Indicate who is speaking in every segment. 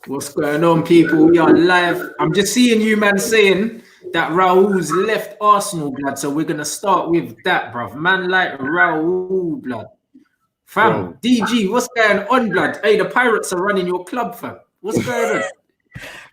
Speaker 1: What's going on, people? We are live. I'm just seeing you, man, saying that Raul's left Arsenal, blood. So we're gonna start with that, bruv. Man like Raul, blood. Fam,
Speaker 2: Bro.
Speaker 1: DG, what's going on, blood? Hey, the Pirates are running your club, fam. What's going on?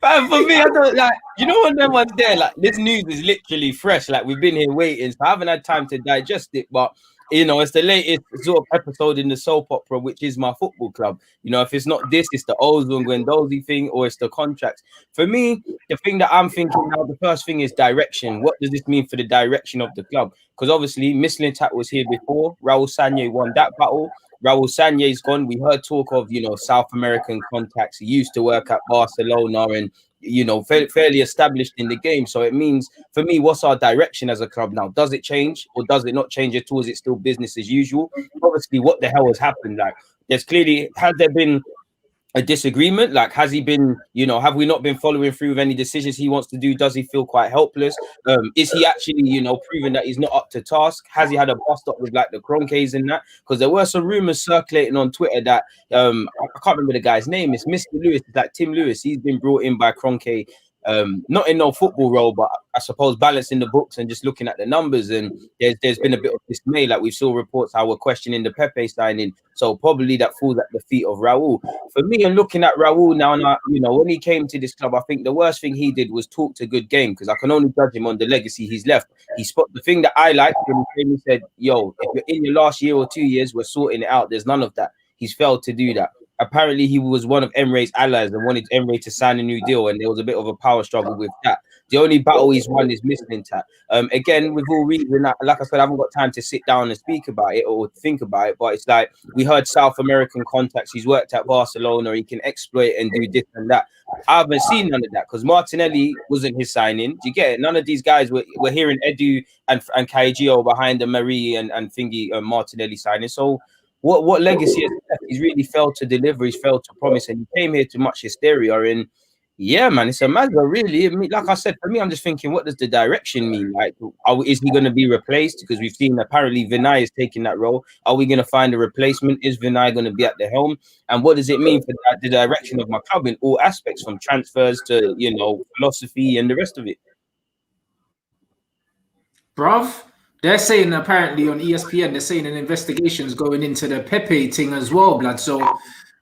Speaker 2: Man, for me, I don't like, you know, when them ones there, like, this news is literally fresh. Like, we've been here waiting, so I haven't had time to digest it. But, you know, it's the latest sort of episode in the soap opera, which is my football club. You know, if it's not this, it's the Ozil and Guendouzi thing, or it's the contracts. For me, the thing that I'm thinking now, the first thing is direction. What does this mean for the direction of the club? Because obviously, Mislintat was here before. Raul Sanllehi won that battle. Raul Sanllehi's gone. We heard talk of, you know, South American contacts. He used to work at Barcelona and, you know, fairly established in the game. So it means, for me, what's our direction as a club now? Does it change or does it not change at all? Is it still business as usual? Obviously, what the hell has happened? Like, has there been a disagreement? Like, has he been, you know, have we not been following through with any decisions he wants to do? Does he feel quite helpless? Is he actually, you know, proving that he's not up to task? Has he had a bust up with like the Kroenkes and that? Because there were some rumors circulating on Twitter that I can't remember the guy's name. It's Mr. Lewis, it's like Tim Lewis. He's been brought in by Kroenke, not in no football role, but I suppose balancing the books and just looking at the numbers. And there's been a bit of dismay. Like, we saw reports how we're questioning the Pepe signing. So probably that falls at the feet of Raul. For me, and looking at Raul now, and you know, when he came to this club, I think the worst thing he did was talk a good game, because I can only judge him on the legacy he's left. He spot the thing that I liked when he came and said, "Yo, if you're in your last year or 2 years, we're sorting it out." There's none of that. He's failed to do that. Apparently, he was one of Emre's allies and wanted Emre to sign a new deal, and there was a bit of a power struggle with that. The only battle he's won is Mislintat. Again, with all reason, like I said, I haven't got time to sit down and speak about it or think about it, but it's like, we heard South American contacts. He's worked at Barcelona. He can exploit and do this and that. I haven't seen none of that, because Martinelli wasn't his signing. Do you get it? None of these guys were hearing Edu and Kaigio behind the Marie and Thingy Martinelli signing. So what legacy has left? He's really failed to deliver. He's failed to promise, and he came here to much hysteria. And yeah, man, it's a matter, really. I mean, like I said, for me, I'm just thinking, what does the direction mean? Like, is he going to be replaced? Because we've seen apparently Vinay is taking that role. Are we going to find a replacement? Is Vinay going to be at the helm? And what does it mean for the direction of my club in all aspects, from transfers to, you know, philosophy and the rest of it?
Speaker 1: Bruv, they're saying apparently on ESPN, they're saying an investigation is going into the Pepe thing as well, blood. So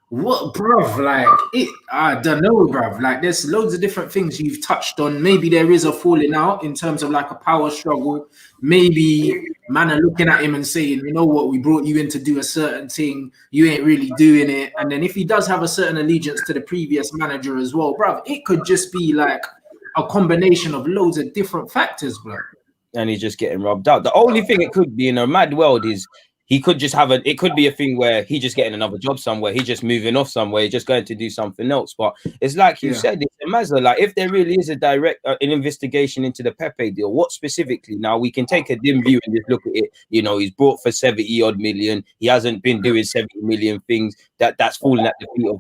Speaker 1: what, bruv? Like, I don't know, bruv. Like, there's loads of different things you've touched on. Maybe there is a falling out in terms of like a power struggle. Maybe man are looking at him and saying, you know what, we brought you in to do a certain thing. You ain't really doing it. And then if he does have a certain allegiance to the previous manager as well, bruv, it could just be like a combination of loads of different factors, bruv.
Speaker 2: And he's just getting robbed out. The only thing it could be in a mad world is he could just have it could be a thing where he's just getting another job somewhere. He's just moving off somewhere. He's just going to do something else. But it's like you said, it's a matter. Like, if there really is a direct an investigation into the Pepe deal, what specifically? Now, we can take a dim view and just look at it. You know, he's brought for 70 odd million. He hasn't been doing 70 million things. That's falling at the feet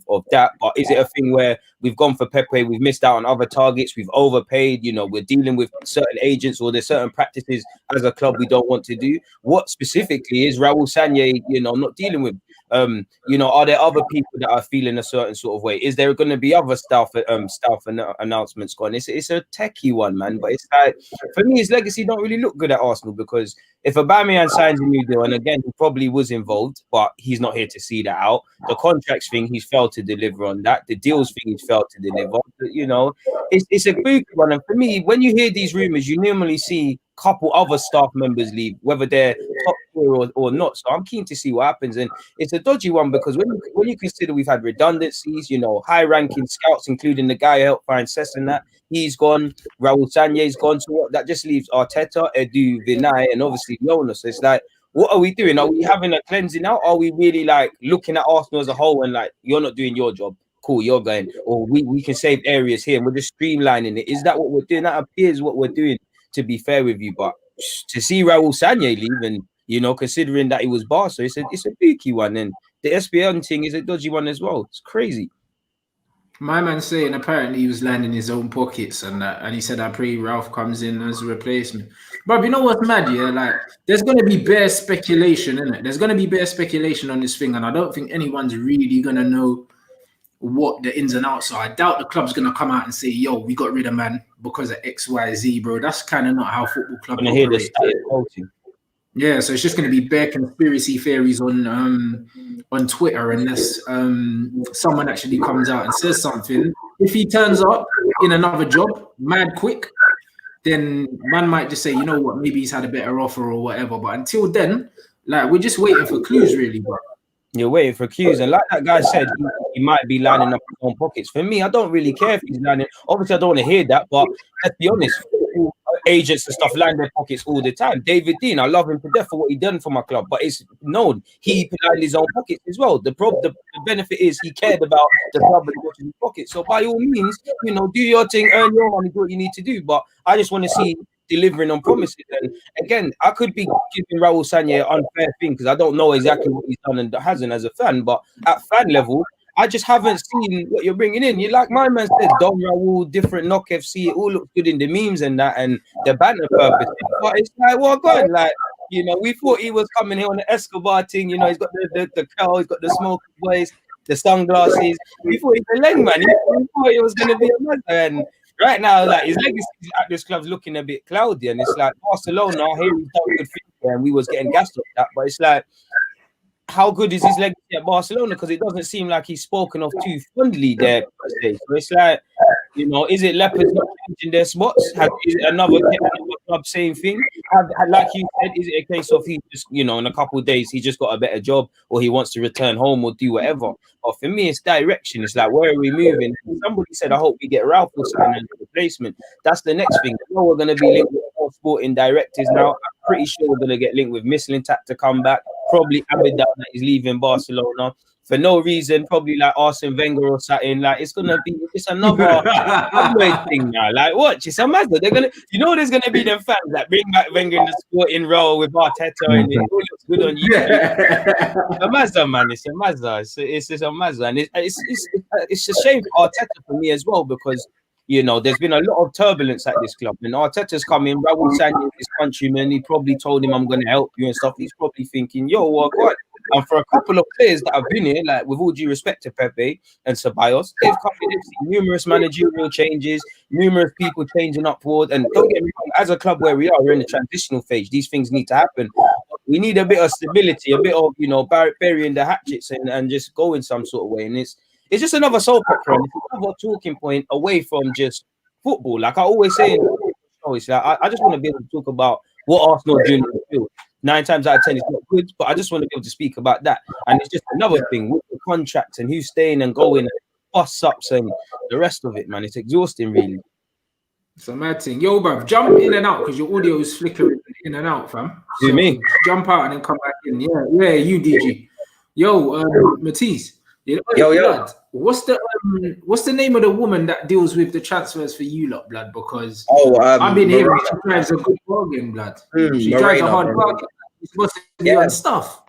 Speaker 2: of that. But is it a thing where we've gone for Pepe, we've missed out on other targets, we've overpaid, you know, we're dealing with certain agents, or there's certain practices as a club we don't want to do? What specifically is Raul Sanllehi, you know, not dealing with? You know, are there other people that are feeling a certain sort of way? Is there going to be other staff announcements gone? It's a techie one, man. But it's like, for me, his legacy don't really look good at Arsenal, because if Aubameyang signs a new deal, and again, he probably was involved, but he's not here to see that out. The contracts thing, he's failed to deliver on that. The deals thing, he's failed to deliver. But, you know, it's a big one. And for me, when you hear these rumors, you normally see a couple other staff members leave, whether they're top tier or not. So I'm keen to see what happens. And it's a dodgy one, because when you consider we've had redundancies, you know, high-ranking scouts, including the guy who helped find Cess and that, he's gone. Raul Sanllehi's gone. So what? That just leaves Arteta, Edu, Vinay, and obviously Leona. So it's like, what are we doing? Are we having a cleansing out? Are we really like looking at Arsenal as a whole and like, you're not doing your job? Cool, you're going. Or we can save areas here and we're just streamlining it. Is that what we're doing? That appears what we're doing, to be fair with you. But to see Raul Sanllehi leave, and, you know, considering that he was Barca, it's a bookie one. And the SPN thing is a dodgy one as well. It's crazy.
Speaker 1: My man saying apparently he was landing his own pockets and that, and he said, I pray Ralph comes in as a replacement. But you know what's mad, yeah? Like, there's going to be bare speculation, isn't it? There's going to be bare speculation on this thing, and I don't think anyone's really going to know what the ins and outs are. I doubt the club's gonna come out and say, "Yo, we got rid of man because of X, Y, Z, bro." That's kind of not how football clubs
Speaker 2: Gonna hear the
Speaker 1: operate.
Speaker 2: status quoting.
Speaker 1: Yeah, so it's just going to be bare conspiracy theories on Twitter unless someone actually comes out and says something. If he turns up in another job mad quick, then man might just say, you know what, maybe he's had a better offer or whatever. But until then, like, we're just waiting for clues, really, bro.
Speaker 2: You're waiting for cues, and like that guy said, he might be lining up his own pockets. For me, I don't really care if he's lining. Obviously, I don't want to hear that, but let's be honest, agents and stuff line their pockets all the time. David Dean, I love him to death for what he done for my club, but it's known he lined his own pockets as well. The benefit is he cared about the club and watching his pockets. So by all means, you know, do your thing, earn your money, do what you need to do. But I just want to see delivering on promises. And again, I could be giving Raul Sanllehi an unfair thing because I don't know exactly what he's done and hasn't as a fan, but at fan level, I just haven't seen what you're bringing in. You like my man said, Don Raul, different knock FC, it all looks good in the memes and that and the banner purpose. But it's like, well, God, like, you know, we thought he was coming here on the Escobar thing, you know, he's got the curl, he's got the smoke voice, the sunglasses. We thought he's a leg man. We thought he was going to be a man. And right now, like, his legacy at this club's looking a bit cloudy, and it's like Barcelona. Here he's done good things, and we was getting gassed on that. But it's like, how good is his legacy at Barcelona? Because it doesn't seem like he's spoken of too fondly there. So it's like, you know, is it Leopards not changing their spots? Is it another club same thing? Like you said, is it a case of he just, you know, in a couple of days he just got a better job, or he wants to return home or do whatever? Or for me, it's direction. It's like, where are we moving? Somebody said, I hope we get Ralph or something as a replacement. That's the next thing. I know we're going to be linked with more sporting directors now. I'm pretty sure we're going to get linked with Mislintat to come back. Probably Abidal that is leaving Barcelona for no reason, probably like Arsene Wenger or something. Like, it's gonna be another thing now. Like, watch, it's a Mazda. They're gonna, you know, there's gonna be them fans that bring back Wenger in the sporting role with Arteta, and it all looks good on YouTube. It's a Mazda, man. It's a Mazda. It's just a Mazda, and it's a shame for Arteta for me as well, because, you know, there's been a lot of turbulence at this club. And Arteta's come in, Raul Sanllehi, his countryman, he probably told him, I'm going to help you and stuff. He's probably thinking, yo, what? And for a couple of players that have been here, like, with all due respect to Pepe and Ceballos, they've come in, they've seen numerous managerial changes, numerous people changing upward. And don't get me wrong, as a club where we are, we're in the transitional phase. These things need to happen. We need a bit of stability, a bit of, you know, burying the hatchets and just go in some sort of way. And it's just another soap opera, and it's another talking point away from just football. Like I always say, it's like, I just want to be able to talk about what Arsenal are doing in the field. 9 times out of 10, it's not good, but I just want to be able to speak about that. And it's just another thing with the contracts and who's staying and going, and bust ups and the rest of it, man. It's exhausting, really.
Speaker 1: It's a mad thing. Yo, bruv, jump in and out because your audio is flickering in and out, fam.
Speaker 2: You mean?
Speaker 1: Jump out and then come back in. Yeah, you, DG. Yo, Matisse. Yo, blood. What's the name of the woman that deals with the transfers for you lot, blood? Because I've been hearing she drives a good bargain, blood. She drives a hard bargain. She's supposed to be on stuff.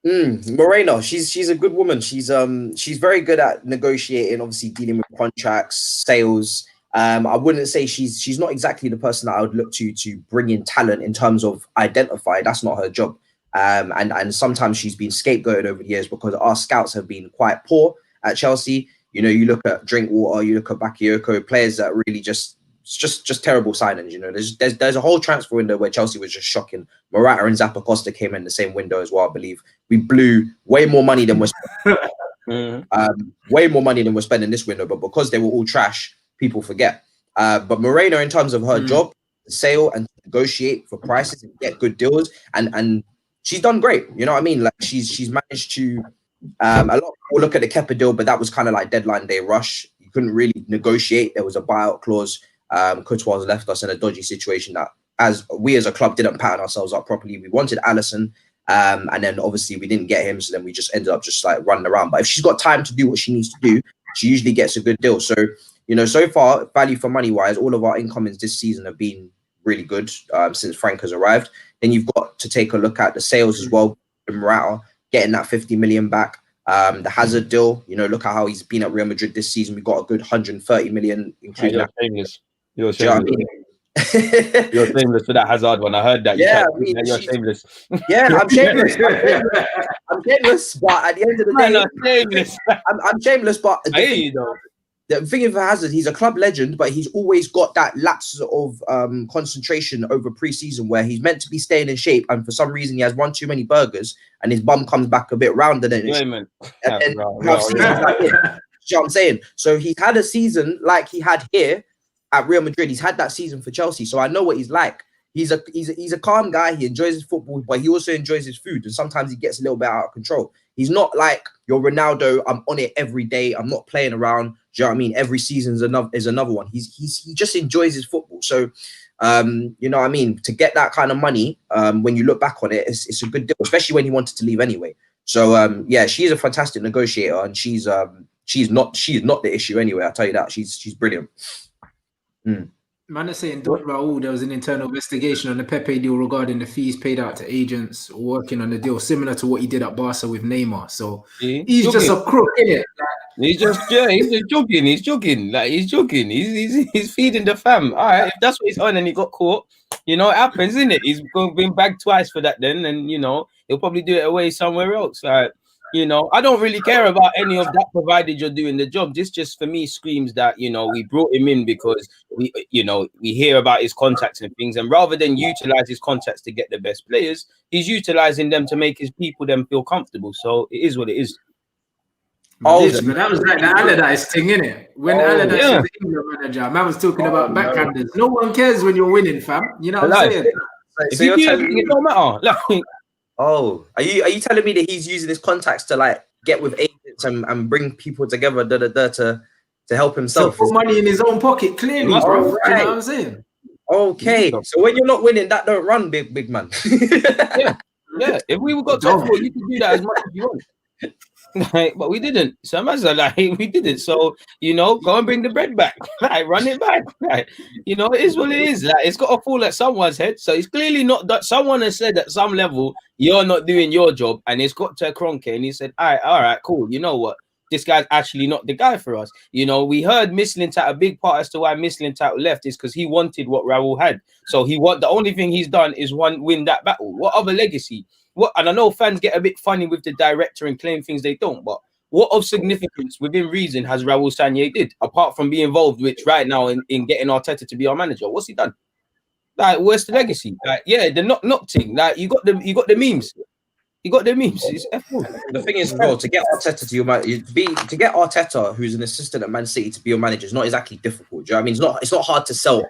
Speaker 3: Moreno, she's a good woman. She's very good at negotiating, obviously dealing with contracts, sales. I wouldn't say she's not exactly the person that I would look to bring in talent in terms of identify. That's not her job. And sometimes she's been scapegoated over the years because our scouts have been quite poor at Chelsea. You know, you look at Drinkwater, you look at Bakayoko, players that really just terrible signings. You know, there's a whole transfer window where Chelsea was just shocking. Morata and Zappa Costa came in the same window as well, I believe. We blew way more money than we're way more money than we're spending this window, but because they were all trash, people forget. But Moreno, in terms of her job, to sell and negotiate for prices and get good deals, and she's done great. You know what I mean? Like she's managed to. A lot of people look at the Kepa deal, but that was kind of like deadline day rush. You couldn't really negotiate. There was a buyout clause. Courtois left us in a dodgy situation that, as a club, didn't pattern ourselves up properly. We wanted Alisson, and then obviously we didn't get him, so then we just ended up just like running around. But if she's got time to do what she needs to do, she usually gets a good deal. So, you know, so far, value for money wise, all of our incomings this season have been really good since Frank has arrived. Then you've got to take a look at the sales as well. Morata getting that 50 million back. The Hazard deal, you know, look at how he's been at Real Madrid this season. We got a good 130 million, including that.
Speaker 2: You're
Speaker 3: Do you know what I mean?
Speaker 2: You're shameless for that Hazard one. I heard that.
Speaker 3: Yeah,
Speaker 2: You're shameless.
Speaker 3: Yeah, I'm shameless. I'm shameless, but at the end of the day,
Speaker 2: shameless.
Speaker 3: I'm shameless. But
Speaker 2: I hear you though.
Speaker 3: the thing with Hazard, he's a club legend, but he's always got that lapse of concentration over pre-season where he's meant to be staying in shape, and for some reason he has one too many burgers, and his bum comes back a bit rounder than it.
Speaker 2: You
Speaker 3: know what I'm saying? So he's had a season like he had here at Real Madrid. He's had that season for Chelsea, so I know what he's like. He's a calm guy. He enjoys his football, but he also enjoys his food, and sometimes he gets a little bit out of control. He's not like your Ronaldo. I'm on it every day. I'm not playing around. Do you know what I mean? Every season is another one. He just enjoys his football. So, you know what I mean? To get that kind of money, when you look back on it, it's a good deal, especially when he wanted to leave anyway. So, yeah, she's a fantastic negotiator, and she's not the issue anyway. I'll tell you that. She's brilliant.
Speaker 1: Man is saying, don't Raul, there was an internal investigation on the Pepe deal regarding the fees paid out to agents working on the deal, similar to what he did at Barca with Neymar. So he's just a crook, innit?
Speaker 2: He's just jogging. He's jogging. Like he's jogging. He's feeding the fam. All right, if that's what he's on and he got caught, you know, it happens, isn't it? He's been bagged twice for that then, and you know, he'll probably do it away somewhere else. Like, you know, I don't really care about any of that provided you're doing the job. This just for me screams that, you know, we brought him in because we hear about his contacts and things, and rather than utilize his contacts to get the best players, he's utilizing them to make his people them feel comfortable. So it is what it is.
Speaker 1: But that was like the Allardyce thing, innit? When Allardyce was the England manager, man was talking about backhanders. No one cares when you're winning, fam. You know what I'm saying?
Speaker 2: So you're telling me it don't matter. Like,
Speaker 3: are you telling me that he's using his contacts to like get with agents and bring people together to help himself?
Speaker 1: To put money in his own pocket, clearly, bro.
Speaker 3: Right.
Speaker 1: Do you know what I'm saying?
Speaker 3: Okay, so when you're not winning, that don't run, big man.
Speaker 2: yeah. If we got top four, you can do that as much as you want. Like, but we didn't. So imagine, like, we didn't. So, you know, go and bring the bread back. Like, run it back. Like, you know, it is what it is. Like, it's got to fall at someone's head. So it's clearly not that someone has said at some level you're not doing your job, and it's got to Kroenke, and he said, all right, cool. You know what? This guy's actually not the guy for us. You know, we heard Mislintat, a big part as to why Mislintat left is because he wanted what Raul had. So the only thing he's done is win that battle. What other legacy? And I know fans get a bit funny with the director and claim things they don't, but what of significance within reason has Raul Sanllehi did, apart from being involved, which right now in getting Arteta to be our manager? What's he done? Like, where's the legacy? Like, yeah, the knock thing. Like, you got the memes. You got the memes. It's F1.
Speaker 3: The thing is, bro, to get Arteta to your to get Arteta, who's an assistant at Man City, to be your manager is not exactly difficult. Do you know what I mean? It's not hard to sell.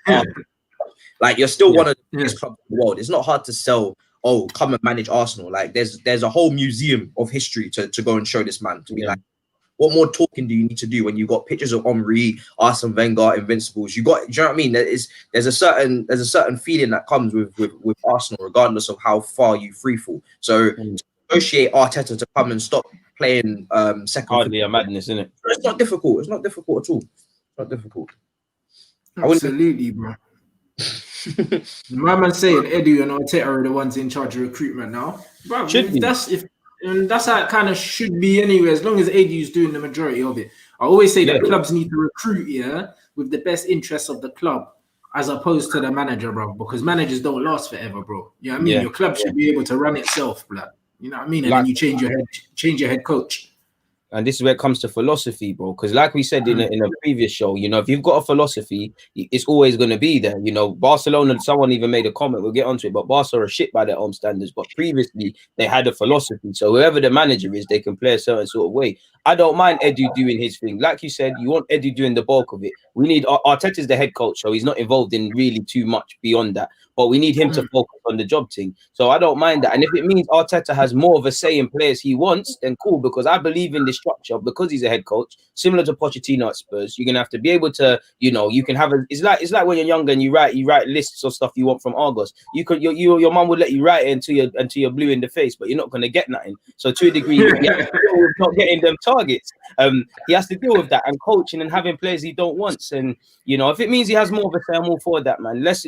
Speaker 3: Like, you're still one of the biggest clubs in the world. It's not hard to sell. Oh, come and manage Arsenal. Like, there's a whole museum of history to go and show this man. To be like, what more talking do you need to do when you got pictures of Henry, Arsene Wenger, Invincibles? Do you know what I mean? There's a certain feeling that comes with Arsenal, regardless of how far you freefall. So to negotiate Arteta to come and stop playing second.
Speaker 2: Hardly a madness, isn't it?
Speaker 3: It's not difficult. It's not difficult at all. It's not difficult.
Speaker 1: Absolutely, bro. My man saying Edu and Arteta are the ones in charge of recruitment now. Bro, that's how it kind of should be anyway, as long as Edu's doing the majority of it. I always say that clubs need to recruit, with the best interests of the club, as opposed to the manager, bro, because managers don't last forever, bro. You know what I mean? Your club should be able to run itself, blood. You know what I mean? And then you change your head coach.
Speaker 2: And this is where it comes to philosophy, bro. Because like we said in a previous show, you know, if you've got a philosophy, it's always going to be there. You know, Barcelona, someone even made a comment, we'll get onto it, but Barca are shit by their own standards. But previously, they had a philosophy. So whoever the manager is, they can play a certain sort of way. I don't mind Edu doing his thing. Like you said, you want Edu doing the bulk of it. We need Arteta's the head coach, so he's not involved in really too much beyond that. But we need him to focus on the job thing. So I don't mind that. And if it means Arteta has more of a say in players he wants, then cool, because I believe in the structure, because he's a head coach, similar to Pochettino at Spurs. You're gonna have to be able to, you know, you can have it's like when you're younger and you write lists of stuff you want from Argos. Your mum would let you write it until you're blue in the face, but you're not gonna get nothing. So to a degree, you have to deal with not getting them targets. He has to deal with that and coaching and having players he don't want. And you know, if it means he has more of a say, I'm all for that, man. Less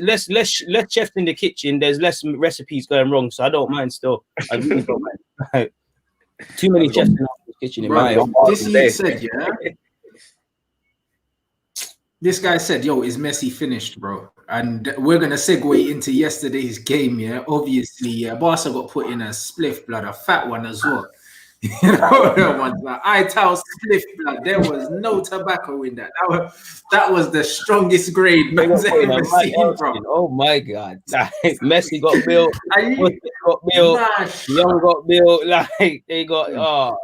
Speaker 2: chefs in the kitchen. There's less recipes going wrong, so I don't mind. Still, I really don't mind. Too many chefs in the kitchen. This
Speaker 1: guy said, "Yo, is Messi finished, bro?" And we're gonna segue into yesterday's game. Yeah, obviously, Barca got put in a spliff, blood, a fat one as well. You know, that one's like I-towel spliff, blood. There was no tobacco in that. That was the strongest grade man's ever seen, bro.
Speaker 2: Oh my God! Messi got built. Got built. Young got built. Like they got.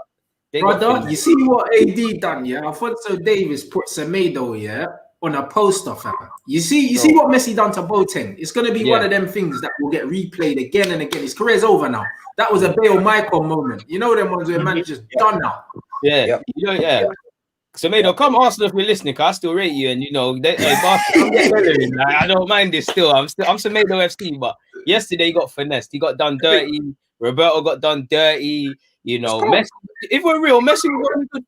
Speaker 1: Brother, you see what AD done? Yeah, Alfonso Davies put Semedo, yeah, on a poster, fam. You see what Messi done to Boateng. It's gonna be one of them things that will get replayed again and again. His career's over now. That was a Bale Michael moment. You know them ones where man just done now.
Speaker 2: Yeah. Semedo, come Arsenal if you're listening, cause I still rate you, and I don't mind this still. I'm Semedo FC, but yesterday he got finessed. He got done dirty. Roberto got done dirty. You know, Messi, if we're real, Messi was only good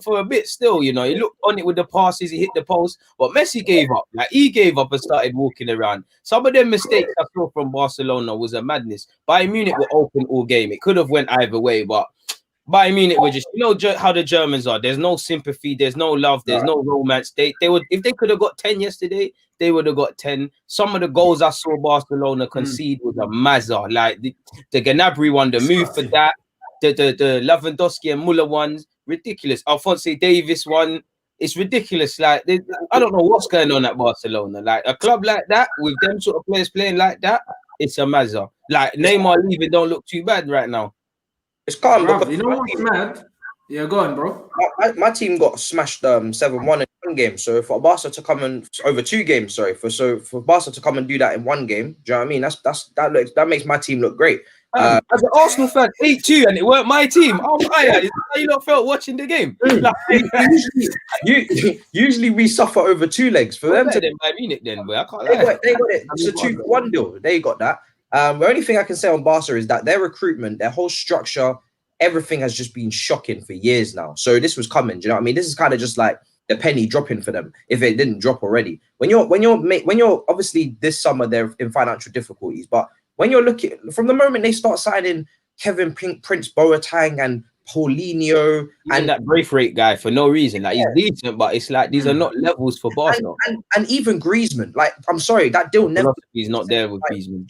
Speaker 2: for a bit still, you know. He looked on it with the passes, he hit the post, but Messi gave up. Like, he gave up and started walking around. Some of them mistakes I saw from Barcelona was a madness. Bayern Munich were open all game. It could have went either way, but Bayern Munich were just, you know how the Germans are. There's no sympathy, there's no love, there's no romance. They would, if they could have got 10 yesterday, they would have got 10. Some of the goals I saw Barcelona concede was a mazza. Like the Gnabry one, the move for that. The Lewandowski and Muller ones, ridiculous. Alphonso Davies one, it's ridiculous. Like I don't know what's going on at Barcelona. Like a club like that with them sort of players playing like that, it's a mazza. Like Neymar leaving don't look too bad right now.
Speaker 3: It's calm.
Speaker 1: Bro, you know what's mad? Yeah, go on, bro.
Speaker 3: My team got smashed 7-1 in one game. So for Barca to come and over 2 games, sorry, for Barca to come and do that in one game, do you know what I mean? That makes my team look great.
Speaker 2: As an Arsenal fan, 8-2, and it weren't my team. Oh my God, is that how you not felt watching the game?
Speaker 3: Usually we suffer over 2 legs. For them to
Speaker 2: Bayern Munich, then, boy, I can't
Speaker 3: they got it. It's a 2-1 deal. They got that. The only thing I can say on Barca is that their recruitment, their whole structure, everything has just been shocking for years now. So this was coming. Do you know what I mean? This is kind of just like the penny dropping for them if it didn't drop already. When you're obviously this summer they're in financial difficulties, but when you're looking from the moment they start signing Kevin Prince Boateng and Paulinho and
Speaker 2: that Braithwaite guy for no reason, like he's decent, but it's like these are not levels for Barcelona.
Speaker 3: And even Griezmann, like I'm sorry, that deal never.
Speaker 2: He's not there with Griezmann.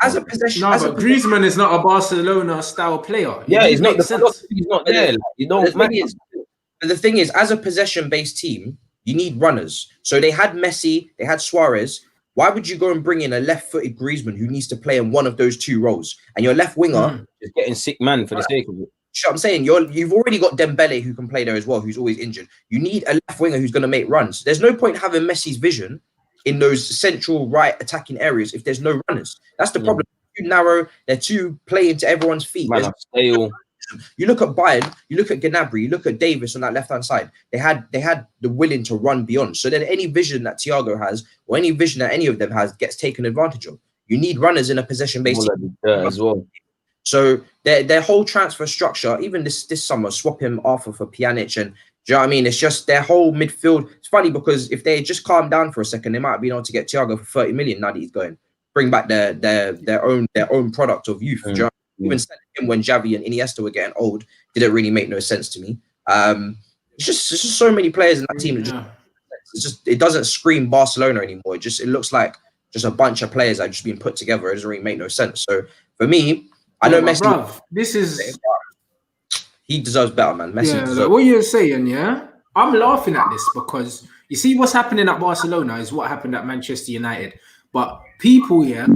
Speaker 3: As a possession,
Speaker 1: but Griezmann is not a Barcelona style player.
Speaker 2: Yeah, he's not. He's not there. Like, you don't.
Speaker 3: The thing is, as a possession-based team, you need runners. So they had Messi, they had Suarez. Why would you go and bring in a left-footed Griezmann who needs to play in one of those 2 roles? And your left winger
Speaker 2: is getting sick man for the sake of it.
Speaker 3: You know what I'm saying? You've already got Dembele who can play there as well, who's always injured. You need a left winger who's going to make runs. There's no point having Messi's vision in those central right attacking areas if there's no runners. That's the problem. They're too narrow. They're too playing to everyone's feet. You look at Bayern, you look at Gnabry, you look at Davis on that left-hand side. They had the willing to run beyond. So then any vision that Thiago has or any vision that any of them has gets taken advantage of. You need runners in a possession-based team
Speaker 2: as well.
Speaker 3: So their whole transfer structure, even this summer, swapping Arthur for Pjanic, and do you know what I mean? It's just their whole midfield. It's funny because if they just calmed down for a second, they might have been able to get Thiago for 30 million now that he's going. Bring back their own product of youth. Do you know what I mean? Even selling him when Xavi and Iniesta were getting old didn't really make no sense to me. It's just so many players in that team. It doesn't scream Barcelona anymore. It looks like just a bunch of players that have just been put together. It doesn't really make no sense. So for me, I know Messi.
Speaker 1: Bruv,
Speaker 3: he deserves better, man. Messi.
Speaker 1: What you're saying, yeah? I'm laughing at this because you see what's happening at Barcelona is what happened at Manchester United. But people here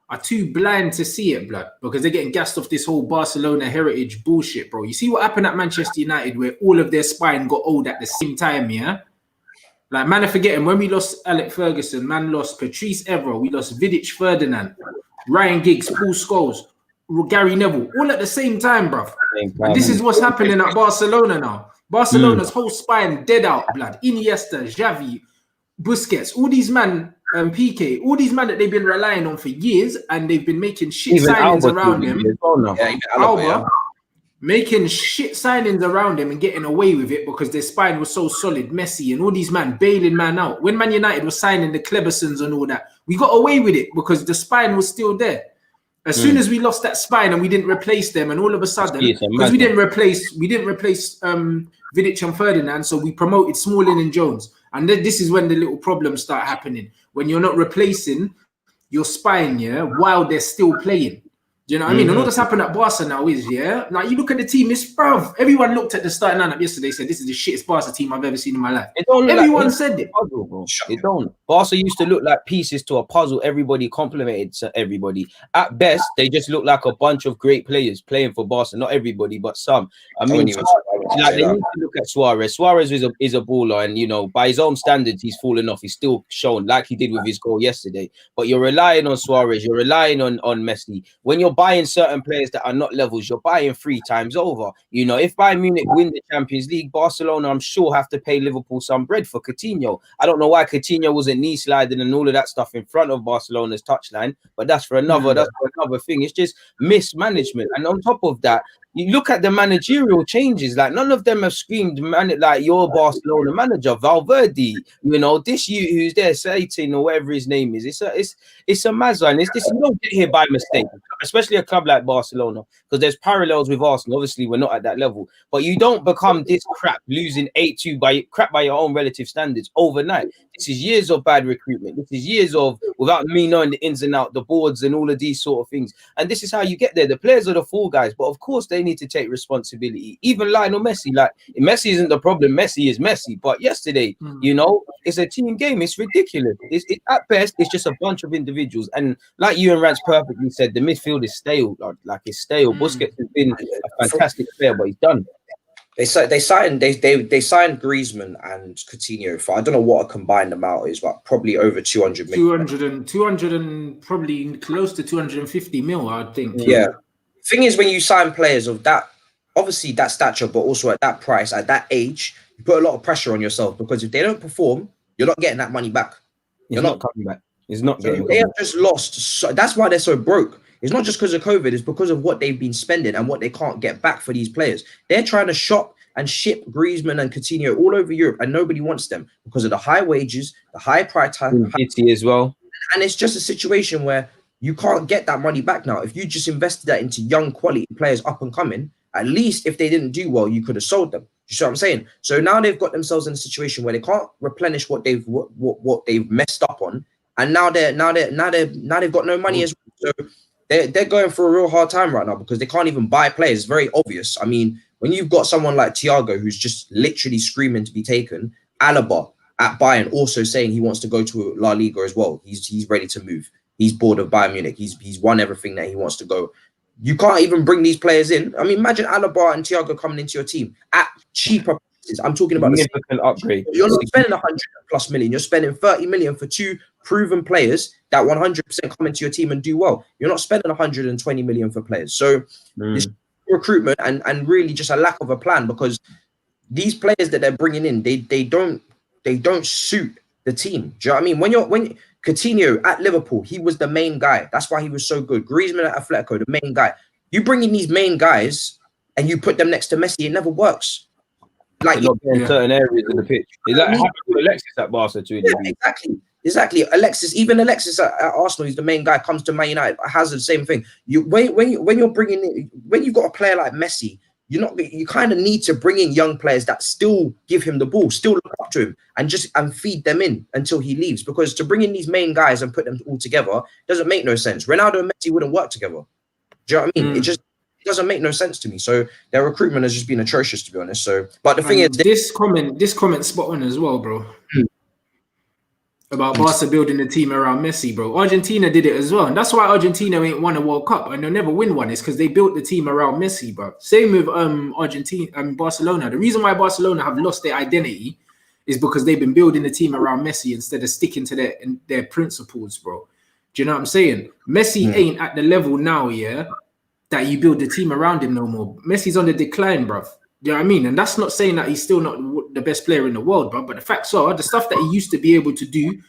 Speaker 1: are too blind to see it, blood, because they're getting gassed off this whole Barcelona heritage bullshit, bro. You see what happened at Manchester United where all of their spine got old at the same time, yeah? Like, man, are forgetting when we lost Alec Ferguson, man lost Patrice Evra, we lost Vidic Ferdinand, Ryan Giggs, Paul Scholes, Gary Neville, all at the same time, bruv. And this is what's happening at Barcelona now. Barcelona's whole spine dead out, blood. Iniesta, Xavi, Busquets, all these man, PK, all these men that they've been relying on for years, and they've been making shit signings around him. Alba, making shit signings around him and getting away with it because their spine was so solid. Messi and all these men bailing man out. When Man United was signing the Klebersons and all that, we got away with it because the spine was still there. As soon as we lost that spine and we didn't replace them, and all of a sudden, because we didn't replace Vidic and Ferdinand, so we promoted Smalling and Jones. And then this is when the little problems start happening. When you're not replacing your spine, yeah, while they're still playing. Do you know what I mean? And all that's happened at Barca now is, yeah, now you look at the team, it's bruv. Everyone looked at the starting lineup yesterday, said this is the shittest Barca team I've ever seen in my life. Everyone said it.
Speaker 2: Puzzle, bro. It don't. Barca used to look like pieces to a puzzle. Everybody complimented to everybody. At best, they just look like a bunch of great players playing for Barca. Not everybody, but some. I mean, like they need to look at Suarez. Suarez is a baller, and you know, by his own standards, he's fallen off. He's still shown like he did with his goal yesterday. But you're relying on Suarez. You're relying on Messi. When you're buying certain players that are not levels, you're buying 3 times over. You know, if Bayern Munich win the Champions League, Barcelona, I'm sure, have to pay Liverpool some bread for Coutinho. I don't know why Coutinho wasn't knee sliding and all of that stuff in front of Barcelona's touchline, but that's for another thing. It's just mismanagement. And on top of that, you look at the managerial changes, like none of them have screamed like your Barcelona manager, Valverde, you know, this who's there, Satan or whatever his name is. It's a mazza, it's this, you don't get here by mistake, especially a club like Barcelona, because there's parallels with Arsenal. Obviously, we're not at that level, but you don't become this crap, losing 8-2 by your own relative standards overnight. This is years of bad recruitment. This is years of, without me knowing the ins and outs, the boards and all of these sort of things. And this is how you get there. The players are the fall guys, but of course they need to take responsibility. Even Lionel Messi, like Messi isn't the problem. Messi is Messi. But yesterday, you know, it's a team game. It's ridiculous. At best, it's just a bunch of individuals. And like you and Rants perfectly said, the midfield is stale. Like it's stale. Busquets has been a fantastic player, but he's done.
Speaker 3: They signed Griezmann and Coutinho for, I don't know what a combined amount is, but probably over 200 million.
Speaker 1: 200 and probably close to 250 mil, I think.
Speaker 3: Yeah. Thing is, when you sign players of that, obviously that stature, but also at that price, at that age, you put a lot of pressure on yourself, because if they don't perform, you're not getting that money back.
Speaker 2: You're not coming back. It's not getting.
Speaker 3: They have just lost. So that's why they're so broke. It's not just because of COVID, it's because of what they've been spending and what they can't get back for these players. They're trying to shop and ship Griezmann and Coutinho all over Europe, and nobody wants them because of the high wages, the high price tag,
Speaker 2: as well. And
Speaker 3: it's just a situation where you can't get that money back now. If you just invested that into young quality players up and coming, at least if they didn't do well, you could have sold them. You see what I'm saying? So now they've got themselves in a situation where they can't replenish what they've messed up on, and now they've got no money as well. So they're going for a real hard time right now because they can't even buy players. It's very obvious. I mean, when you've got someone like Thiago who's just literally screaming to be taken, Alaba at Bayern also saying he wants to go to La Liga as well. He's ready to move. He's bored of Bayern Munich. He's won everything that he wants to go. You can't even bring these players in. I mean, imagine Alaba and Thiago coming into your team at cheaper prices. I'm talking about
Speaker 2: significant upgrade.
Speaker 3: You're not spending 100+ million. You're spending 30 million for 2 proven players that 100% come into your team and do well. You're not spending 120 million for players. So this recruitment and really just a lack of a plan, because these players that they're bringing in, they don't suit the team. Do you know what I mean? When Coutinho at Liverpool, he was the main guy. That's why he was so good. Griezmann at Atletico, the main guy. You bring in these main guys and you put them next to Messi, it never works. Like
Speaker 2: in certain areas of the pitch. Is that happened with Alexis at Barca too?
Speaker 3: Yeah, exactly. Alexis at Arsenal, he's the main guy. Comes to Man United, has the same thing. When you're bringing in, when you've got a player like Messi, you kind of need to bring in young players that still give him the ball, still look up to him, and feed them in until he leaves. Because to bring in these main guys and put them all together doesn't make no sense. Ronaldo and Messi wouldn't work together. Do you know what I mean? It just doesn't make no sense to me. So their recruitment has just been atrocious, to be honest. So, but the thing is,
Speaker 1: this comment spot on as well, bro. About Barca building the team around Messi, bro. Argentina did it as well. And that's why Argentina ain't won a World Cup and they'll never win one. It's because they built the team around Messi, bro. Same with Argentina and Barcelona. The reason why Barcelona have lost their identity is because they've been building the team around Messi instead of sticking to their principles, bro. Do you know what I'm saying? Messi ain't at the level now, that you build the team around him no more. Messi's on the decline, bro. You know what I mean? And that's not saying that he's still not the best player in the world, bro. But the facts are, the stuff that he used to be able to do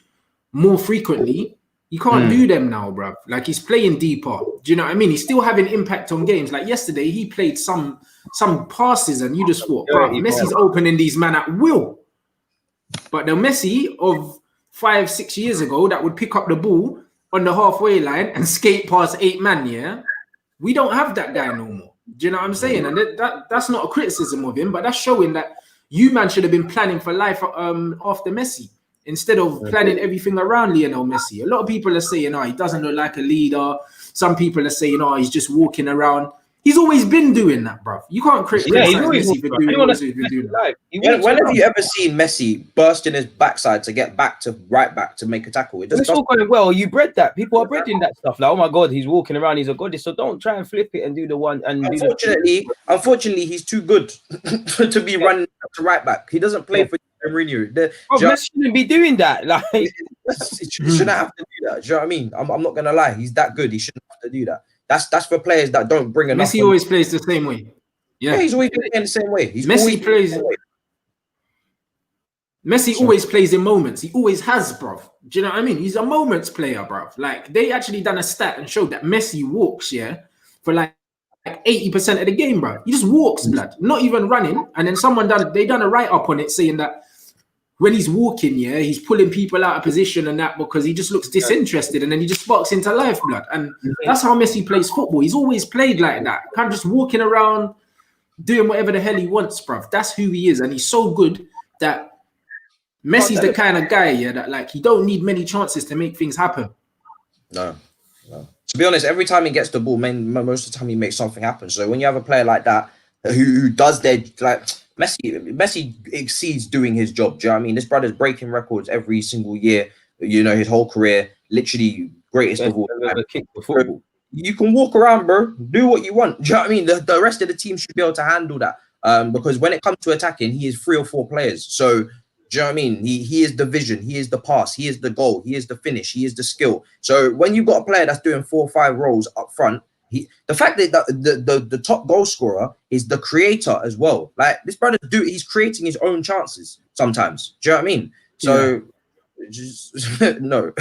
Speaker 1: more frequently, you can't do them now, bro. Like, he's playing deeper. Do you know what I mean? He's still having impact on games. Like yesterday, he played some passes and you just thought, bro, Messi's opening these man at will. But the Messi of 5-6 years ago that would pick up the ball on the halfway line and skate past 8 men, we don't have that guy no more. Do you know what I'm saying? And that's not a criticism of him, but that's showing that you man should have been planning for life after Messi instead of planning everything around Lionel Messi. A lot of people are saying, oh, he doesn't look like a leader. Some people are saying, oh, he's just walking around. He's always been doing that, bro. You can't criticize Messi for doing what he's been doing.
Speaker 3: When have you ever seen Messi bursting his backside to get back to right back to make a tackle?
Speaker 2: It's all going well. You bred that. People are bred in that stuff. Like, oh my God, he's walking around. He's a goddess. So don't try and flip it and do the one. And
Speaker 3: unfortunately, he's too good to be running to right back. He doesn't play for Mourinho.
Speaker 2: Messi shouldn't be doing that. Like,
Speaker 3: he shouldn't have to do that. Do you know what I mean? I'm not gonna lie. He's that good. He shouldn't have to do that. That's for players that don't bring enough.
Speaker 1: Messi always plays the same way. Yeah,
Speaker 3: he's always playing the same way.
Speaker 1: Messi always plays in moments. He always has, bruv. Do you know what I mean? He's a moments player, bruv. Like, they actually done a stat and showed that Messi walks, for like 80% of the game, bruv. He just walks, blood. Not even running. And then they done a write-up on it saying that when he's walking, he's pulling people out of position and that because he just looks disinterested and then he just sparks into life, blood. And that's how Messi plays football. He's always played like that. Kind of just walking around, doing whatever the hell he wants, bruv. That's who he is. And he's so good that Messi's the kind of guy, that like he don't need many chances to make things happen. No.
Speaker 3: To be honest, every time he gets the ball, most of the time he makes something happen. So when you have a player like that who does their like Messi exceeds doing his job. Do you know what I mean? This brother's breaking records every single year. You know, his whole career, literally greatest of all time. You can walk around, bro. Do what you want. Do you know what I mean? The rest of the team should be able to handle that. Because when it comes to attacking, he is 3 or 4 players. So, do you know what I mean? He is the vision. He is the pass. He is the goal. He is the finish. He is the skill. So when you've got a player that's doing 4 or 5 roles up front, the fact that the top goal scorer is the creator as well. Like this brother, he's creating his own chances sometimes. Do you know what I mean? So no,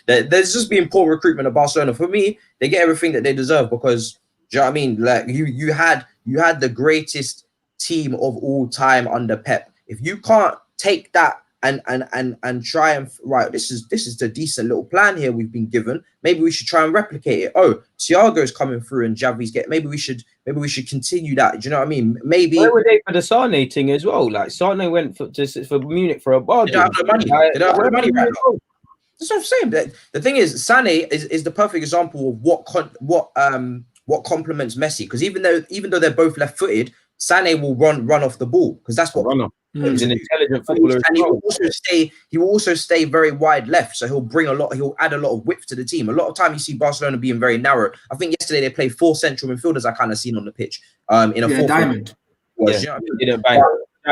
Speaker 3: there's just been poor recruitment of Barcelona. For me, they get everything that they deserve because do you know what I mean? Like you had the greatest team of all time under Pep. If you can't take that and try and right, this is the decent little plan here we've been given. Maybe we should try and replicate it. Oh, Thiago's coming through and Javi's maybe we should continue that. Do you know what I mean? Maybe
Speaker 2: where were they for the Sane thing as well? Like Sane went for Munich for a bar.
Speaker 3: They don't have no money. They don't have no money right now. That's what I'm saying. The thing is, Sane is the perfect example of what complements Messi. Because even though they're both left-footed, Sane will run off the ball because that's what runner.
Speaker 2: He's an intelligent footballer,
Speaker 3: and he will also stay very wide left. So he'll add a lot of width to the team. A lot of time you see Barcelona being very narrow. I think yesterday they played 4 central midfielders. I kind of seen on the pitch. In a 4
Speaker 1: diamond.
Speaker 2: Didn't bang.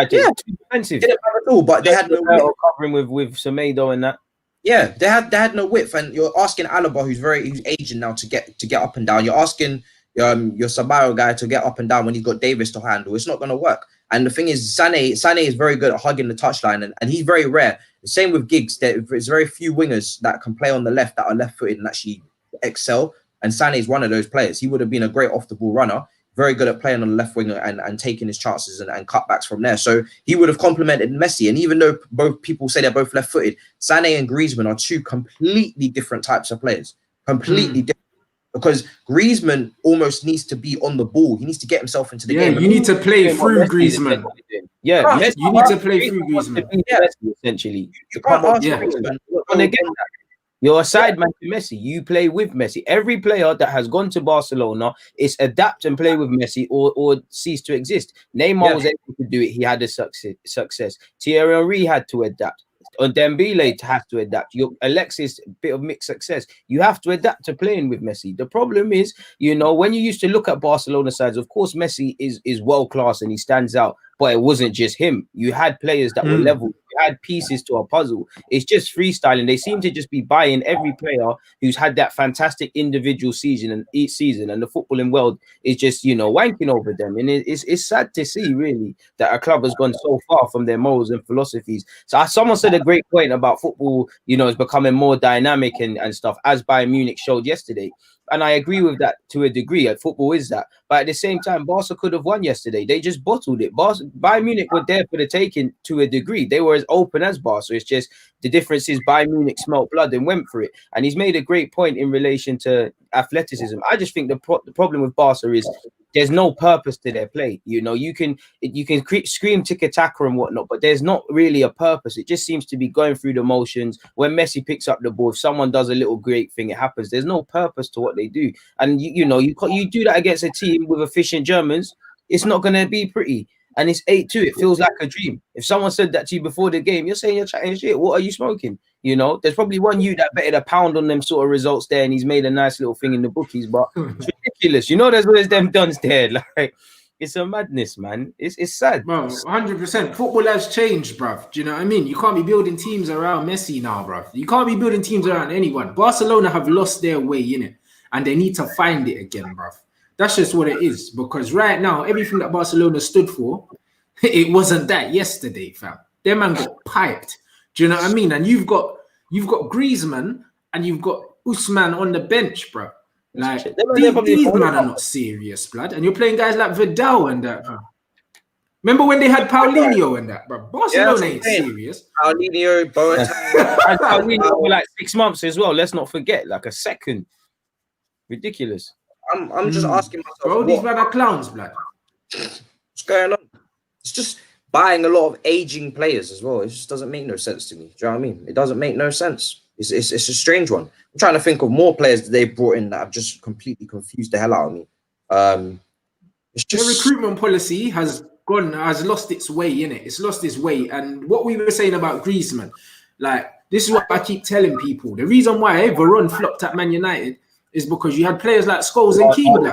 Speaker 2: Too defensive.
Speaker 3: Didn't bang at all. But they had no width.
Speaker 2: Covering with Semedo and that.
Speaker 3: Yeah, they had no width. And you're asking Alaba, who's aging now, to get up and down. You're asking your Sabaro guy to get up and down when he's got Davis to handle. It's not going to work. And the thing is, Sane is very good at hugging the touchline, and he's very rare. The same with Giggs. There's very few wingers that can play on the left that are left-footed and actually excel. And Sane is one of those players. He would have been a great off-the-ball runner, very good at playing on the left wing and taking his chances and cutbacks from there. So he would have complemented Messi. And even though both people say they're both left-footed, Sane and Griezmann are 2 completely different types of players. Completely different. Because Griezmann almost needs to be on the ball. He needs to get himself into the game.
Speaker 1: You need to play through Griezmann.
Speaker 2: Yeah,
Speaker 1: you need to play through Griezmann.
Speaker 2: Essentially,
Speaker 3: you can't ask Griezmann.
Speaker 2: You're a side man to Messi. You play with Messi. Every player that has gone to Barcelona is adapt and play with Messi or cease to exist. Neymar was able to do it. He had a success. Thierry Henry had to adapt. Dembele has to adapt. Alexis, a bit of mixed success. You have to adapt to playing with Messi. The problem is, when you used to look at Barcelona sides, of course, Messi is world class and he stands out. But it wasn't just him. You had players that were level. You had pieces to a puzzle. It's just freestyling. They seem to just be buying every player who's had that fantastic individual season, and each season, and the footballing world is just, wanking over them. And it's sad to see, really, that a club has gone so far from their morals and philosophies. So someone said a great point about football, is becoming more dynamic and stuff, as Bayern Munich showed yesterday. And I agree with that to a degree. Football is that. But at the same time, Barca could have won yesterday. They just bottled it. Bayern Munich were there for the taking to a degree. They were as open as Barca. It's just the difference is Bayern Munich smelt blood and went for it. And he's made a great point in relation to athleticism. I just think the problem with Barca is there's no purpose to their play. You know, you can scream tiki-taka and whatnot, but there's not really a purpose. It just seems to be going through the motions. When Messi picks up the ball, if someone does a little great thing, it happens. There's no purpose to what they do. And you do that against a team with efficient Germans, it's not going to be pretty. And it's 8-2. It feels like a dream. If someone said that to you before the game, you're saying you're chatting shit. What are you smoking? You know, there's probably one you that betted a pound on them sort of results there, and he's made a nice little thing in the bookies, but it's ridiculous. You know, there's always them duns there. Like, it's a madness, man. It's sad.
Speaker 1: Bro, 100%. Football has changed, bruv. Do you know what I mean? You can't be building teams around Messi now, bruv. You can't be building teams around anyone. Barcelona have lost their way, innit? And they need to find it again, bruv. That's just what it is. Because right now, everything that Barcelona stood for, it wasn't that yesterday, fam. Their man got piped. Do you know what I mean? And you've got Griezmann and you've got Usman on the bench, bro. Like these men are not serious, blood. And you're playing guys like Vidal and that, bro. Remember when they had Paulinho and that, bro? Barcelona ain't serious.
Speaker 3: Paulinho, Boateng.
Speaker 2: And Paulinho for like 6 months as well. Let's not forget, like a second. Ridiculous.
Speaker 3: I'm just asking myself,
Speaker 1: bro, these men are clowns, blood.
Speaker 3: What's going on? It's just buying a lot of aging players as well. It just doesn't make no sense to me. Do you know what I mean? It doesn't make no sense. It's a strange one. I'm trying to think of more players that they've brought in that have just completely confused the hell out of me. It's just
Speaker 1: the recruitment policy has lost its way, innit? It's lost its way. And what we were saying about Griezmann, like, this is what I keep telling people. The reason why Varane flopped at Man United is because you had players like Scholes and Keane.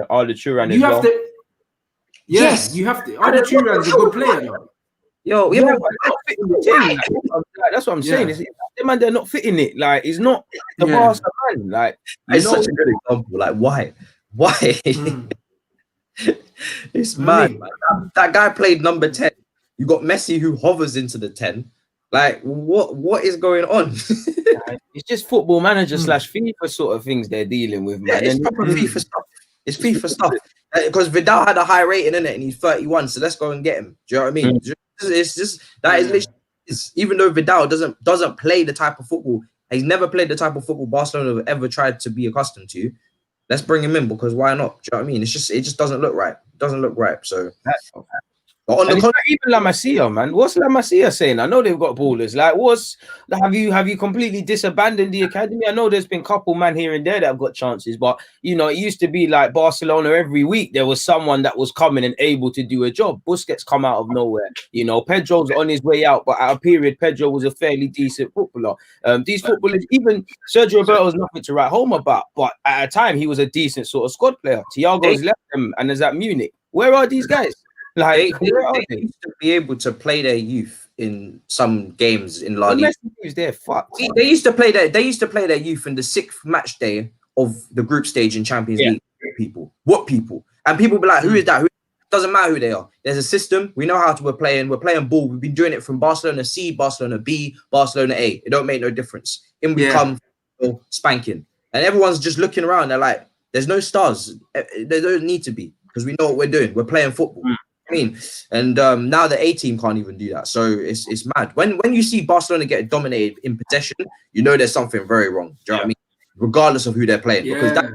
Speaker 2: All the true
Speaker 1: you have to. Yes, you have to. Arda Turan's a good player, though.
Speaker 3: Yo,
Speaker 2: yeah, but not fitting the team. That's what I'm saying. They're not fitting it. Like, it's not the Barca man. Like,
Speaker 3: it's such a good example. Like, why? It's mad. Man. That guy played number 10. You got Messi who hovers into the 10. Like, what is going on?
Speaker 2: It's just football manager / FIFA sort of things they're dealing with, man.
Speaker 3: Yeah, it's proper FIFA stuff. It's FIFA stuff. Because Vidal had a high rating in it, and he's 31. So let's go and get him. Do you know what I mean? It's just that is literally, even though Vidal doesn't play the type of football, he's never played the type of football Barcelona have ever tried to be accustomed to. Let's bring him in because why not? Do you know what I mean? It just doesn't look right. It doesn't look right. So. But on the
Speaker 2: even La Masia, man. What's La Masia saying? I know they've got ballers. Like, have you completely disabandoned the academy? I know there's been a couple man here and there that have got chances, but you know, it used to be like Barcelona every week. There was someone that was coming and able to do a job. Busquets come out of nowhere. You know, Pedro's on his way out, but at a period, Pedro was a fairly decent footballer. These footballers, even Sergio Roberto's nothing to write home about, but at a time he was a decent sort of squad player. Thiago's left them and is at Munich. Where are these guys? Like
Speaker 3: they used to be able to play their youth in some games in La Liga. They used to play their youth in the 6th match day of the group stage in Champions League. What people? And people be like, who is that? Doesn't matter who they are. There's a system. We know how we're playing. We're playing ball. We've been doing it from Barcelona C, Barcelona B, Barcelona A. It don't make no difference. In we come spanking. And everyone's just looking around. They're like, there's no stars. There don't need to be because we know what we're doing. We're playing football. I mean, and now the A team can't even do that, so it's mad. When you see Barcelona get dominated in possession, you know there's something very wrong. Do you know what I mean? Regardless of who they're playing, because that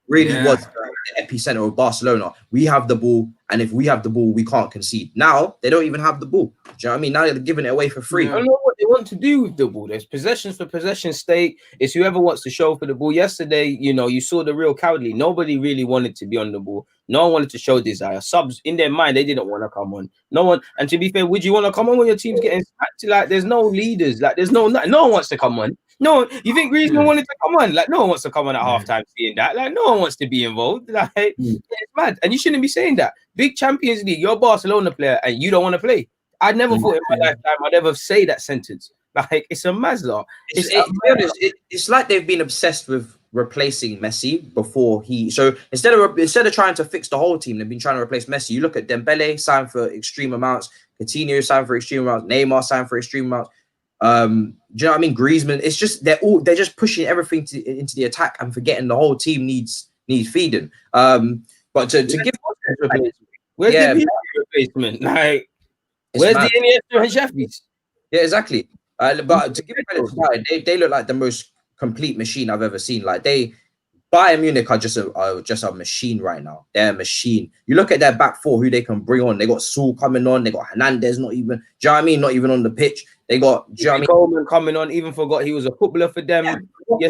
Speaker 3: really was the epicenter of Barcelona. We have the ball, and if we have the ball, we can't concede. Now they don't even have the ball. Do you know what I mean? Now they're giving it away for free.
Speaker 2: I don't know what they want to do with the ball. There's possessions for possession's sake. It's whoever wants to show for the ball. Yesterday, you know, you saw the real cowardly. Nobody really wanted to be on the ball. No one wanted to show desire. Subs in their mind, they didn't want to come on. No one. And to be fair, would you want to come on when your team's getting smacked? Like, there's no leaders. Like, there's no one wants to come on. No, you think Griezmann wanted to come on? Like, no one wants to come on at halftime seeing that. Like, no one wants to be involved. Like, it's mad. And you shouldn't be saying that. Big Champions League, you're a Barcelona player and you don't want to play. I never thought in my lifetime I'd ever say that sentence. Like, it's a Mazda.
Speaker 3: It's like they've been obsessed with replacing Messi before he. So instead of trying to fix the whole team, they've been trying to replace Messi. You look at Dembele signed for extreme amounts, Coutinho signed for extreme amounts, Neymar signed for extreme amounts. Do you know what I mean? Griezmann. It's just they're just pushing everything into the attack and forgetting the whole team needs feeding. But to give
Speaker 2: where's the replacement? Like, where's the Iniesta and Xavi's?
Speaker 3: Yeah, exactly. But to give credit to Bayern, they look like the most complete machine I've ever seen. Like Bayern Munich are just a machine right now. They're a machine. You look at their back four, who they can bring on. They got Saul coming on. They got Hernandez, not even. Do you know what I mean? Not even on the pitch. They got. Do you know what I mean?
Speaker 2: Coleman coming on. Even forgot he was a footballer for them.
Speaker 3: Yeah.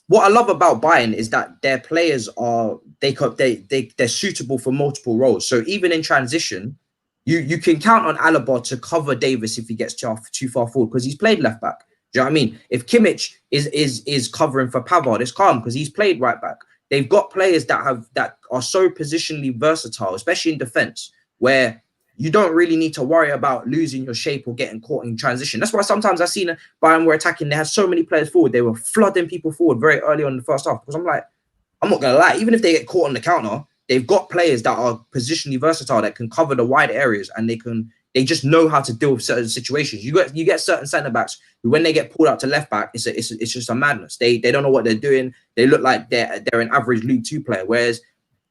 Speaker 3: What I love about Bayern is that their players are they're suitable for multiple roles. So even in transition, you can count on Alaba to cover Davis if he gets too far forward because he's played left back. Do you know what I mean? If Kimmich is covering for Pavard, it's calm because he's played right back. They've got players that are so positionally versatile, especially in defense, where you don't really need to worry about losing your shape or getting caught in transition. That's why sometimes I've seen Bayern were attacking. They had so many players forward. They were flooding people forward very early on in the first half. Because I'm like, I'm not going to lie. Even if they get caught on the counter, they've got players that are positionally versatile that can cover the wide areas and they just know how to deal with certain situations. You get certain centre-backs who, when they get pulled out to left back, it's just a madness. They don't know what they're doing. They look like they're an average League 2 player. Whereas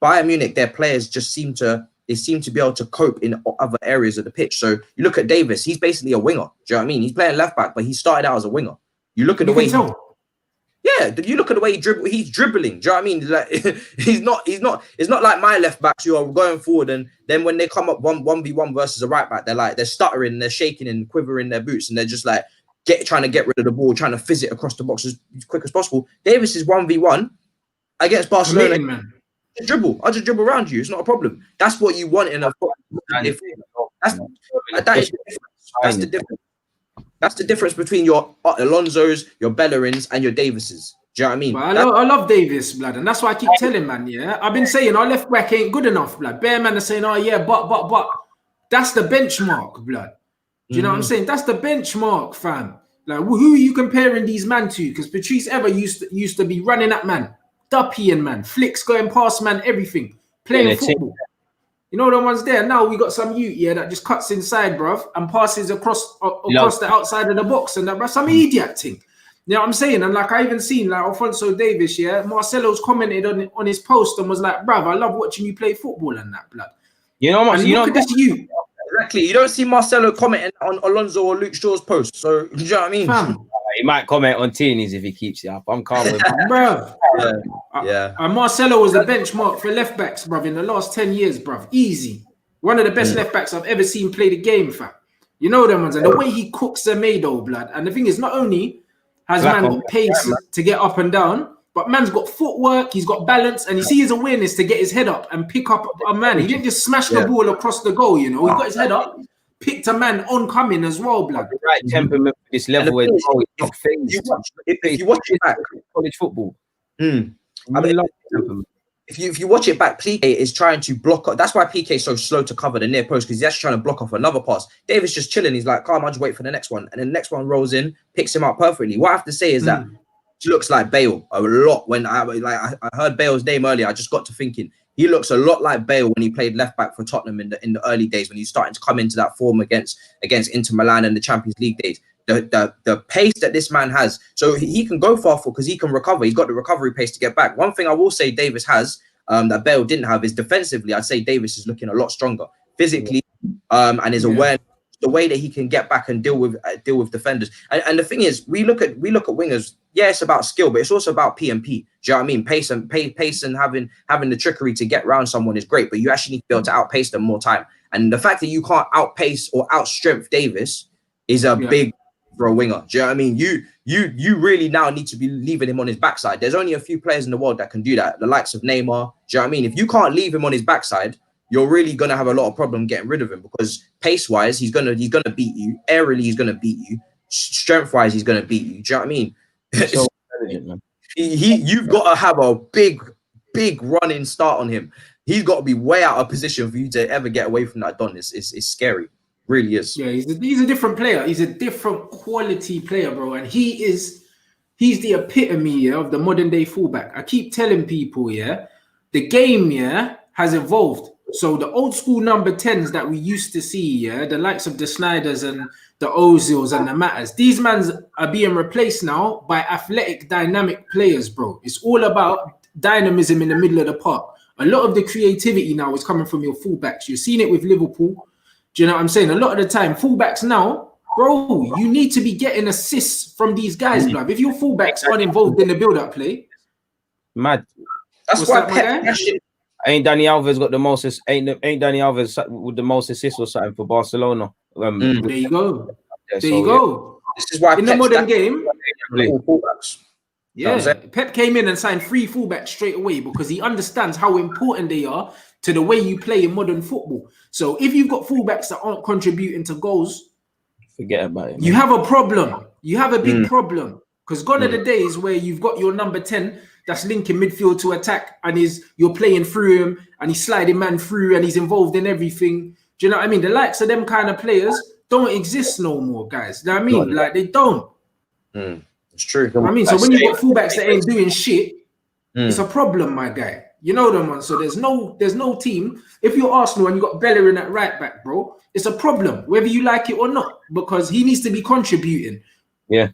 Speaker 3: Bayern Munich, their players just seem to be able to cope in other areas of the pitch. So you look at Davis, he's basically a winger. Do you know what I mean? He's playing left back, but he started out as a winger. You look at the way you look at the way he's dribbling. Do you know what I mean? Like it's not like my left backs who are going forward and then when they come up 1v1 versus a right back, they're stuttering, they're shaking and quivering their boots, and they're just like trying to get rid of the ball, trying to fizz it across the box as quick as possible. Davis is 1v1 against Barcelona.
Speaker 1: Amazing, man.
Speaker 3: I'll just dribble around you. It's not a problem. That's what you want in a that's the difference. That's the difference between your Alonsos, your Bellerins, and your Davises. Do you know what I mean?
Speaker 1: But I love Davis, blood, and that's why I keep telling, man. Yeah, I've been saying our left back ain't good enough, blood. Bear man are saying, oh yeah, but that's the benchmark, blood. Do you know what I'm saying? That's the benchmark, fam. Like, who are you comparing these man to? Because Patrice Ever used to be running at man, duppying man, flicks going past man, everything, playing football. You know the ones there. Now we got some youth that just cuts inside, bruv, and passes across the outside of the box, and that's some idiot thing. You know what I'm saying? And like I even seen like Alphonso Davies, Marcelo's commented on his post and was like, bruv, I love watching you play football and that, blood.
Speaker 2: You know much.
Speaker 1: And look at this youth.
Speaker 3: Exactly. You don't see Marcelo commenting on Alonso or Luke Shaw's post. So do you know what I mean?
Speaker 1: Fam.
Speaker 2: He might comment on Tini's if he keeps it up. I'm calm with him.
Speaker 1: Bruv.
Speaker 3: Yeah.
Speaker 1: And Marcelo was the benchmark for left backs, bruv, in the last 10 years, bruv. Easy. One of the best left backs I've ever seen play the game, fam. You know them ones. And the way he cooks them though, blood. And the thing is, not only has man got pace to get up and down, but man's got footwork, he's got balance, and you see his awareness to get his head up and pick up a man. He didn't just smash the ball across the goal, you know. He got his head up, picked a man oncoming as well, blood.
Speaker 2: The right temperament for this level where
Speaker 3: if you watch it back,
Speaker 2: college football.
Speaker 3: If you watch it back, PK is trying to block. That's why PK is so slow to cover the near post, because he's actually trying to block off another pass. Davis just chilling. He's like, calm, I'll just wait for the next one. And then the next one rolls in, picks him up perfectly. What I have to say is that he looks like Bale a lot. When I heard Bale's name earlier, I just got to thinking he looks a lot like Bale when he played left back for Tottenham in the early days, when he's starting to come into that form against Inter Milan and the Champions League days. The pace that this man has, so he can go far forward because he can recover. He's got the recovery pace to get back. One thing I will say Davis has that Bale didn't have is defensively. I'd say Davis is looking a lot stronger physically, and his awareness, the way that he can get back and deal with defenders. And the thing is, we look at wingers. Yeah, it's about skill, but it's also about P&P. Do you know what I mean? Pace and having the trickery to get around someone is great, but you actually need to be able to outpace them more time. And the fact that you can't outpace or outstrength Davis is a big for a winger. Do you know what I mean? You really now need to be leaving him on his backside. There's only a few players in the world that can do that. The likes of Neymar. Do you know what I mean? If you can't leave him on his backside, you're really gonna have a lot of problem getting rid of him, because pace-wise, he's gonna beat you. Aerially, he's gonna beat you. Strength-wise, he's gonna beat you. Do you know what I mean?
Speaker 2: So intelligent, man.
Speaker 3: You've got to have a big running start on him. He's got to be way out of position for you to ever get away from that Don. It's scary. Really is. Yeah,
Speaker 1: he's a different player. He's a different quality player, bro. And he's the epitome of the modern day fullback. I keep telling people, the game, has evolved. So the old school number 10s that we used to see, the likes of the Snyders and the Ozils and the Matters, these mans are being replaced now by athletic, dynamic players, bro. It's all about dynamism in the middle of the park. A lot of the creativity now is coming from your fullbacks. You've seen it with Liverpool. Do you know what I'm saying? A lot of the time, fullbacks now, bro, you need to be getting assists from these guys, bruv. If your fullbacks aren't involved in the build-up play,
Speaker 2: Mad.
Speaker 3: That's
Speaker 1: What's
Speaker 3: why
Speaker 1: that, my
Speaker 3: Pep
Speaker 1: guy?
Speaker 2: Ain't Danny Alves got the most? Ain't Danny Alves with the most assists or something for Barcelona?
Speaker 1: There you go. There
Speaker 2: So,
Speaker 1: you go.
Speaker 3: This is why
Speaker 1: In the
Speaker 3: Pep
Speaker 1: modern
Speaker 3: stacks
Speaker 1: game,
Speaker 3: all fullbacks. You know what I'm
Speaker 1: yeah,
Speaker 3: saying?
Speaker 1: Pep came in and signed 3 fullbacks straight away because he understands how important they are to the way you play in modern football. So if you've got fullbacks that aren't contributing to goals,
Speaker 2: forget about it.
Speaker 1: you have a problem. You have a big problem. Because gone are
Speaker 3: Mm.
Speaker 1: the days where you've got your number 10 that's linking midfield to attack and you're playing through him and he's sliding man through and he's involved in everything. Do you know what I mean? The likes of them kind of players don't exist no more, guys. Do you know what I mean? Like they don't.
Speaker 3: It's true.
Speaker 1: I mean, so when you've got fullbacks that ain't doing shit, it's a problem, my guy. You know them ones. So there's no team. If you're Arsenal and you got Bellerin at right back, bro, it's a problem, whether you like it or not, because he needs to be contributing.
Speaker 2: Yeah.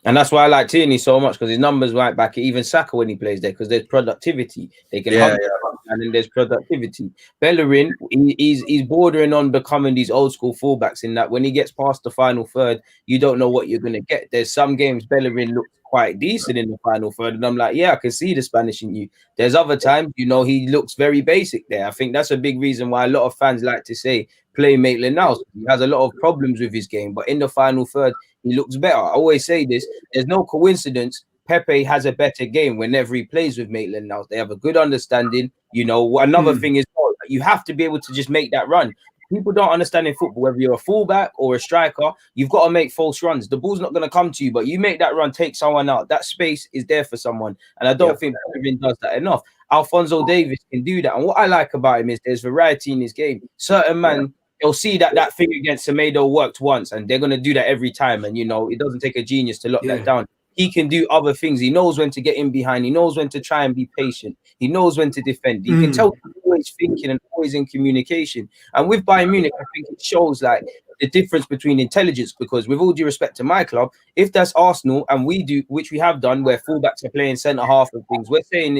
Speaker 2: And that's why I like Tierney so much, because his numbers right back, even Saka when he plays there, because there's productivity. They can hug and then there's productivity. Bellerin, he's bordering on becoming these old school fullbacks in that when he gets past the final third, you don't know what you're going to get. There's some games Bellerin looks quite decent in the final third, and I'm like, yeah, I can see the Spanish in you. There's other times, he looks very basic there. I think that's a big reason why a lot of fans like to say play Maitland-Niles. He has a lot of problems with his game, but in the final third, he looks better. I always say this, there's no coincidence Pepe has a better game whenever he plays with Maitland-Niles. They have a good understanding. Another thing is you have to be able to just make that run. People don't understand in football, whether you're a fullback or a striker, you've got to make false runs. The ball's not going to come to you, but you make that run, take someone out. That space is there for someone. And I don't think Pepe does that enough. Alphonso Davies can do that. And what I like about him is there's variety in his game. Certain man, they'll see that thing against Semedo worked once, and they're going to do that every time. And, it doesn't take a genius to lock that down. He can do other things. He knows when to get in behind. He knows when to try and be patient. He knows when to defend. He can tell he's always thinking and always in communication. And with Bayern Munich, I think it shows like the difference between intelligence, because with all due respect to my club, if that's Arsenal and we do, which we have done, where fullbacks are playing centre half and things, we're saying,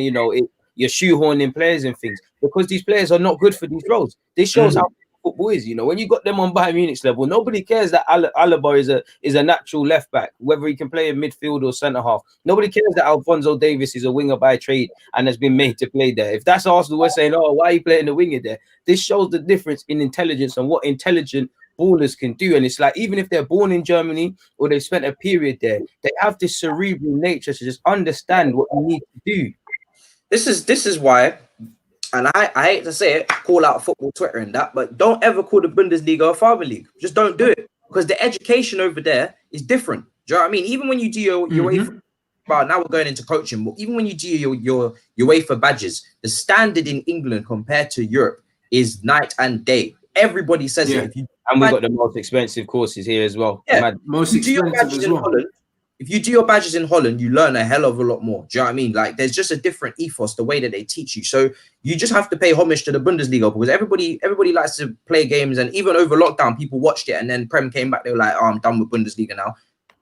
Speaker 2: you're shoehorning players and things because these players are not good for these roles. This shows how football is. When you got them on Bayern Munich's level, nobody cares that Alaba is a natural left back, whether he can play in midfield or centre half. Nobody cares that Alphonso Davies is a winger by trade and has been made to play there. If that's Arsenal, we're saying, oh, why are you playing the winger there? This shows the difference in intelligence and what intelligent ballers can do. And it's like, even if they're born in Germany or they've spent a period there, they have this cerebral nature to just understand what you need to do.
Speaker 3: This is why, and I hate to say it, call out football Twitter and that, but don't ever call the Bundesliga a father league. Just don't do it, because the education over there is different. Do you know what I mean? Even when you do your UEFA, well, now we're going into coaching, but even when you do your UEFA badges, the standard in England compared to Europe is night and day. Everybody says it.
Speaker 2: And we've got the most expensive courses here as well.
Speaker 3: Yeah, most expensive as well. Holland, if you do your badges in Holland, you learn a hell of a lot more. Do you know what I mean? Like, there's just a different ethos, the way that they teach you. So you just have to pay homage to the Bundesliga, because everybody likes to play games. And even over lockdown, people watched it, and then Prem came back. They were like, oh, I'm done with Bundesliga now.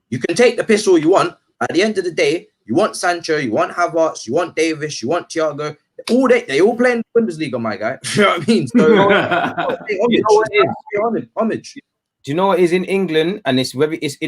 Speaker 3: You can take the piss all you want. At the end of the day, you want Sancho, you want Havertz, you want Davis, you want Thiago. They all play in the Bundesliga, my guy. You know what I mean? So homage.
Speaker 2: Do you know what is in England? And it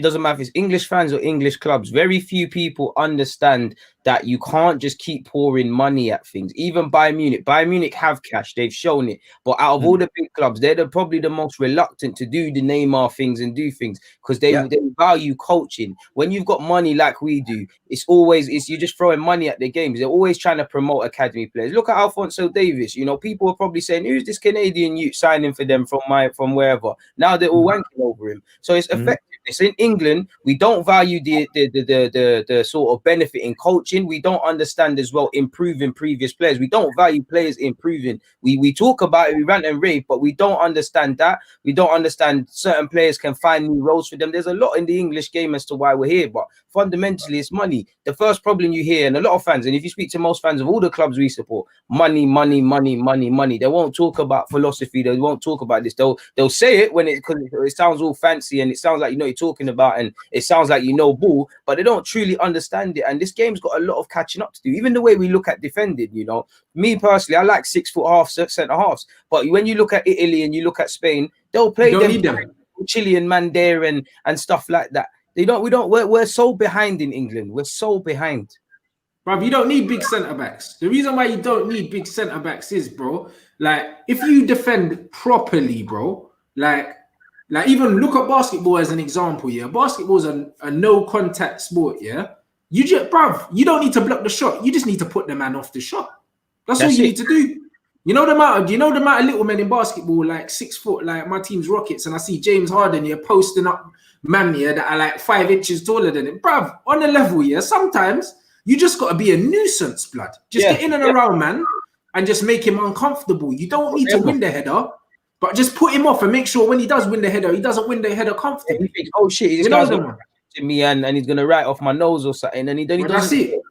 Speaker 2: doesn't matter if it's English fans or English clubs. Very few people understand that you can't just keep pouring money at things. Even Bayern Munich have cash. They've shown it. But out of all the big clubs, they're probably the most reluctant to do the Neymar things and do things, because they value coaching. When you've got money like we do, you're just throwing money at the games. They're always trying to promote academy players. Look at Alphonso Davies. People are probably saying, who's this Canadian youth signing for them from wherever? Now they're all wanking over him. So it's effectiveness. In England, we don't value the sort of benefit in coaching. We don't understand as well improving previous players. We don't value players improving. We talk about it, we rant and rave, but we don't understand that. We don't understand certain players can find new roles for them. There's a lot in the English game as to why we're here, but fundamentally it's money. The first problem you hear, and a lot of fans, and if you speak to most fans of all the clubs we support, money. They won't talk about philosophy. They won't talk about this. They'll say it because it sounds all fancy and it sounds like you're talking about, and it sounds like ball, but they don't truly understand it. And this game's got a lot of catching up to do. Even the way we look at defending, me personally, I like 6 foot half centre halves, but when you look at Italy and you look at Spain, they'll play them Chilean man there and stuff like that. We're so behind in England. We're so behind.
Speaker 1: Bruv, you don't need big centre backs. The reason why you don't need big centre backs is, bro, like if you defend properly, bro, like even look at basketball as an example. Yeah, basketball's a no contact sport. Yeah, you just, bruv, you don't need to block the shot. You just need to put the man off the shot. That's all you need to do. You know the amount of little men in basketball, like 6 foot, like my team's Rockets, and I see James Harden here posting up man here that are like 5 inches taller than him, bruv. On the level, yeah, sometimes. You just got to be a nuisance, blood. Just get in and around, man, and just make him uncomfortable. You don't need to win the header, but just put him off and make sure when he does win the header, he doesn't win the header comfortably.
Speaker 2: He thinks, oh shit, this guy's gonna me and he's gonna write off my nose or something, and he doesn't.
Speaker 1: That's it.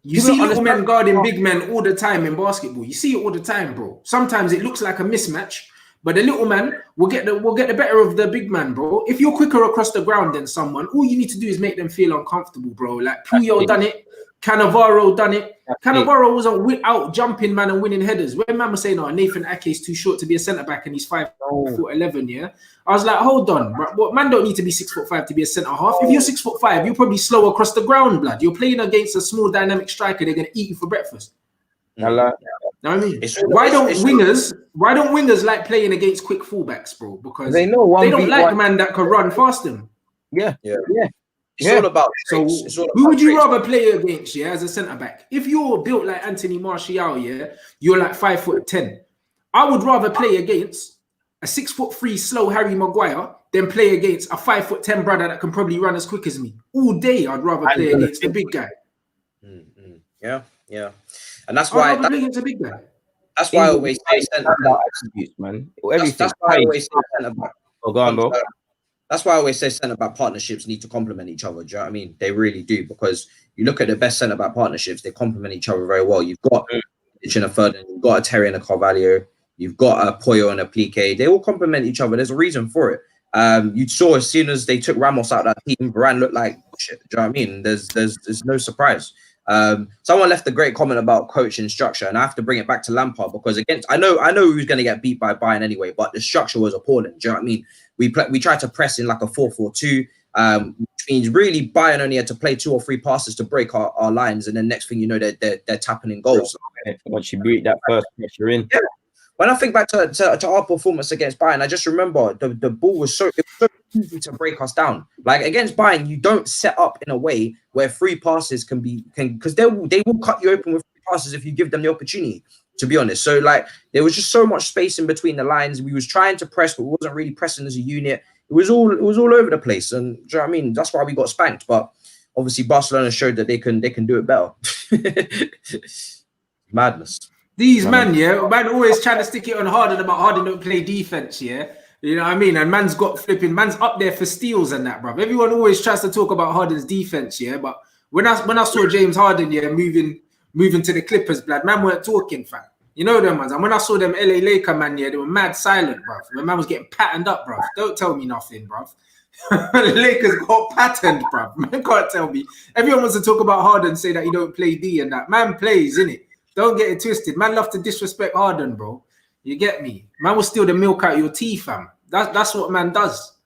Speaker 1: You see little men guarding big men all the time in basketball. You see it all the time, bro. Sometimes it looks like a mismatch, but the little man will get the better of the big man, bro. If you're quicker across the ground than someone, all you need to do is make them feel uncomfortable, bro. Like Puyol done it. Cannavaro done it. Cannavaro wasn't out jumping, man, and winning headers. When man was saying, "Oh, Nathan Ake's too short to be a centre back, and he's 5'11", yeah, I was like, hold on, but man don't need to be 6'5" to be a centre half. If you're 6'5", you're probably slow across the ground, blood. You're playing against a small dynamic striker. They're gonna eat you for breakfast.
Speaker 2: I like that.
Speaker 1: Know what I mean? Why don't wingers like playing against quick fullbacks, bro? Because
Speaker 2: they know
Speaker 1: they don't like man that can run past them.
Speaker 2: Yeah.
Speaker 3: It's all about
Speaker 1: who would you rather play against, yeah, as a centre back? If you're built like Anthony Martial, yeah, you're like 5'10". I would rather play against a 6'3" slow Harry Maguire than play against a 5'10" brother that can probably run as quick as me. All day, I'd rather play against the big guy.
Speaker 3: Yeah. And that's why
Speaker 1: play against a big guy.
Speaker 3: That's why I always say centre back
Speaker 2: attributes, man.
Speaker 3: That's why I always say centre back.
Speaker 2: Oh, go on, bro.
Speaker 3: That's why I always say centre back partnerships need to complement each other. Do you know what I mean? They really do, because you look at the best centre back partnerships, they complement each other very well. You've got in a Ferdinand, you've got a Terry and a Carvalho, you've got a Poyo and a Plique. They all complement each other. There's a reason for it. You saw as soon as they took Ramos out of that team, Varane looked like shit. Do you know what I mean? There's no surprise. Someone left a great comment about coach and structure, and I have to bring it back to Lampard, because I know who's going to get beat by Bayern anyway, but the structure was appalling. Do you know what I mean? We tried to press in like a 4-4-2, which means really Bayern only had to play 2 or 3 passes to break our lines, and then next thing you know, they're tapping in goals.
Speaker 2: Once you beat that first pressure in.
Speaker 3: Yeah. When I think back to our performance against Bayern, I just remember the ball was so easy to break us down. Like against Bayern, you don't set up in a way where 3 passes can because they will cut you open with 3 passes if you give them the opportunity, to be honest. So like there was just so much space in between the lines. We was trying to press, but we wasn't really pressing as a unit. It was all over the place, and do you know what I mean? That's why we got spanked. But obviously Barcelona showed that they can do it better. Madness.
Speaker 1: These man always trying to stick it on Harden about Harden don't play defense, yeah. You know what I mean? And man's up there for steals and that, bruv. Everyone always tries to talk about Harden's defense, yeah. But when I saw James Harden, yeah, moving to the Clippers, blood, man weren't talking, fam. You know them ones. And when I saw them LA Laker, man, yeah, they were mad silent, bruv. When man was getting patterned up, bruv. Don't tell me nothing, bruv. The Lakers got patterned, bruv. Man can't tell me. Everyone wants to talk about Harden, say that he don't play D and that. Man plays, innit? Don't get it twisted. Man love to disrespect Harden, bro. You get me? Man will steal the milk out of your teeth, fam. That's what man does.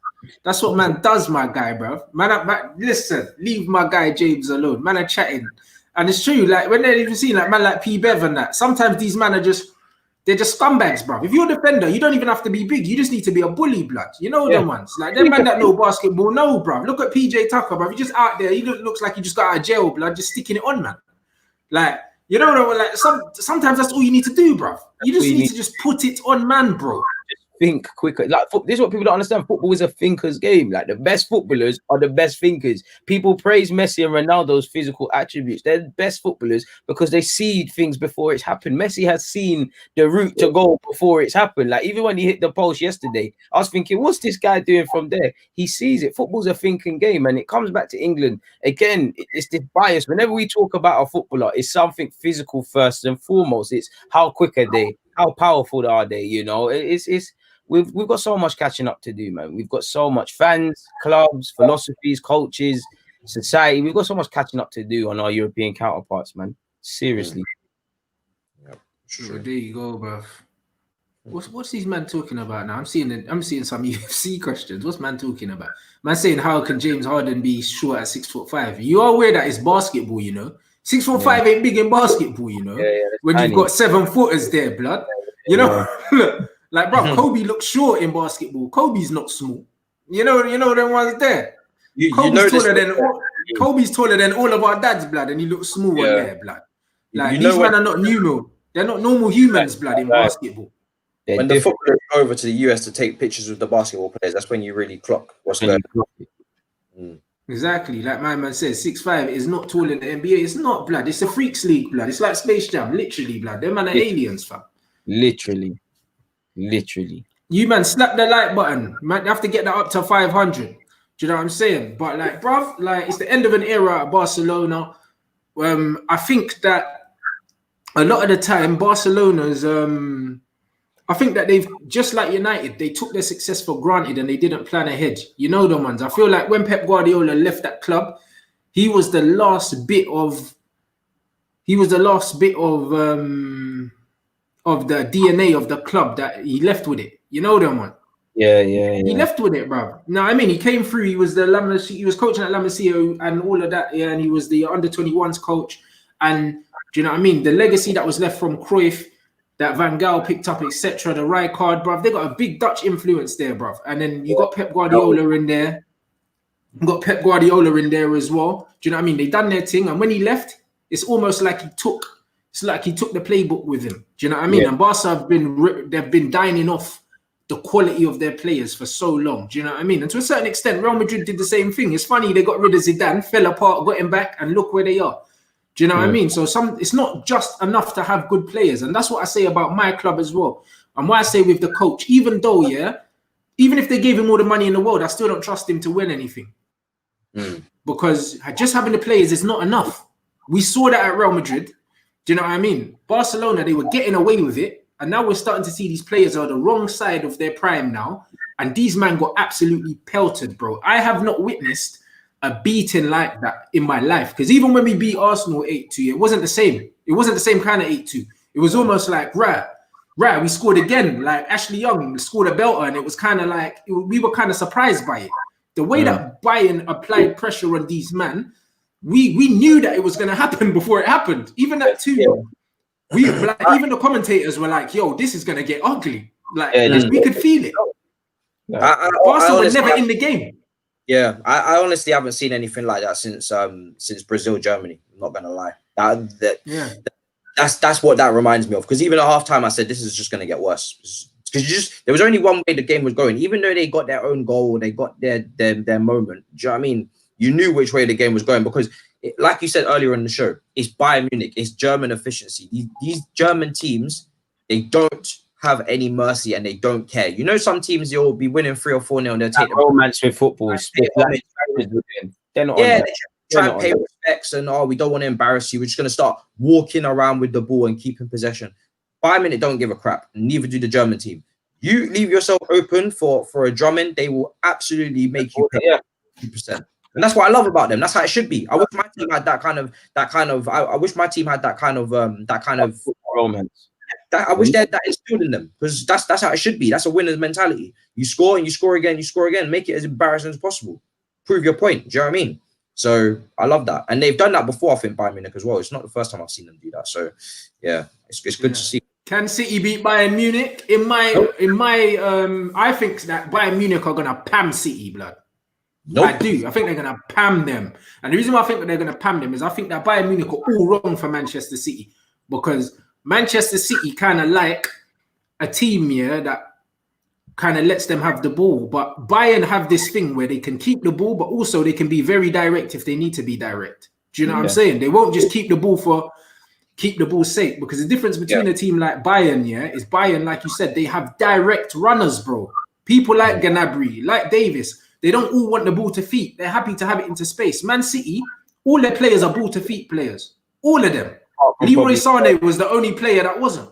Speaker 1: That's what man does, my guy, bro. Man, listen, leave my guy James alone. Man are chatting. And it's true, like when they're even seeing like man like P. Bev and that, sometimes these men they're just scumbags, bro. If you're a defender, you don't even have to be big. You just need to be a bully, blood. You know them ones. Like them man that know basketball, no, bro. Look at PJ Tucker, bro. He just out there. He looks like he just got out of jail, blood, just sticking it on, man. Like, you know, like sometimes that's all you need to do, bro. You just need to just put it on, man, bro.
Speaker 2: Think quicker. Like this is what people don't understand. Football is a thinker's game. Like the best footballers are the best thinkers. People praise Messi and Ronaldo's physical attributes. They're the best footballers because they see things before it's happened. Messi has seen the route to goal before it's happened. Like even when he hit the post yesterday, I was thinking, what's this guy doing from there? He sees it. Football's a thinking game, and it comes back to England again. It's this bias. Whenever we talk about a footballer, it's something physical first and foremost. It's how quick are they? How powerful are they? You know, We've got so much catching up to do, man. We've got so much fans, clubs, philosophies, coaches, society. We've got so much catching up to do on our European counterparts, man. Seriously.
Speaker 1: Yep. Sure. There you go, bro. What's these man talking about now? I'm seeing some UFC questions. What's man talking about? Man saying how can James Harden be short at 6'5"? You are aware that it's basketball, you know. 6'5" ain't big in basketball, you know. When you've got 7-footers there, blood. You know, like bro, Kobe looks short in basketball. Kobe's not small. You know them ones there. Kobe's taller than all of our dads, blood, and he looks small on there, blood. Like these men are not normal. They're not normal humans, blood, in basketball.
Speaker 3: When the footballers go over to the US to take pictures with the basketball players, that's when you really clock what's going on.
Speaker 1: Exactly, like my man says, 6'5" is not taller than the NBA. It's not, blood. It's a freaks league, blood. It's like Space Jam, literally, blood. Them man are aliens, fam.
Speaker 2: Literally.
Speaker 1: You man, slap the like button. Man, you have to get that up to 500. Do you know what I'm saying? But like, bruv, like it's the end of an era at Barcelona. I think that a lot of the time, Barcelona's I think that they've, just like United, they took their success for granted and they didn't plan ahead. You know the ones. I feel like when Pep Guardiola left that club, he was the last bit of the DNA of the club that he left with it. You know them one.
Speaker 2: Yeah.
Speaker 1: He left with it, bro. No, I mean he came through. He was he was coaching at La Masia and all of that. Yeah, and he was the under-21s coach. And do you know what I mean? The legacy that was left from Cruyff, that Van Gaal picked up, etc. The Rijkaard, bruv. They got a big Dutch influence there, bruv. And then you got Pep Guardiola in there. You got Pep Guardiola in there as well. Do you know what I mean? They done their thing, and when he left, it's almost like he took the playbook with him. Do you know what I mean? And Barca they've been dining off the quality of their players for so long. Do you know what I mean? And to a certain extent, Real Madrid did the same thing. It's funny, they got rid of Zidane, fell apart, got him back, and look where they are. Do you know what I mean? So it's not just enough to have good players. And that's what I say about my club as well. And why I say with the coach, even if they gave him all the money in the world, I still don't trust him to win anything. Because just having the players is not enough. We saw that at Real Madrid. Do you know what I mean? Barcelona, they were getting away with it. And now we're starting to see these players are the wrong side of their prime now. And these men got absolutely pelted, bro. I have not witnessed a beating like that in my life. Because even when we beat Arsenal 8-2, it wasn't the same. It wasn't the same kind of 8-2. It was almost like, right, we scored again. Like Ashley Young scored a belter, and it was kind of like, we were kind of surprised by it. The way that Bayern applied pressure on these men, we knew that it was going to happen before it happened. Even that too. Even the commentators were like, yo, this is going to get ugly. Like, we could feel it. Barca was never in the game.
Speaker 3: Yeah, I honestly haven't seen anything like that since Brazil, Germany. I'm not gonna lie. That's what that reminds me of. Because even at halftime, I said this is just gonna get worse. Because there was only one way the game was going. Even though they got their own goal, they got their moment. Do you know what I mean? You knew which way the game was going because, like you said earlier in the show, it's Bayern Munich, it's German efficiency. These German teams, they don't have any mercy and they don't care. You know, some teams you'll be winning 3 or 4-0 and they'll take
Speaker 2: romance with football. They're not.
Speaker 3: Yeah, they try and pay respects and we don't want to embarrass you. We're just going to start walking around with the ball and keeping possession. Bayern Munich don't give a crap. Neither do the German team. You leave yourself open for a drumming, they will absolutely make you pay 50%. And that's what I love about them. That's how it should be. I wish my team had that kind of. I wish my team had that kind of
Speaker 2: romance.
Speaker 3: I wish that instilled in them because that's how it should be. That's a winner's mentality. You score and you score again, make it as embarrassing as possible. Prove your point. Do you know what I mean? So I love that. And they've done that before, I think, Bayern Munich as well. It's not the first time I've seen them do that. So yeah, it's good to see.
Speaker 1: Can City beat Bayern Munich? I think that Bayern Munich are gonna pam City, blood. Nope. I do. I think they're gonna pam them. And the reason why I think that they're gonna pam them is I think that Bayern Munich are all wrong for Manchester City because Manchester City kind of like a team that kind of lets them have the ball. But Bayern have this thing where they can keep the ball, but also they can be very direct if they need to be direct. Do you know what I'm saying? They won't just keep the ball for keep the ball safe because the difference between a team like Bayern, is Bayern, like you said, they have direct runners, bro. People like Gnabry, like Davis, they don't all want the ball to feet. They're happy to have it into space. Man City, all their players are ball to feet players. All of them. Leroy Sané was the only player that wasn't.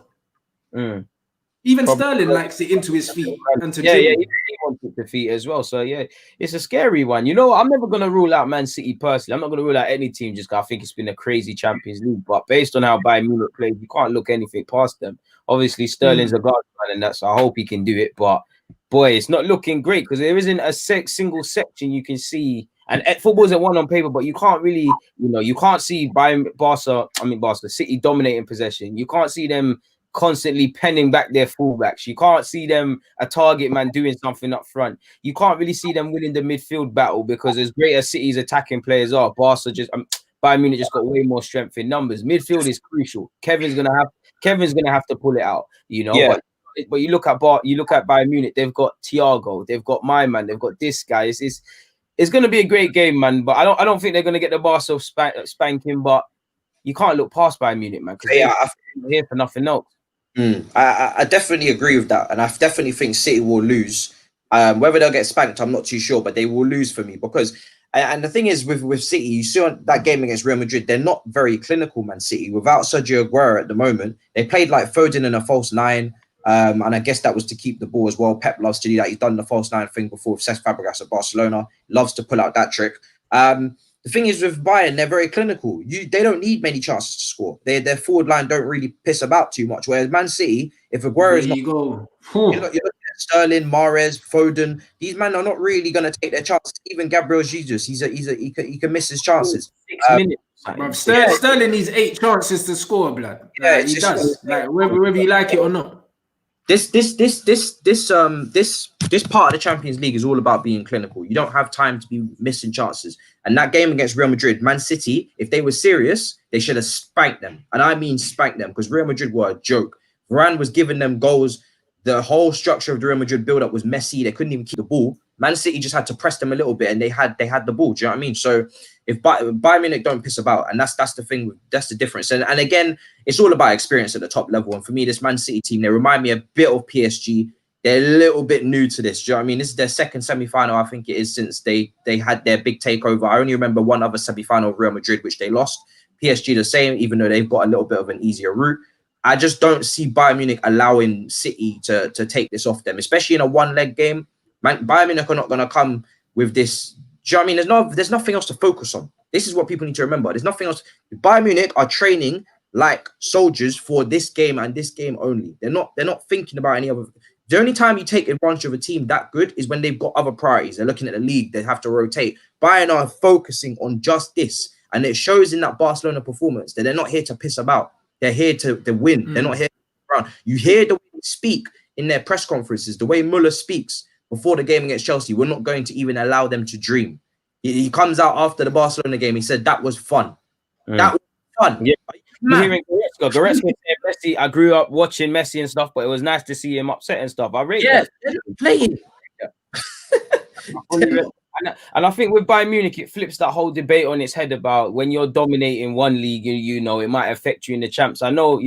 Speaker 1: Even Sterling likes it into his feet. And to
Speaker 2: he wants it to feet as well. So yeah, it's a scary one. You know, I'm never gonna rule out Man City personally. I'm not gonna rule out any team just because I think it's been a crazy Champions League. But based on how Bayern Munich plays, you can't look anything past them. Obviously, Sterling's a guardsman, and that's. I hope he can do it. But boy, it's not looking great because there isn't a single section you can see And football isn't one on paper, but you can't really, you can't see Barca City dominating possession. You can't see them constantly penning back their fullbacks. You can't see them a target man doing something up front. You can't really see them winning the midfield battle, because as great as City's attacking players are, Bayern Munich just got way more strength in numbers. Midfield is crucial. Kevin's gonna have to pull it out,
Speaker 3: Yeah.
Speaker 2: But you look at Bayern Munich, they've got Thiago, they've got my man, they've got this guy. It's going to be a great game, man. But I don't think they're going to get the Barca spanking. But you can't look past Bayern Munich, man, because they're here for nothing else.
Speaker 3: I definitely agree with that, and I definitely think City will lose. Whether they'll get spanked, I'm not too sure, but they will lose for me, because. And the thing is, with City, you see on that game against Real Madrid, they're not very clinical, Man City. Without Sergio Aguero at the moment, they played like Foden in a false nine. And I guess that was to keep the ball as well. Pep loves to do that. He's done the false nine thing before with Cesc Fabregas at Barcelona. Loves to pull out that trick. The thing is with Bayern, they're very clinical. They don't need many chances to score. Their forward line don't really piss about too much. Whereas Man City, if Aguero is not, you're looking at Sterling, Mahrez, Foden. These men are not really going to take their chances. Even Gabriel Jesus, he can miss his chances.
Speaker 2: 6 minutes.
Speaker 1: Sterling needs 8 chances to score, blood.
Speaker 3: Yeah,
Speaker 1: he does. Like whether you like it or not.
Speaker 3: This part of the Champions League is all about being clinical. You don't have time to be missing chances. And that game against Real Madrid, Man City, if they were serious, they should have spanked them. And I mean spanked them, because Real Madrid were a joke. Varane was giving them goals. The whole structure of the Real Madrid build-up was messy. They couldn't even keep the ball. Man City just had to press them a little bit, and they had the ball. Do you know what I mean? So if Bayern Munich don't piss about, and that's the thing, that's the difference. And again, it's all about experience at the top level. And for me, this Man City team, they remind me a bit of PSG. They're a little bit new to this. Do you know what I mean? This is their second semi-final, I think it is, since they had their big takeover. I only remember one other semi-final of Real Madrid, which they lost. PSG the same, even though they've got a little bit of an easier route. I just don't see Bayern Munich allowing City to take this off them, especially in a one-leg game. Bayern Munich are not going to come with this. Do you know what I mean? There's nothing else to focus on. This is what people need to remember. There's nothing else. Bayern Munich are training like soldiers for this game and this game only. They're not thinking about any other. The only time you take advantage of a team that good is when they've got other priorities. They're looking at the league. They have to rotate. Bayern are focusing on just this, and it shows in that Barcelona performance that they're not here to piss about. They're here to win. They're not here to run. You hear the way they speak in their press conferences, the way Muller speaks before the game against Chelsea. We're not going to even allow them to dream. He comes out after the Barcelona game. He said that was fun. That was fun.
Speaker 2: Yeah. Hearing Goretzka said Messi, I grew up watching Messi and stuff, but it was nice to see him upset and stuff. I rate that.
Speaker 3: Playing.
Speaker 2: And I think with Bayern Munich, it flips that whole debate on its head about when you're dominating one league, it might affect you in the champs. I know,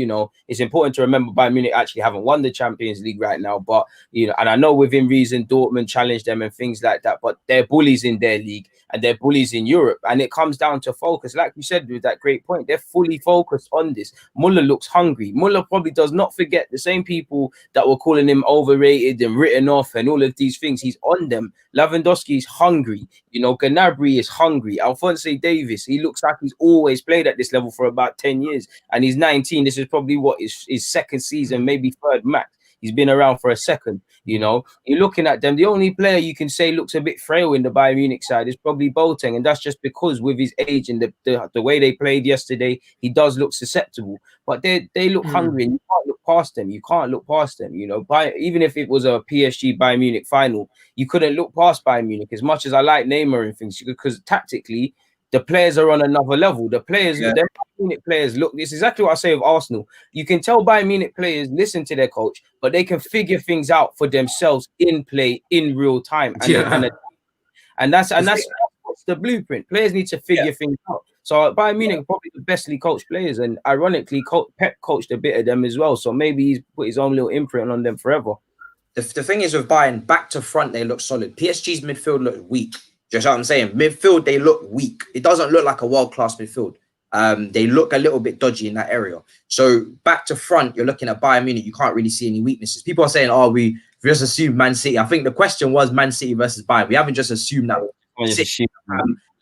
Speaker 2: it's important to remember Bayern Munich actually haven't won the Champions League right now, but, and I know within reason, Dortmund challenged them and things like that, but they're bullies in their league and they're bullies in Europe. And it comes down to focus. Like you said, with that great point, they're fully focused on this. Muller looks hungry. Muller probably does not forget the same people that were calling him overrated and written off and all of these things. He's on them. Lewandowski is hungry. Gnabry is hungry. Alphonso Davies, he looks like he's always played at this level for about 10 years. And he's 19. This is probably his second season, maybe third max. He's been around for a second, You're looking at them. The only player you can say looks a bit frail in the Bayern Munich side is probably Boateng, and that's just because with his age and the way they played yesterday, he does look susceptible. But they look hungry, and you can't look past them. You can't look past them, even if it was a PSG Bayern Munich final, you couldn't look past Bayern Munich. As much as I like Neymar and things, because tactically, the players are on another level. The players, the Bayern Munich players, look, this is exactly what I say of Arsenal. You can tell Bayern Munich players listen to their coach, but they can figure things out for themselves in play, in real time. And that's the blueprint. Players need to figure things out. So Bayern Munich are probably the bestly coached players, and ironically, Pep coached a bit of them as well. So maybe he's put his own little imprint on them forever.
Speaker 3: The thing is with Bayern, back to front, they look solid. PSG's midfield looks weak. Just what I'm saying, midfield, they look weak. It doesn't look like a world-class midfield. They look a little bit dodgy in that area. So back to front, you're looking at Bayern Munich, you can't really see any weaknesses. People are saying, we just assumed Man City. I think the question was Man City versus Bayern. We haven't just assumed that.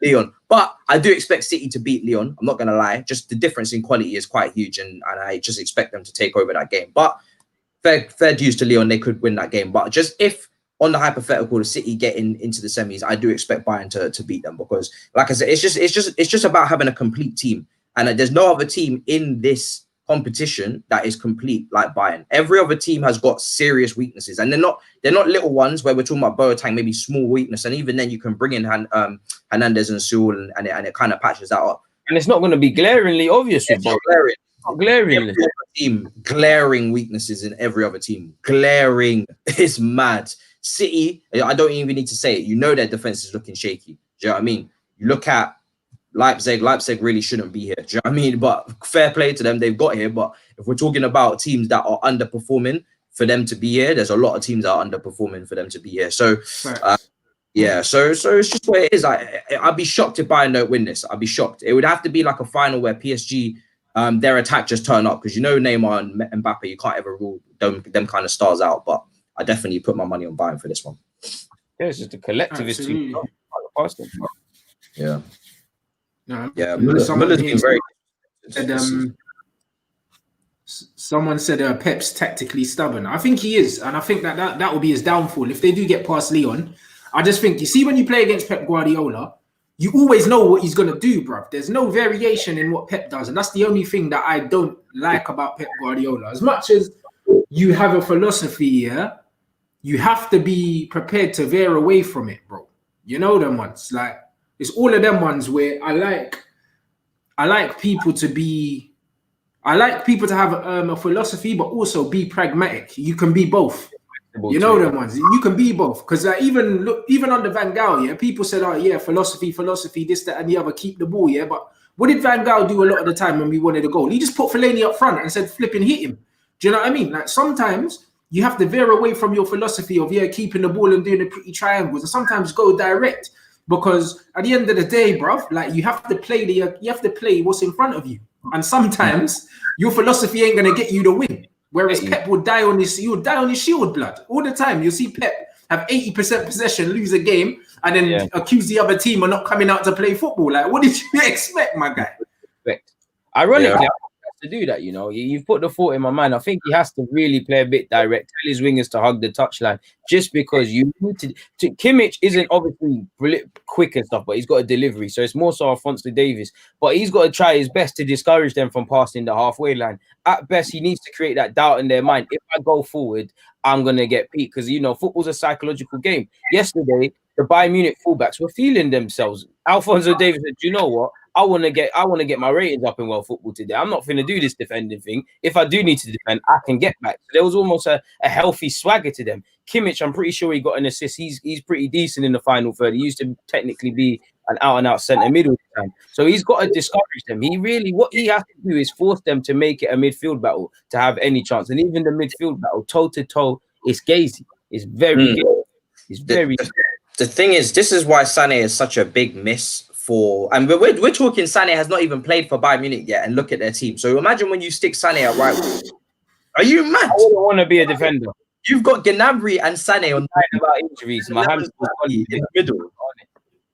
Speaker 3: Lyon. But I do expect City to beat Lyon. I'm not going to lie. Just the difference in quality is quite huge, and I just expect them to take over that game. But fair dues to Lyon, they could win that game. But just if on the hypothetical, the City getting into the semis, I do expect Bayern to beat them because, like I said, it's just about having a complete team, and there's no other team in this competition that is complete like Bayern. Every other team has got serious weaknesses, and they're not little ones where we're talking about Boateng, maybe small weakness, and even then you can bring in Hernandez and Sewell, and it kind of patches that up.
Speaker 2: And it's not going to be glaringly obvious.
Speaker 3: It's not glaring.
Speaker 2: Glaringly.
Speaker 3: Team, glaring weaknesses in every other team. Glaring. It's mad. City, I don't even need to say it. You know their defense is looking shaky. Do you know what I mean? You look at Leipzig really shouldn't be here. Do you know what I mean? But fair play to them, they've got here. But if we're talking about teams that are underperforming for them to be here, there's a lot of teams that are underperforming for them to be here. So, yeah, so it's just what it is. I'd be shocked if Bayern don't win this. I'd be shocked. It would have to be like a final where PSG, their attack just turn up, because you know Neymar and Mbappe, you can't ever rule them kind of stars out. But I definitely put my money on Bayern for this one.
Speaker 2: Yeah, it's just a collective.
Speaker 3: Yeah.
Speaker 1: No,
Speaker 3: yeah, Muller's been very.
Speaker 1: Someone said Pep's tactically stubborn. I think he is, and I think that will be his downfall if they do get past Lyon. I just think, you see, when you play against Pep Guardiola, you always know what he's gonna do, bruv. There's no variation in what Pep does, and that's the only thing that I don't like about Pep Guardiola. As much as you have a philosophy here, you have to be prepared to veer away from it, bro. You know them ones, like it's all of them ones where I like people to be. I like people to have a philosophy, but also be pragmatic. You can be both. You know them ones. You can be both. Because even under Van Gaal, yeah, people said, "Oh yeah, philosophy, this, that, and the other. Keep the ball, yeah." But what did Van Gaal do a lot of the time when we wanted a goal? He just put Fellaini up front and said, "Flipping hit him." Do you know what I mean? Like sometimes you have to veer away from your philosophy of keeping the ball and doing the pretty triangles, and sometimes go direct. Because at the end of the day, bruv, like you have to play what's in front of you. And sometimes your philosophy ain't gonna get you the win. Whereas Pep would die on his shield blood all the time. You see Pep have 80% possession, lose a game, and then accuse the other team of not coming out to play football. Like, what did you expect, my guy?
Speaker 2: Ironically, to do that, you know, you've put the thought in my mind. I think he has to really play a bit direct, tell his wingers to hug the touchline, just because you need to Kimmich isn't obviously quick and stuff, but he's got a delivery, so it's more so Alphonso Davies, but he's got to try his best to discourage them from passing the halfway line. At best, he needs to create that doubt in their mind. If I go forward, I'm gonna get beat, because you know football's a psychological game. Yesterday, the Bayern Munich fullbacks were feeling themselves. Alphonso Davies said, "You know what? I want to get my ratings up in world football today. I'm not going to do this defending thing. If I do need to defend, I can get back." So there was almost a healthy swagger to them. Kimmich, I'm pretty sure he got an assist. He's pretty decent in the final third. He used to technically be an out-and-out centre middle time. So he's got to discourage them. What he has to do is force them to make it a midfield battle to have any chance. And even the midfield battle, toe-to-toe, it's gazy. It's very gazy. It's very...
Speaker 3: The thing is, this is why Sané is such a big miss. And we're talking Sané has not even played for Bayern Munich yet, and look at their team. So imagine when you stick Sané at right wing. Are you mad?
Speaker 2: I wouldn't want to be a defender.
Speaker 3: You've got Gnabry and Sané on
Speaker 2: about injuries. My hands
Speaker 3: in the middle.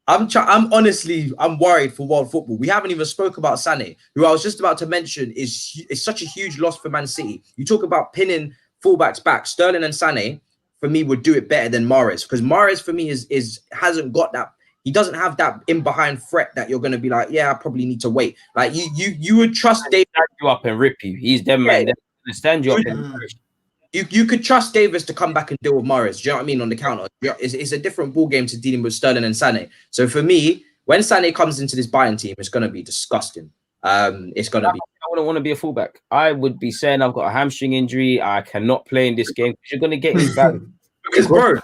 Speaker 3: I'm worried for world football. We haven't even spoke about Sané, who I was just about to mention is such a huge loss for Man City. You talk about pinning fullbacks back. Sterling and Sané for me would do it better than Mahrez, because Mahrez for me hasn't got that. He doesn't have that in behind threat that you're going to be like, yeah, I probably need to wait. Like you would trust Davis
Speaker 2: you up and rip you. He's them man. They're gonna stand you up.
Speaker 3: You could trust Davis to come back and deal with Mahrez. Do you know what I mean? On the counter, it's a different ball game to dealing with Sterling and Sané. So for me, when Sané comes into this Bayern team, it's going to be disgusting. It's going to be.
Speaker 2: I wouldn't want to be a fullback. I would be saying I've got a hamstring injury. I cannot play in this game. You're going to get his value.
Speaker 3: Because, bro,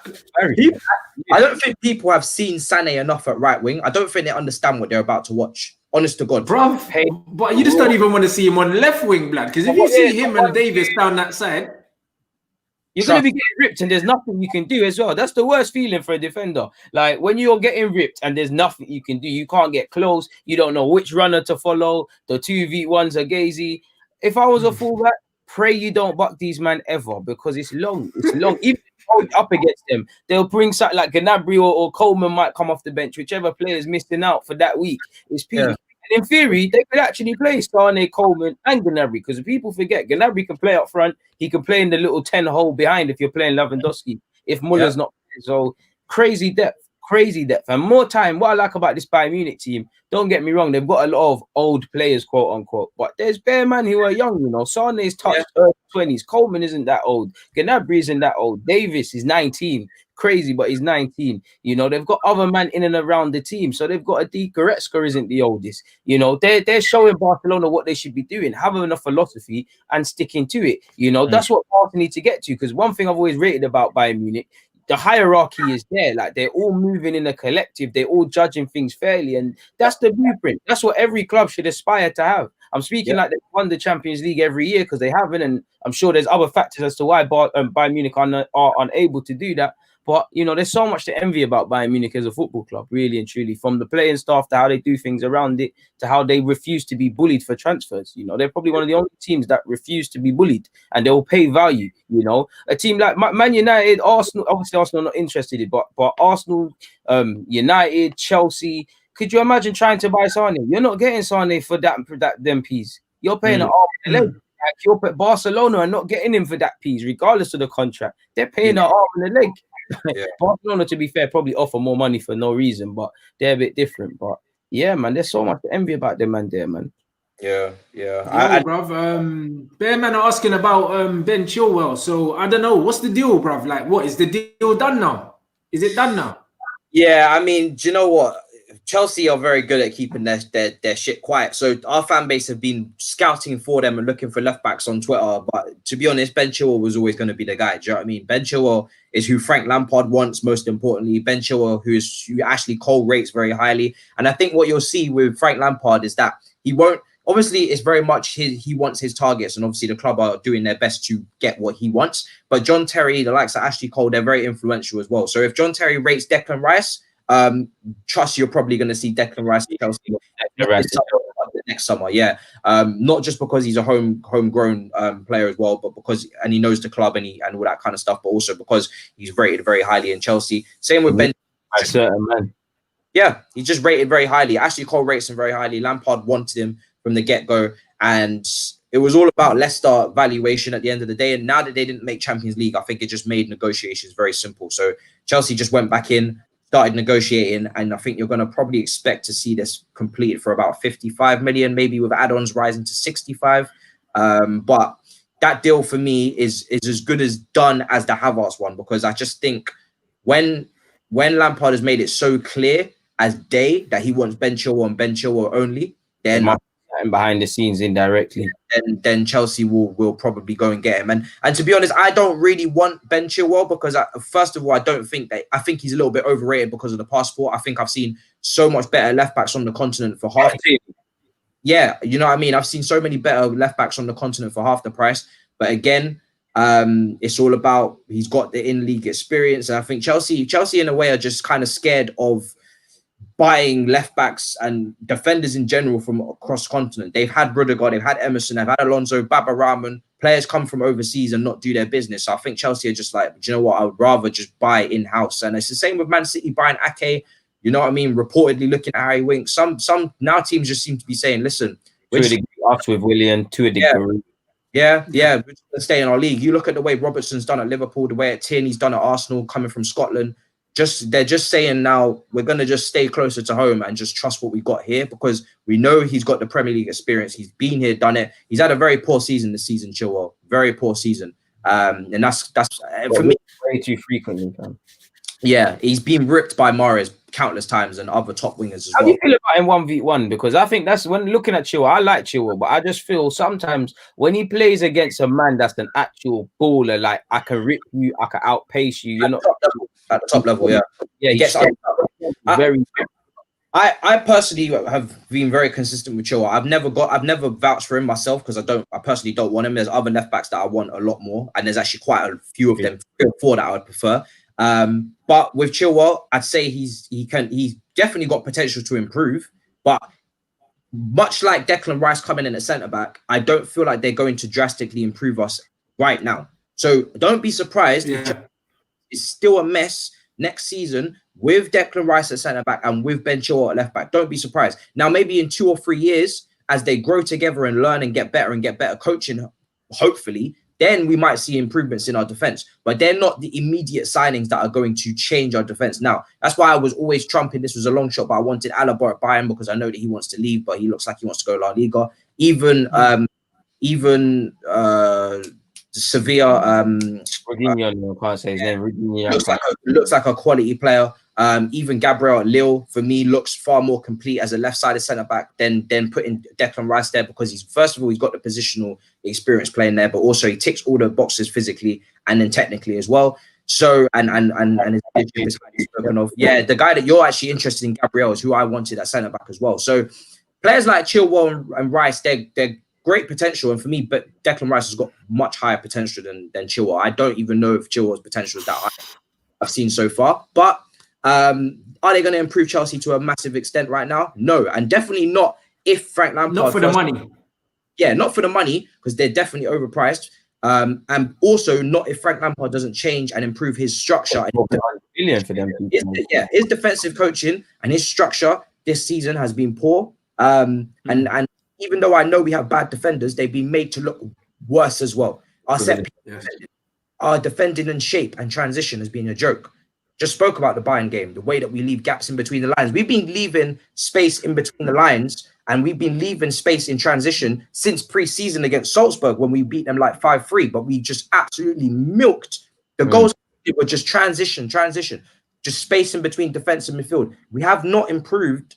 Speaker 3: I don't think people have seen Sané enough at right wing. I don't think they understand what they're about to watch. Honest to God.
Speaker 1: Bro, but you just don't even want to see him on left wing, blood. Because if you see him and Davis down that side,
Speaker 2: you're going to be getting ripped and there's nothing you can do as well. That's the worst feeling for a defender. Like when you're getting ripped and there's nothing you can do. You can't get close. You don't know which runner to follow. The 2v1s are gazy. If I was a fullback, pray you don't buck these man ever, because it's long. It's long. Even up against them, they'll bring something like Gnabry or Coleman might come off the bench, whichever player is missing out for that week. It's peak. Yeah. And in theory, they could actually play Sané, Coleman, and Gnabry, because people forget Gnabry can play up front. He can play in the little 10 hole behind if you're playing Lewandowski. If Muller's not So crazy depth. And more time. What I like about this Bayern Munich team, don't get me wrong, they've got a lot of old players, quote unquote, but there's bare man who are young, you know. Sane's touched early 20s. Coleman isn't that old. Gnabry isn't that old. Davis is 19. Crazy, but he's 19. You know, they've got other men in and around the team. So they've got a D. Goretzka isn't the oldest. You know, they're showing Barcelona what they should be doing, having a philosophy and sticking to it. You know, that's what Barca need to get to. Because one thing I've always rated about Bayern Munich, the hierarchy is there. Like, they're all moving in a collective. They're all judging things fairly. And that's the blueprint. That's what every club should aspire to have. I'm speaking like they've won the Champions League every year because they haven't. And I'm sure there's other factors as to why Bayern Munich are unable to do that. But, you know, there's so much to envy about Bayern Munich as a football club, really and truly, from the playing staff to how they do things around it, to how they refuse to be bullied for transfers. You know, they're probably one of the only teams that refuse to be bullied, and they will pay value. You know, a team like Man United, Arsenal, obviously Arsenal not interested in, but Arsenal, United, Chelsea. Could you imagine trying to buy Sane? You're not getting Sane for them peas. You're paying an arm and a leg. Like, you're at Barcelona and not getting him for that piece, regardless of the contract. They're paying an arm and a leg. Barcelona, to be fair, probably offer more money for no reason, but they're a bit different. But yeah, man, there's so much to envy about them, man. There, man.
Speaker 3: Yeah.
Speaker 1: Bruv. Bear man are asking about Ben Chilwell. So I don't know, what's the deal, bruv? Like, what is the deal done now? Is it done now?
Speaker 3: Yeah, I mean, do you know what? Chelsea are very good at keeping their shit quiet. So our fan base have been scouting for them and looking for left backs on Twitter. But to be honest, Ben Chilwell was always going to be the guy. Do you know what I mean? Ben Chilwell is who Frank Lampard wants, most importantly. Ben Chilwell, who Ashley Cole rates very highly. And I think what you'll see with Frank Lampard is that he won't. Obviously, it's very much he wants his targets, and obviously the club are doing their best to get what he wants. But John Terry, the likes of Ashley Cole, they're very influential as well. So if John Terry rates Declan Rice, trust you're probably going to see Declan Rice at Chelsea next summer. Yeah, not just because he's a homegrown player as well, but because he knows the club and all that kind of stuff, but also because he's rated very highly in Chelsea. Same with Ben.
Speaker 2: Certain man.
Speaker 3: Yeah, he's just rated very highly. Ashley Cole rates him very highly. Lampard wanted him from the get-go, and it was all about Leicester valuation at the end of the day. And now that they didn't make Champions League, I think it just made negotiations very simple. So Chelsea just went back in, started negotiating, and I think you're going to probably expect to see this completed for about 55 million, maybe with add-ons rising to 65. But that deal for me is as good as done as the Havertz one, because I just think when Lampard has made it so clear as day that he wants Ben Chilwell and Ben Chilwell only, then
Speaker 2: and behind the scenes indirectly,
Speaker 3: then Chelsea will probably go and get him. And to be honest, I don't really want Ben Chilwell because first of all, I think he's a little bit overrated because of the passport. I think I've seen so much better left backs on the continent for half. Yeah, you know what I mean. I've seen so many better left backs on the continent for half the price. But again, it's all about he's got the in-league experience, and I think Chelsea in a way are just kind of scared of buying left backs and defenders in general from across the continent. They've had Rudiger, they've had Emerson, they've had Alonso, Baba Rahman. Players come from overseas and not do their business. So I think Chelsea are just like, do you know what? I would rather just buy in-house. And it's the same with Man City buying Ake. You know what I mean? Reportedly looking at Harry Winks. Some now teams just seem to be saying, listen,
Speaker 2: to a degree, us with Willian, to a degree.
Speaker 3: Yeah, we're just gonna stay in our league. You look at the way Robertson's done at Liverpool, the way at Tierney's done at Arsenal, coming from Scotland. They're just saying now we're going to just stay closer to home and just trust what we got here, because we know he's got the Premier League experience. He's been here, done it. He's had a very poor season this season, Chilwell. Very poor season. And that's for me
Speaker 2: way too frequently, man.
Speaker 3: Yeah, he's been ripped by Mahrez countless times and other top wingers as well.
Speaker 2: How do you feel about him 1v1? Because I think that's when looking at Chilwell, I like Chilwell, but I just feel sometimes when he plays against a man that's an actual baller, like I can rip you, I can outpace you. You're not
Speaker 3: at the top level, yeah.
Speaker 2: Yeah, he's very.
Speaker 3: I personally have been very consistent with Chilwell. I've never vouched for him myself because I personally don't want him. There's other left backs that I want a lot more, and there's actually quite a few of them, 3 or 4 that I would prefer. But with Chilwell, I'd say he's definitely got potential to improve. But much like Declan Rice coming in at centre back, I don't feel like they're going to drastically improve us right now. So don't be surprised.
Speaker 1: Yeah.
Speaker 3: It's still a mess next season with Declan Rice at centre back and with Ben Chilwell at left back. Don't be surprised. Now, maybe in 2 or 3 years, as they grow together and learn and get better coaching, hopefully, then we might see improvements in our defense. But they're not the immediate signings that are going to change our defense now. That's why I was always trumping this was a long shot, but I wanted Alaba at Bayern because I know that he wants to leave, but he looks like he wants to go La Liga. Even Sevilla,
Speaker 2: Rodinho, I can't say his name. Rodinho
Speaker 3: looks like a quality player. Even Gabriel at Lille, for me, looks far more complete as a left-sided centre-back than putting Declan Rice there, because he's, first of all, he's got the positional experience playing there, but also he ticks all the boxes physically and then technically as well. So, and his leadership is highly spoken of. Yeah, the guy that you're actually interested in, Gabriel, is who I wanted at centre-back as well. So players like Chilwell and Rice, they're great potential, and for me, but Declan Rice has got much higher potential than Chilwell. I don't even know if Chilwell's potential is that high I've seen so far, but are they going to improve Chelsea to a massive extent right now? No, and definitely not if Frank Lampard...
Speaker 1: Not for the money.
Speaker 3: Yeah, not for the money, because they're definitely overpriced. And also not if Frank Lampard doesn't change and improve his structure.
Speaker 2: Billion for them.
Speaker 3: His defensive coaching and his structure this season has been poor. And even though I know we have bad defenders, they've been made to look worse as well. Our defending and shape and transition has been a joke. Just spoke about the Bayern game, the way that we leave gaps in between the lines. We've been leaving space in between the lines, and we've been leaving space in transition since pre-season against Salzburg when we beat them like 5-3, but we just absolutely milked. The goals were just transition, just space in between defense and midfield. We have not improved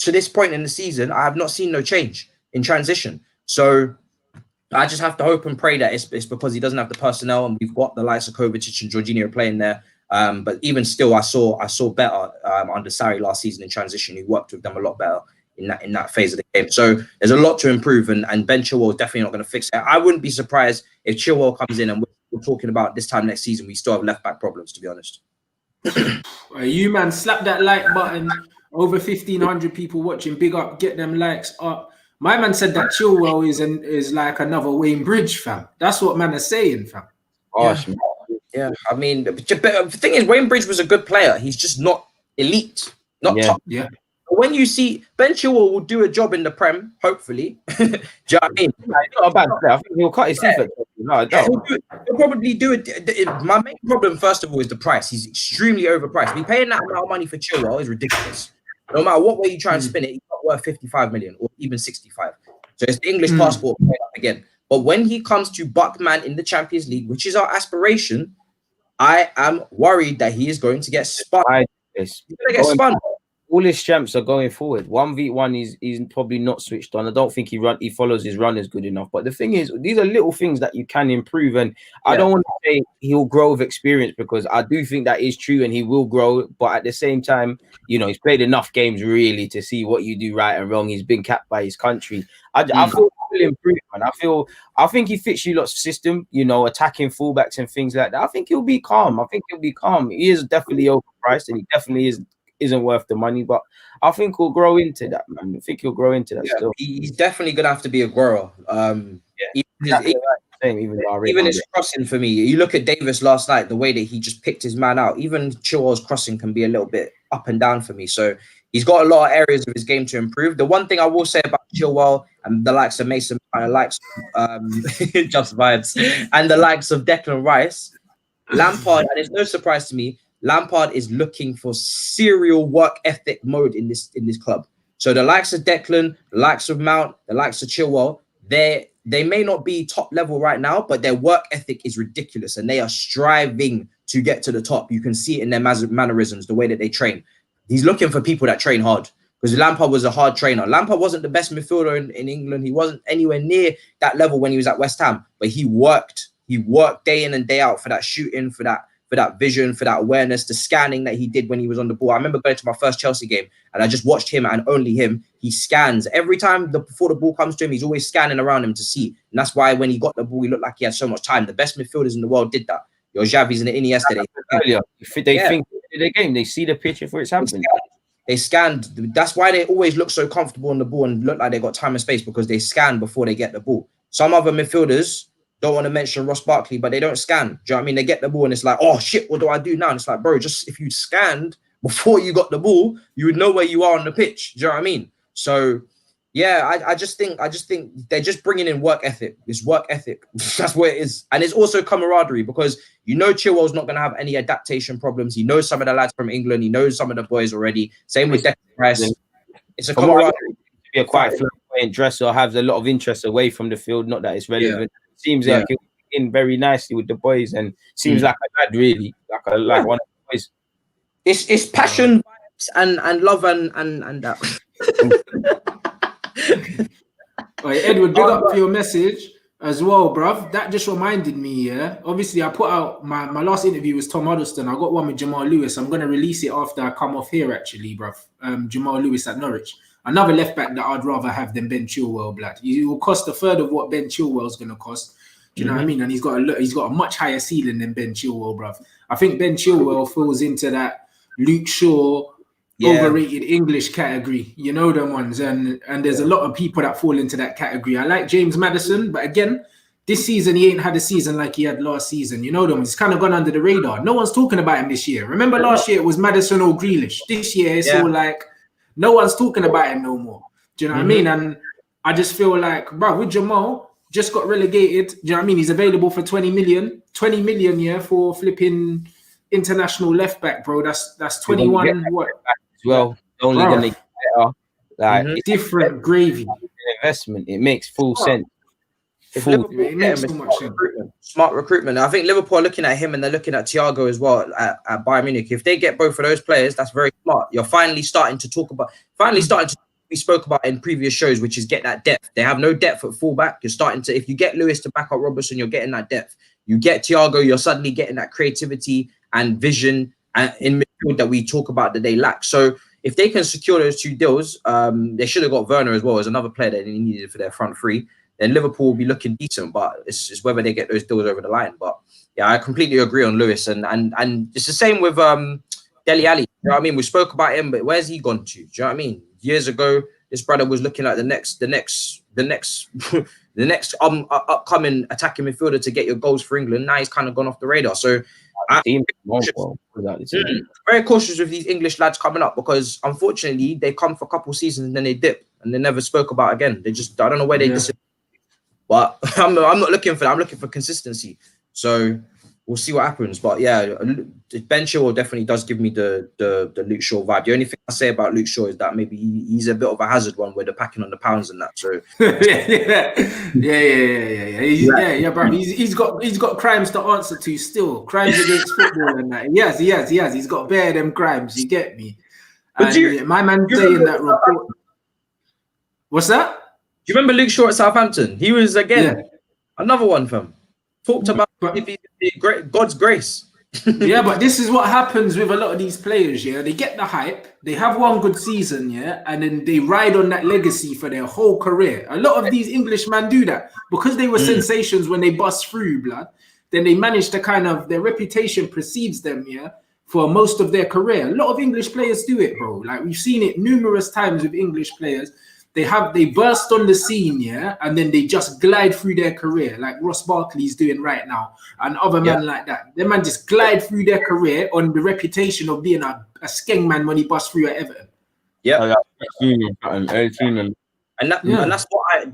Speaker 3: to this point in the season. I have not seen no change in transition. So I just have to hope and pray that it's because he doesn't have the personnel, and we've got the likes of Kovacic and Jorginho playing there. But even still, I saw better under Sarri last season in transition. He worked with them a lot better in that phase of the game. So there's a lot to improve, and Ben Chilwell is definitely not going to fix it. I wouldn't be surprised if Chilwell comes in and we're talking about this time next season, we still have left back problems, to be honest.
Speaker 1: You man, slap that like button. Over 1,500 people watching. Big up, get them likes up. My man said that Chilwell is like another Wayne Bridge, fam. That's what man is saying, fam.
Speaker 3: Yeah, I mean, but the thing is, Wayne Bridge was a good player. He's just not elite, not top.
Speaker 1: Yeah.
Speaker 3: When you see Ben Chilwell will do a job in the Prem, hopefully. Do you know what I mean?
Speaker 2: He's not a bad player. I think he'll cut his teeth.
Speaker 3: He'll probably do it. My main problem, first of all, is the price. He's extremely overpriced. Me paying that amount of money for Chilwell is ridiculous. No matter what way you try and spin it, he's not worth 55 million or even 65. So it's the English passport again. But when he comes to Buckman in the Champions League, which is our aspiration, I am worried that he is going to get spun. He's going to get spun.
Speaker 2: All his champs are going forward. 1v1, he's probably not switched on. I don't think he follows his runners good enough. But the thing is, these are little things that you can improve. And I don't want to say he'll grow with experience, because I do think that is true and he will grow. But at the same time, you know, he's played enough games really to see what you do right and wrong. He's been capped by his country. I feel he'll improve, man. I think he fits you lot's system, you know, attacking fullbacks and things like that. I think he'll be calm. He is definitely overpriced, and he definitely isn't worth the money, but I think he'll grow into that, man. I think he'll grow into that still.
Speaker 3: He's definitely gonna have to be a grower. Even his crossing, for me, you look at Davis last night, the way that he just picked his man out. Even Chilwell's crossing can be a little bit up and down for me. So he's got a lot of areas of his game to improve. The one thing I will say about Chilwell and the likes of Mason, and the likes just vibes, and the likes of Declan Rice, Lampard, and it's no surprise to me, Lampard is looking for serial work ethic mode in this club. So the likes of Declan, the likes of Mount, the likes of Chilwell, they may not be top level right now, but their work ethic is ridiculous, and they are striving to get to the top. You can see it in their mannerisms, the way that they train. He's looking for people that train hard, because Lampard was a hard trainer. Lampard wasn't the best midfielder in England. He wasn't anywhere near that level when he was at West Ham, but he worked day in and day out for that shooting, for that vision, for that awareness, the scanning that he did when he was on the ball. I remember going to my first Chelsea game and I just watched him and only him. He scans every time before the ball comes to him. He's always scanning around him to see. And that's why when he got the ball, he looked like he had so much time. The best midfielders in the world did that. Your Xavi's and the Iniesta.
Speaker 2: They think the game. They see the picture before it's happening.
Speaker 3: They scanned. That's why they always look so comfortable on the ball and look like they got time and space, because they scan before they get the ball. Some other midfielders, don't want to mention Ross Barkley, but they don't scan. Do you know what I mean? They get the ball and it's like, oh shit, what do I do now? And it's like, bro, just if you scanned before you got the ball, you would know where you are on the pitch. Do you know what I mean? So Yeah, I just think they're just bringing in work ethic. It's work ethic. That's what it is. And it's also camaraderie because Chilwell's not going to have any adaptation problems. He knows some of the lads from England. He knows some of the boys already. Same with Declan Rice. It's a camaraderie.
Speaker 2: Be a quite flamboyant dresser, has a lot of interest away from the field. Not that it's relevant. It seems like he'll in very nicely with the boys and seems like a lad, really. Like one of the boys.
Speaker 3: It's passion and love and that.
Speaker 1: Right, Edward, big up for your message as well, bruv. That just reminded me, yeah. Obviously, I put out my last interview was Tom Huddleston. I got one with Jamal Lewis. I'm going to release it after I come off here, actually, bruv. Jamal Lewis at Norwich. Another left back that I'd rather have than Ben Chilwell, blood. He will cost a third of what Ben Chilwell's going to cost. Do you know what I mean? And he's got a much higher ceiling than Ben Chilwell, bruv. I think Ben Chilwell falls into that Luke Shaw overrated English category, you know them ones, and there's a lot of people that fall into that category. I like James Maddison, but again, this season he ain't had a season like he had last season. You know them, he's kind of gone under the radar. No one's talking about him this year. Remember last year it was Maddison or Grealish. This year it's all like no one's talking about him no more. Do you know what I mean? And I just feel like, bro, with Jamal just got relegated. Do you know what I mean? He's available for 20 million, for flipping international left back, bro. That's 21 what.
Speaker 2: Well, only going to get better.
Speaker 1: Like different gravy
Speaker 2: investment. It makes full sense.
Speaker 1: It makes so much sense.
Speaker 3: Smart recruitment. I think Liverpool are looking at him and they're looking at Thiago as well at Bayern Munich. If they get both of those players, that's very smart. You're finally starting to we spoke about in previous shows, which is get that depth. They have no depth at fullback. You're starting to, if you get Lewis to back up Robertson, you're getting that depth. You get Thiago, you're suddenly getting that creativity and vision in midfield that we talk about that they lack. So if they can secure those two deals, they should have got Werner as well as another player that they needed for their front three. Then Liverpool will be looking decent, but it's whether they get those deals over the line. But yeah, I completely agree on Lewis, and it's the same with Dele Alli. You know what I mean? We spoke about him, but where's he gone to? Do you know what I mean? Years ago, this brother was looking like the next upcoming attacking midfielder to get your goals for England. Now he's kind of gone off the radar. So I'm very cautious with these English lads coming up because unfortunately they come for a couple of seasons and then they dip and they never spoke about again. They just, I don't know where they disappear. But I'm not looking for that. I'm looking for consistency. So we'll see what happens. But yeah, Ben Chilwell definitely does give me the Luke Shaw vibe. The only thing I say about Luke Shaw is that maybe he's a bit of a hazard one where they're packing on the pounds and that. So
Speaker 1: yeah, bro. He's got crimes to answer to still. Crimes against football and that. He has. He's got bare them crimes. You get me? And my man saying that report. What's that?
Speaker 3: Do you remember Luke Shaw at Southampton? He was again another one from talked about God's grace.
Speaker 1: Yeah, but this is what happens with a lot of these players. Yeah, they get the hype, they have one good season, and then they ride on that legacy for their whole career. A lot of these Englishmen do that because they were sensations when they bust through, blood. Then they manage to kind of their reputation precedes them, for most of their career. A lot of English players do it, bro. Like we've seen it numerous times with English players. They burst on the scene, and then they just glide through their career, like Ross Barkley's doing right now, and other men like that. Them man just glide through their career on the reputation of being a skeng man when he busts through at Everton.
Speaker 3: Yeah, and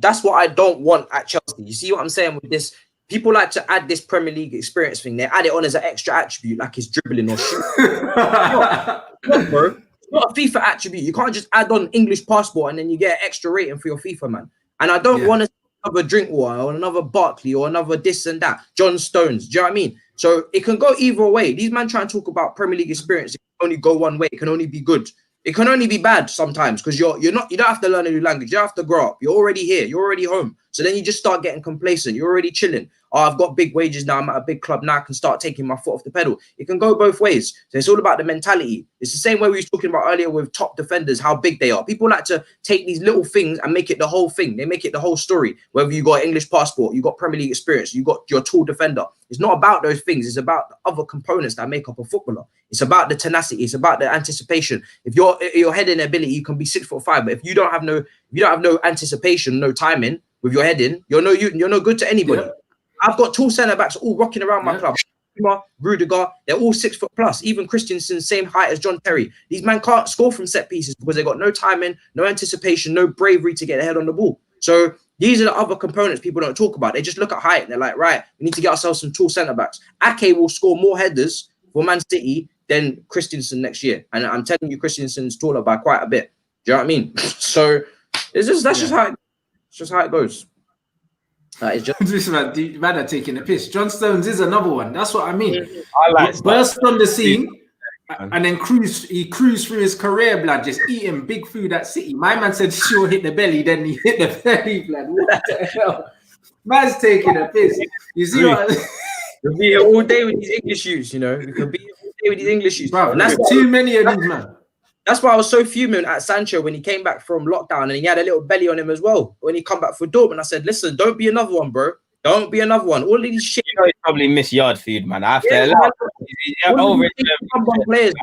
Speaker 3: that's what I don't want at Chelsea. You see what I'm saying with this? People like to add this Premier League experience thing. They add it on as an extra attribute, like his dribbling or shooting. No, bro. It's not a FIFA attribute. You can't just add on English passport and then you get an extra rating for your FIFA, man. And I don't want to another Drinkwater or another Barkley or another this and that. John Stones. Do you know what I mean? So it can go either way. These men try and talk about Premier League experience. It can only go one way. It can only be good. It can only be bad sometimes because you don't have to learn a new language. You don't have to grow up. You're already here. You're already home. So then you just start getting complacent. You're already chilling. Oh, I've got big wages now. I'm at a big club now. I can start taking my foot off the pedal. It can go both ways. So it's all about the mentality. It's the same way we were talking about earlier with top defenders, how big they are. People like to take these little things and make it the whole thing. They make it the whole story. Whether you got English passport, you got Premier League experience, you got your tall defender. It's not about those things. It's about the other components that make up a footballer. It's about the tenacity. It's about the anticipation. If your heading ability, you can be 6'5", but if you don't have no anticipation, no timing with your heading, you're no good to anybody. Yeah. I've got two centre backs all rocking around my club. Rudiger, they're all 6 foot plus. Even Christensen, same height as John Terry. These men can't score from set pieces because they got no timing, no anticipation, no bravery to get their head on the ball. So these are the other components people don't talk about. They just look at height and they're like, right, we need to get ourselves some tall centre backs. Ake will score more headers for Man City than Christensen next year, and I'm telling you, Christensen's taller by quite a bit. Do you know what I mean? So that's just how it goes. It's just
Speaker 1: This man are taking a piss. John Stones is another one. That's what I mean.
Speaker 2: I like
Speaker 1: He burst on the scene and then cruised through his career, blood, just eating big food at City. My man said she'll hit the belly, then he hit the belly, blood. What the hell? Man's taking a piss. You see what?
Speaker 3: You'll be here all day with these English shoes, you know. You could be here all day with these English shoes.
Speaker 1: Bro,
Speaker 3: And
Speaker 1: that's too many of these, man.
Speaker 3: That's why I was so fuming at Sancho when he came back from lockdown and he had a little belly on him as well. When he come back for Dortmund, I said, listen, don't be another one, bro. Don't be another one. All of these shit.
Speaker 2: You know, he probably missed yard food, man. After
Speaker 3: players,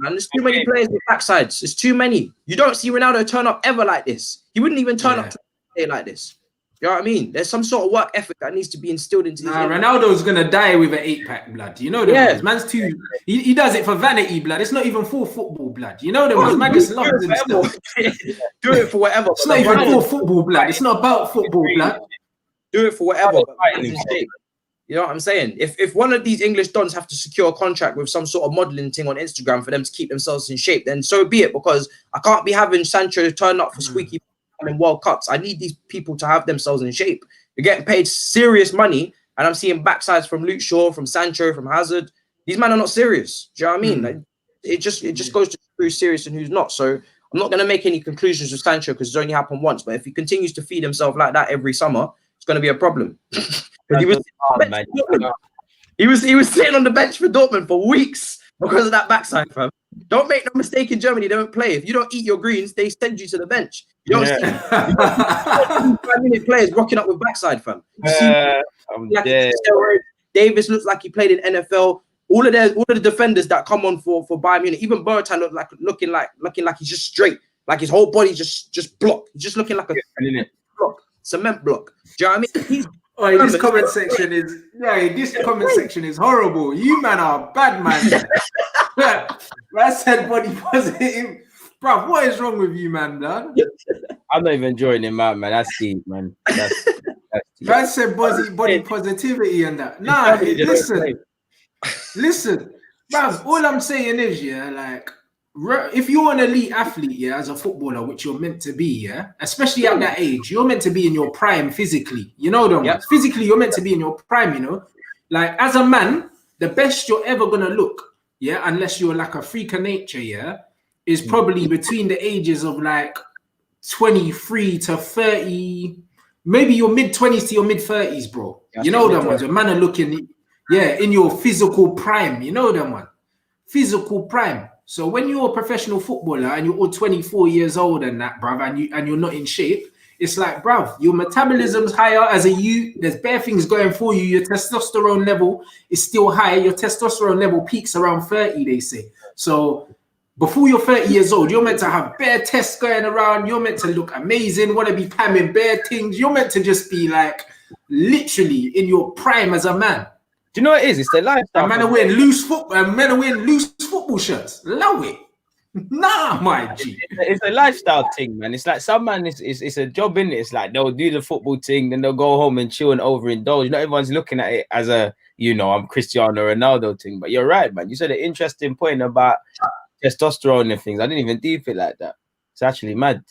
Speaker 3: man. There's too many players with backsides. There's too many. You don't see Ronaldo turn up ever like this. He wouldn't even turn up to play like this. You know what I mean? There's some sort of work ethic that needs to be instilled into these.
Speaker 1: Ronaldo's gonna die with an 8-pack, blood. You know that man's too. He does it for vanity, blood. It's not even for football, blood. You know that man just loves himself.
Speaker 3: Do it for whatever.
Speaker 1: It's not even for football, blood. It's not about football, blood.
Speaker 3: Do it for whatever. You know what I'm saying? If one of these English dons have to secure a contract with some sort of modeling thing on Instagram for them to keep themselves in shape, then so be it. Because I can't be having Sancho turn up for squeaky in World Cups. I need these people to have themselves in shape. You're getting paid serious money, and I'm seeing backsides from Luke Shaw, from Sancho, from Hazard. These men are not serious. Do you know what I mean? Like, it just goes to who's serious and who's not. So I'm not going to make any conclusions with Sancho because it's only happened once. But if he continues to feed himself like that every summer, it's going to be a problem. He was sitting on the bench for Dortmund for weeks because of that backside, fam. Don't make no mistake, in Germany, they don't play. If you don't eat your greens, they send you to the bench. You don't see 5-minute players rocking up with backside, fam. Davis looks like he played in NFL. All of the defenders that come on for Bayern Munich, even Bertan looking like he's just straight, like his whole body just blocked. He's just looking like a block, cement block. Do you know what I mean?
Speaker 1: This comment section is horrible. You man are bad, man. I said body positive. Bro, what is wrong with you, man, blood?
Speaker 2: I'm not even enjoying him out, man. That's deep, man. That's deep.
Speaker 1: I said body positivity and that. Nah, listen, bruv, all I'm saying is, like, if you're an elite athlete, as a footballer, which you're meant to be, especially at that age, you're meant to be in your prime physically. You know them ones. Physically, you're meant to be in your prime, you know? Like, as a man, the best you're ever going to look, unless you're like a freak of nature, is probably between the ages of like 23 to 30, maybe your mid-20s to your mid-30s, bro. You know them ones. A man are looking, in your physical prime. You know them one. Physical prime. So when you're a professional footballer and you're all 24 years old and that, bruv, and you're not in shape, it's like, bruv, your metabolism's higher as a youth. There's bare things going for you. Your testosterone level is still high. Your testosterone level peaks around 30, they say. So before you're 30 years old, you're meant to have bare tests going around. You're meant to look amazing, want to be pamming bare things. You're meant to just be like literally in your prime as a man.
Speaker 2: Do you know what it is? It's the lifestyle.
Speaker 1: Men are wearing loose football shirts. Love it. Nah, my G.
Speaker 2: It's a lifestyle thing, man. It's like some man, it's a job, in it. It's like they'll do the football thing, then they'll go home and chill and overindulge. Not everyone's looking at it as a, I'm Cristiano Ronaldo thing. But you're right, man. You said an interesting point about testosterone and things. I didn't even deep it like that. It's actually mad.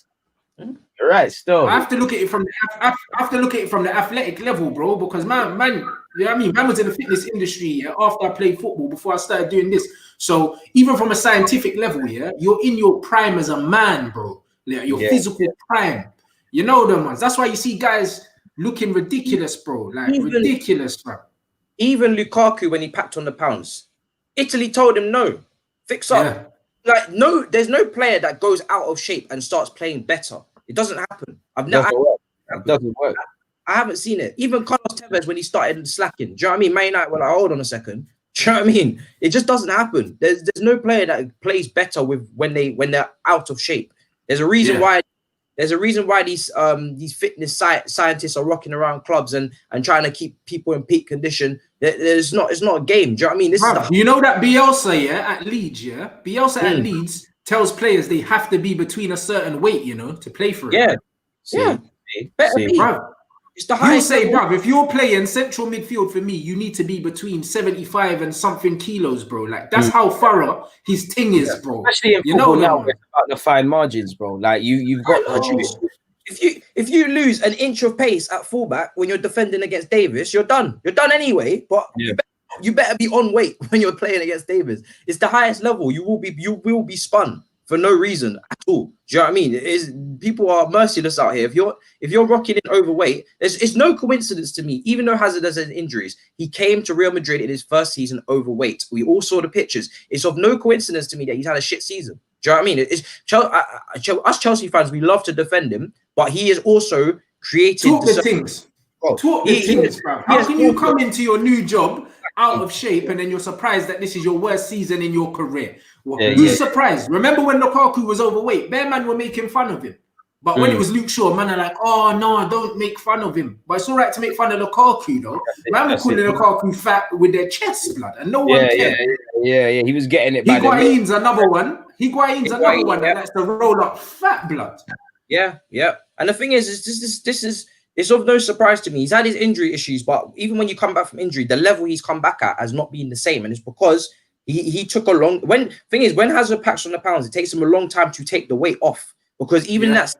Speaker 2: You're right, still.
Speaker 1: I have to look at it from the athletic level, bro, because man, you know what I mean? Man was in the fitness industry after I played football, before I started doing this. So even from a scientific level, you're in your prime as a man, bro. Like your physical prime. You know them ones. That's why you see guys looking ridiculous, bro. Like ridiculous, bro.
Speaker 3: Even Lukaku, when he packed on the pounds, Italy told him no, fix up.
Speaker 1: Yeah.
Speaker 3: Like no, there's no player that goes out of shape and starts playing better. It doesn't happen.
Speaker 2: It doesn't work.
Speaker 3: I haven't seen it. Even Carlos Tevez, when he started slacking, do you know what I mean? Man United were like, hold on a second. Do you know what I mean? It just doesn't happen. There's no player that plays better when they're out of shape. There's a reason why. There's a reason why these fitness scientists are rocking around clubs and trying to keep people in peak condition, It's not a game. Do you know what I mean?
Speaker 1: You know that Bielsa, at Leeds, Bielsa at Leeds tells players they have to be between a certain weight, to play for it.
Speaker 3: Yeah. Better be.
Speaker 1: Bruv.
Speaker 3: It's the
Speaker 1: He'll
Speaker 3: highest
Speaker 1: say,
Speaker 3: level.
Speaker 1: bruv, if you're playing central midfield for me, you need to be between 75 and something kilos, bro. Like, that's how thorough his thing is, bro.
Speaker 2: Especially in football now, it's about the fine margins, bro. Like, you've got to produce.
Speaker 3: If you lose an inch of pace at fullback when you're defending against Davis, you're done. You're done anyway. But you better be on weight when you're playing against Davis. It's the highest level. You will be spun for no reason at all. Do you know what I mean? People are merciless out here. If you're rocking in overweight, it's no coincidence to me. Even though Hazard has injuries, he came to Real Madrid in his first season overweight. We all saw the pictures. It's of no coincidence to me that he's had a shit season. Do you know what I mean? Us Chelsea fans, we love to defend him, but he is also created.
Speaker 1: Talk the things. Talk the things, bro. How can you come into your new job out of shape and then you're surprised that this is your worst season in your career? Who's surprised? Remember when Lukaku was overweight? Bear man were making fun of him. But when it was Luke Shaw, man are like, oh no, don't make fun of him. But it's all right to make fun of Lukaku, though. Man were calling Lukaku fat with their chest, blood, and no one cared.
Speaker 2: Yeah. He was getting it.
Speaker 1: Higuain's another one. That likes to roll up fat, blood.
Speaker 3: Yeah. And the thing is this is it's of no surprise to me. He's had his injury issues, but even when you come back from injury, the level he's come back at has not been the same, and it's because he took a long. When Hazard packs on the pounds, it takes him a long time to take the weight off, because even that's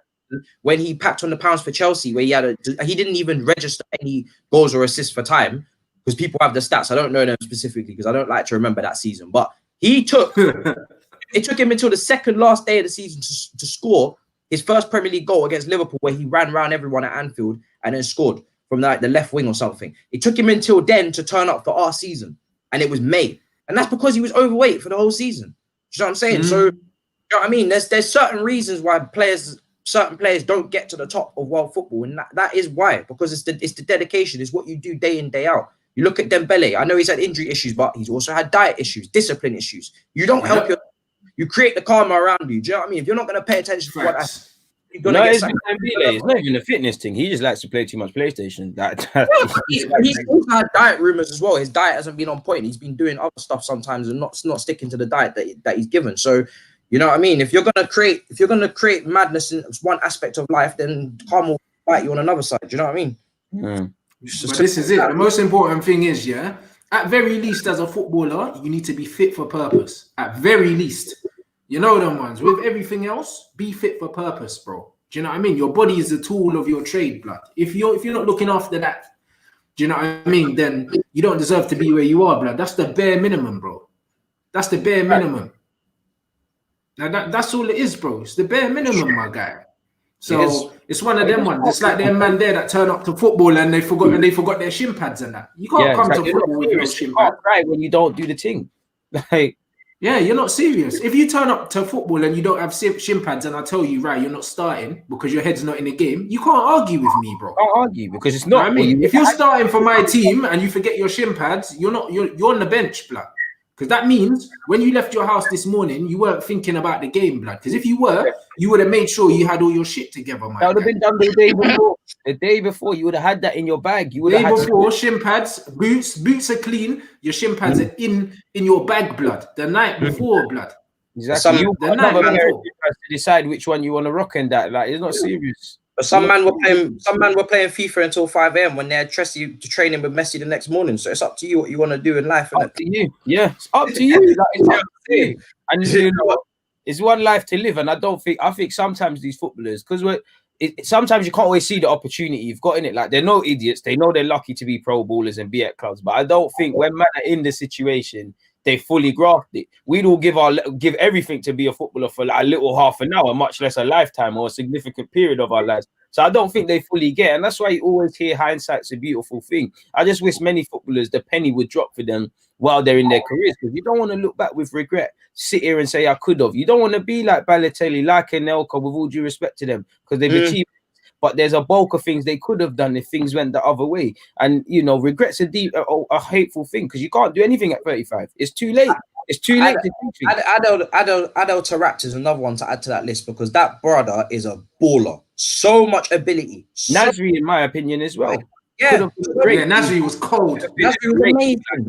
Speaker 3: when he packed on the pounds for Chelsea, where he didn't even register any goals or assists for time, because people have the stats. I don't know them specifically because I don't like to remember that season. But it took him until the second last day of the season to score his first Premier League goal against Liverpool, where he ran around everyone at Anfield and then scored from the left wing or something. It took him until then to turn up for our season, and it was May, and that's because he was overweight for the whole season. You know what I'm saying? So, you know what I mean? There's certain reasons why certain players don't get to the top of world football, and that is why, because it's the dedication, it's what you do day in, day out. You look at Dembele. I know he's had injury issues, but he's also had diet issues, discipline issues. You don't help you create the karma around you. Do you know what I mean? If you're not going to pay attention to what you're going to get
Speaker 2: Dembele, it's not even a fitness thing. He just likes to play too much PlayStation.
Speaker 3: He's also had diet rumors as well. His diet hasn't been on point. He's been doing other stuff sometimes and not sticking to the diet that he's given. So, you know what I mean? If you're gonna create madness in one aspect of life, then karma will bite you on another side. Do you know what I mean?
Speaker 1: But this is it. The most important thing is, at very least, as a footballer, you need to be fit for purpose. At very least, you know them ones. With everything else, be fit for purpose, bro. Do you know what I mean? Your body is the tool of your trade, blood. If you're not looking after that, do you know what I mean? Then you don't deserve to be where you are, blood. That's the bare minimum, bro. That's the bare minimum. Now that's all it is, bro. It's the bare minimum, my guy. So it's one of them ones. It's like them man there that turn up to football and they forgot their shin pads and that. You can't come to football with no shin pads.
Speaker 2: Right, when you don't do the thing. Like,
Speaker 1: yeah, you're not serious. If you turn up to football and you don't have shin pads and I tell you, right, you're not starting because your head's not in the game, you can't argue with me, bro.
Speaker 2: Can't argue because it's not.
Speaker 1: You know what I mean, if you're starting for my team and you forget your shin pads, you're on the bench, blood. Because that means when you left your house this morning, you weren't thinking about the game, blood. Because if you were, you would have made sure you had all your shit together, man.
Speaker 2: That would have been done the day before. The day before, you would have had that in your bag. You would have had
Speaker 1: before, shin pads, boots are clean. Your shin pads are in your bag, blood. The night before, blood.
Speaker 2: Exactly. The night before. To decide which one you want to rock and that. Like, it's not serious.
Speaker 3: But some man were playing FIFA until 5 a.m. when they had trusted to training with Messi the next morning. So it's up to you what you want to do in life.
Speaker 2: Up to you. Yeah, it's up to you. Like, it's up to you. And you know what? It's one life to live. And I think sometimes these footballers, because sometimes you can't always see the opportunity you've got in it. Like, they're no idiots. They know they're lucky to be pro ballers and be at clubs. But I don't think when man are in the situation, they fully grasped it. We'd all give everything to be a footballer for like a little half an hour, much less a lifetime or a significant period of our lives. So I don't think they fully get, and that's why you always hear hindsight's a beautiful thing. I just wish many footballers, the penny would drop for them while they're in their careers, because you don't want to look back with regret, sit here and say I could have. You don't want to be like Balotelli, like Anelka, with all due respect to them, because they've achieved. But there's a bulk of things they could have done if things went the other way. And, you know, regret's a hateful thing because you can't do anything at 35. It's too late. It's too late to do things.
Speaker 3: Adel Taarabt is another one to add to that list because that brother is a baller. So much ability.
Speaker 2: Nasri, in my opinion, as well.
Speaker 3: Yeah,
Speaker 2: Could have been great.
Speaker 1: Yeah, Nasri was cold.
Speaker 3: Nasri was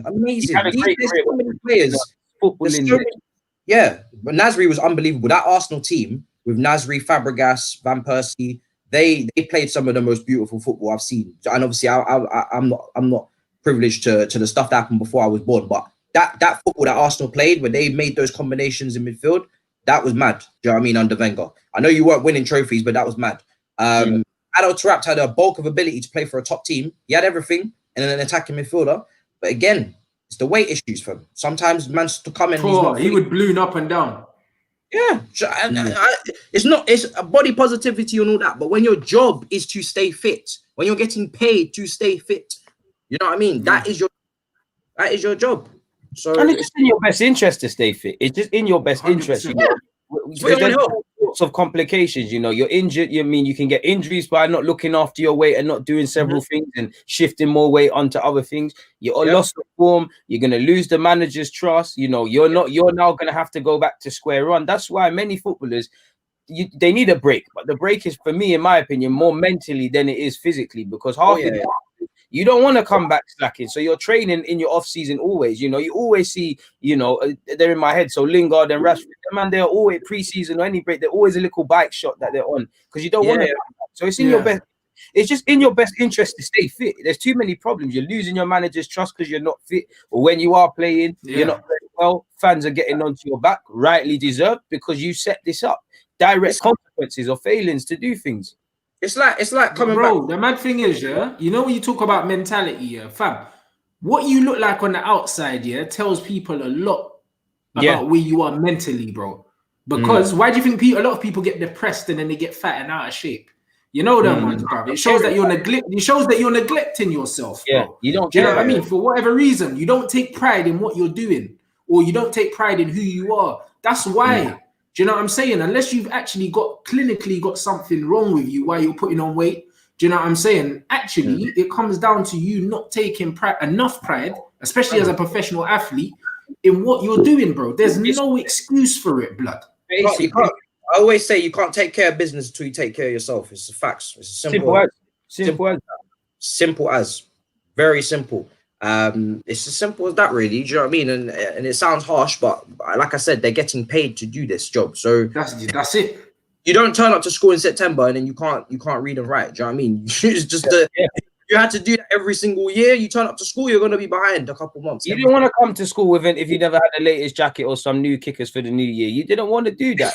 Speaker 3: amazing.
Speaker 2: He had a great
Speaker 3: There's
Speaker 2: career,
Speaker 3: so many players.
Speaker 2: football
Speaker 3: There's
Speaker 2: in
Speaker 3: so
Speaker 2: there.
Speaker 3: many- Yeah, but Nasri was unbelievable. That Arsenal team with Nasri, Fabregas, Van Persie, they played some of the most beautiful football I've seen. And obviously, I'm not privileged to the stuff that happened before I was born. But that football that Arsenal played, when they made those combinations in midfield, that was mad. Do you know what I mean? Under Wenger, I know you weren't winning trophies, but that was mad. Adel Taarabt had a bulk of ability to play for a top team. He had everything and an attacking midfielder. But again, it's the weight issues for him. Sometimes man's to come in.
Speaker 1: He would balloon up and down.
Speaker 3: Yeah, it's a body positivity and all that. But when your job is to stay fit, when you're getting paid to stay fit, you know what I mean? That is your job. So
Speaker 2: And it's just in your best interest to stay fit. It's just in your best interest. You know? There's all sorts of complications. You know, you're injured. You can get injuries by not looking after your weight and not doing several things and shifting more weight onto other things. You're lost of form. You're gonna lose the manager's trust. You know, you're now gonna have to go back to square one. That's why many footballers they need a break. But the break is, for me, in my opinion, more mentally than it is physically, because you don't want to come back slacking. So you're training in your off season always. You know, you always see, they're in my head. So Lingard and Rashford, man, they're always pre-season or any break. They're always a little bike shot that they're on because you don't want to. So it's in your best. It's just in your best interest to stay fit. There's too many problems. You're losing your manager's trust because you're not fit, or when you are playing, you're not playing well. Fans are getting onto your back, rightly deserved, because you set this up. Direct consequences or failings to do things.
Speaker 3: It's like coming back.
Speaker 1: The mad thing is, when you talk about mentality, fam, what you look like on the outside, tells people a lot about where you are mentally, bro. Because why do you think a lot of people get depressed and then they get fat and out of shape? You know them ones, bro. It shows that you're neglecting yourself, bro.
Speaker 2: Yeah, you don't.
Speaker 1: Do you know what I mean? For whatever reason, you don't take pride in what you're doing, or you don't take pride in who you are. That's why. Do you know what I'm saying? Unless you've actually clinically got something wrong with you while you're putting on weight, do you know what I'm saying? Actually, it comes down to you not taking enough pride, especially as a professional athlete, in what you're doing, bro. There's no excuse for it, blood.
Speaker 3: I always say you can't take care of business until you take care of yourself. It's the facts. It's simple as. Very simple. It's as simple as that, really. Do you know what I mean? And it sounds harsh, but like I said, they're getting paid to do this job. So
Speaker 1: that's it.
Speaker 3: You don't turn up to school in September and then you can't read and write. Do you know what I mean? It's just you had to do that every single year. You turn up to school, you're gonna be behind a couple months.
Speaker 2: You didn't want to come to school with it if you never had the latest jacket or some new kickers for the new year. You didn't want to do that.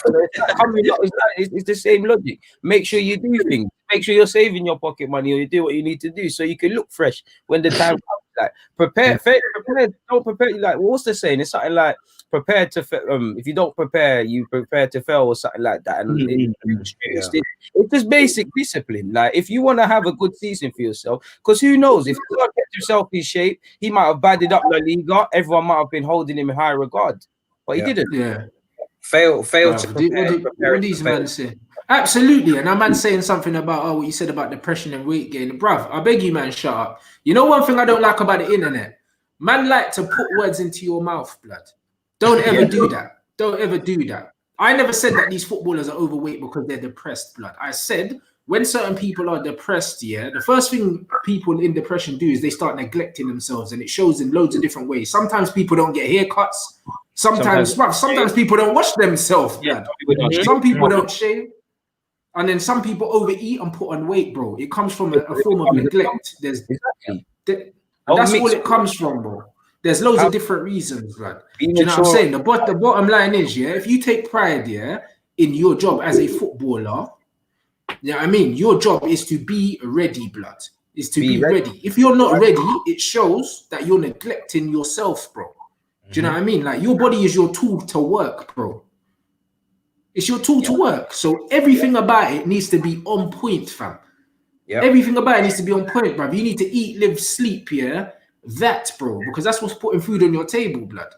Speaker 2: It's the same logic. Make sure you do things. Make sure you're saving your pocket money, or you do what you need to do so you can look fresh when the time comes. Like prepare. Don't prepare. Like what's the saying? It's something like prepare to. If you don't prepare, you prepare to fail, or something like that. And it's just basic discipline. Like if you want to have a good season for yourself, because who knows, if you don't get yourself in shape, he might have badded up La Liga. Everyone might have been holding him in high regard, but he didn't.
Speaker 1: Yeah.
Speaker 3: Fail to prepare.
Speaker 1: What these men say? Absolutely. And that man saying something about what you said about depression and weight gain. Bruv, I beg you, man, shut up. You know one thing I don't like about the internet? Man like to put words into your mouth, blood. Don't ever do that. Don't ever do that. I never said that these footballers are overweight because they're depressed, blood. I said when certain people are depressed, the first thing people in depression do is they start neglecting themselves, and it shows in loads of different ways. Sometimes people don't get haircuts. Sometimes people don't wash themselves, blood. Some people don't shave. And then some people overeat and put on weight, bro. It comes from a form of neglect. That's all it comes from, bro. There's loads of different reasons, blood. Do you know what I'm saying? The bottom line is, if you take pride, in your job as a footballer, I mean, your job is to be ready, blood. Is to be ready. If you're not ready, it shows that you're neglecting yourself, bro. Do you know what I mean? Like your body is your tool to work, bro. It's your tool to work. So everything about it needs to be on point, fam. Everything about it needs to be on point, bro. You need to eat, live, sleep, that, bro, because that's what's putting food on your table, blood.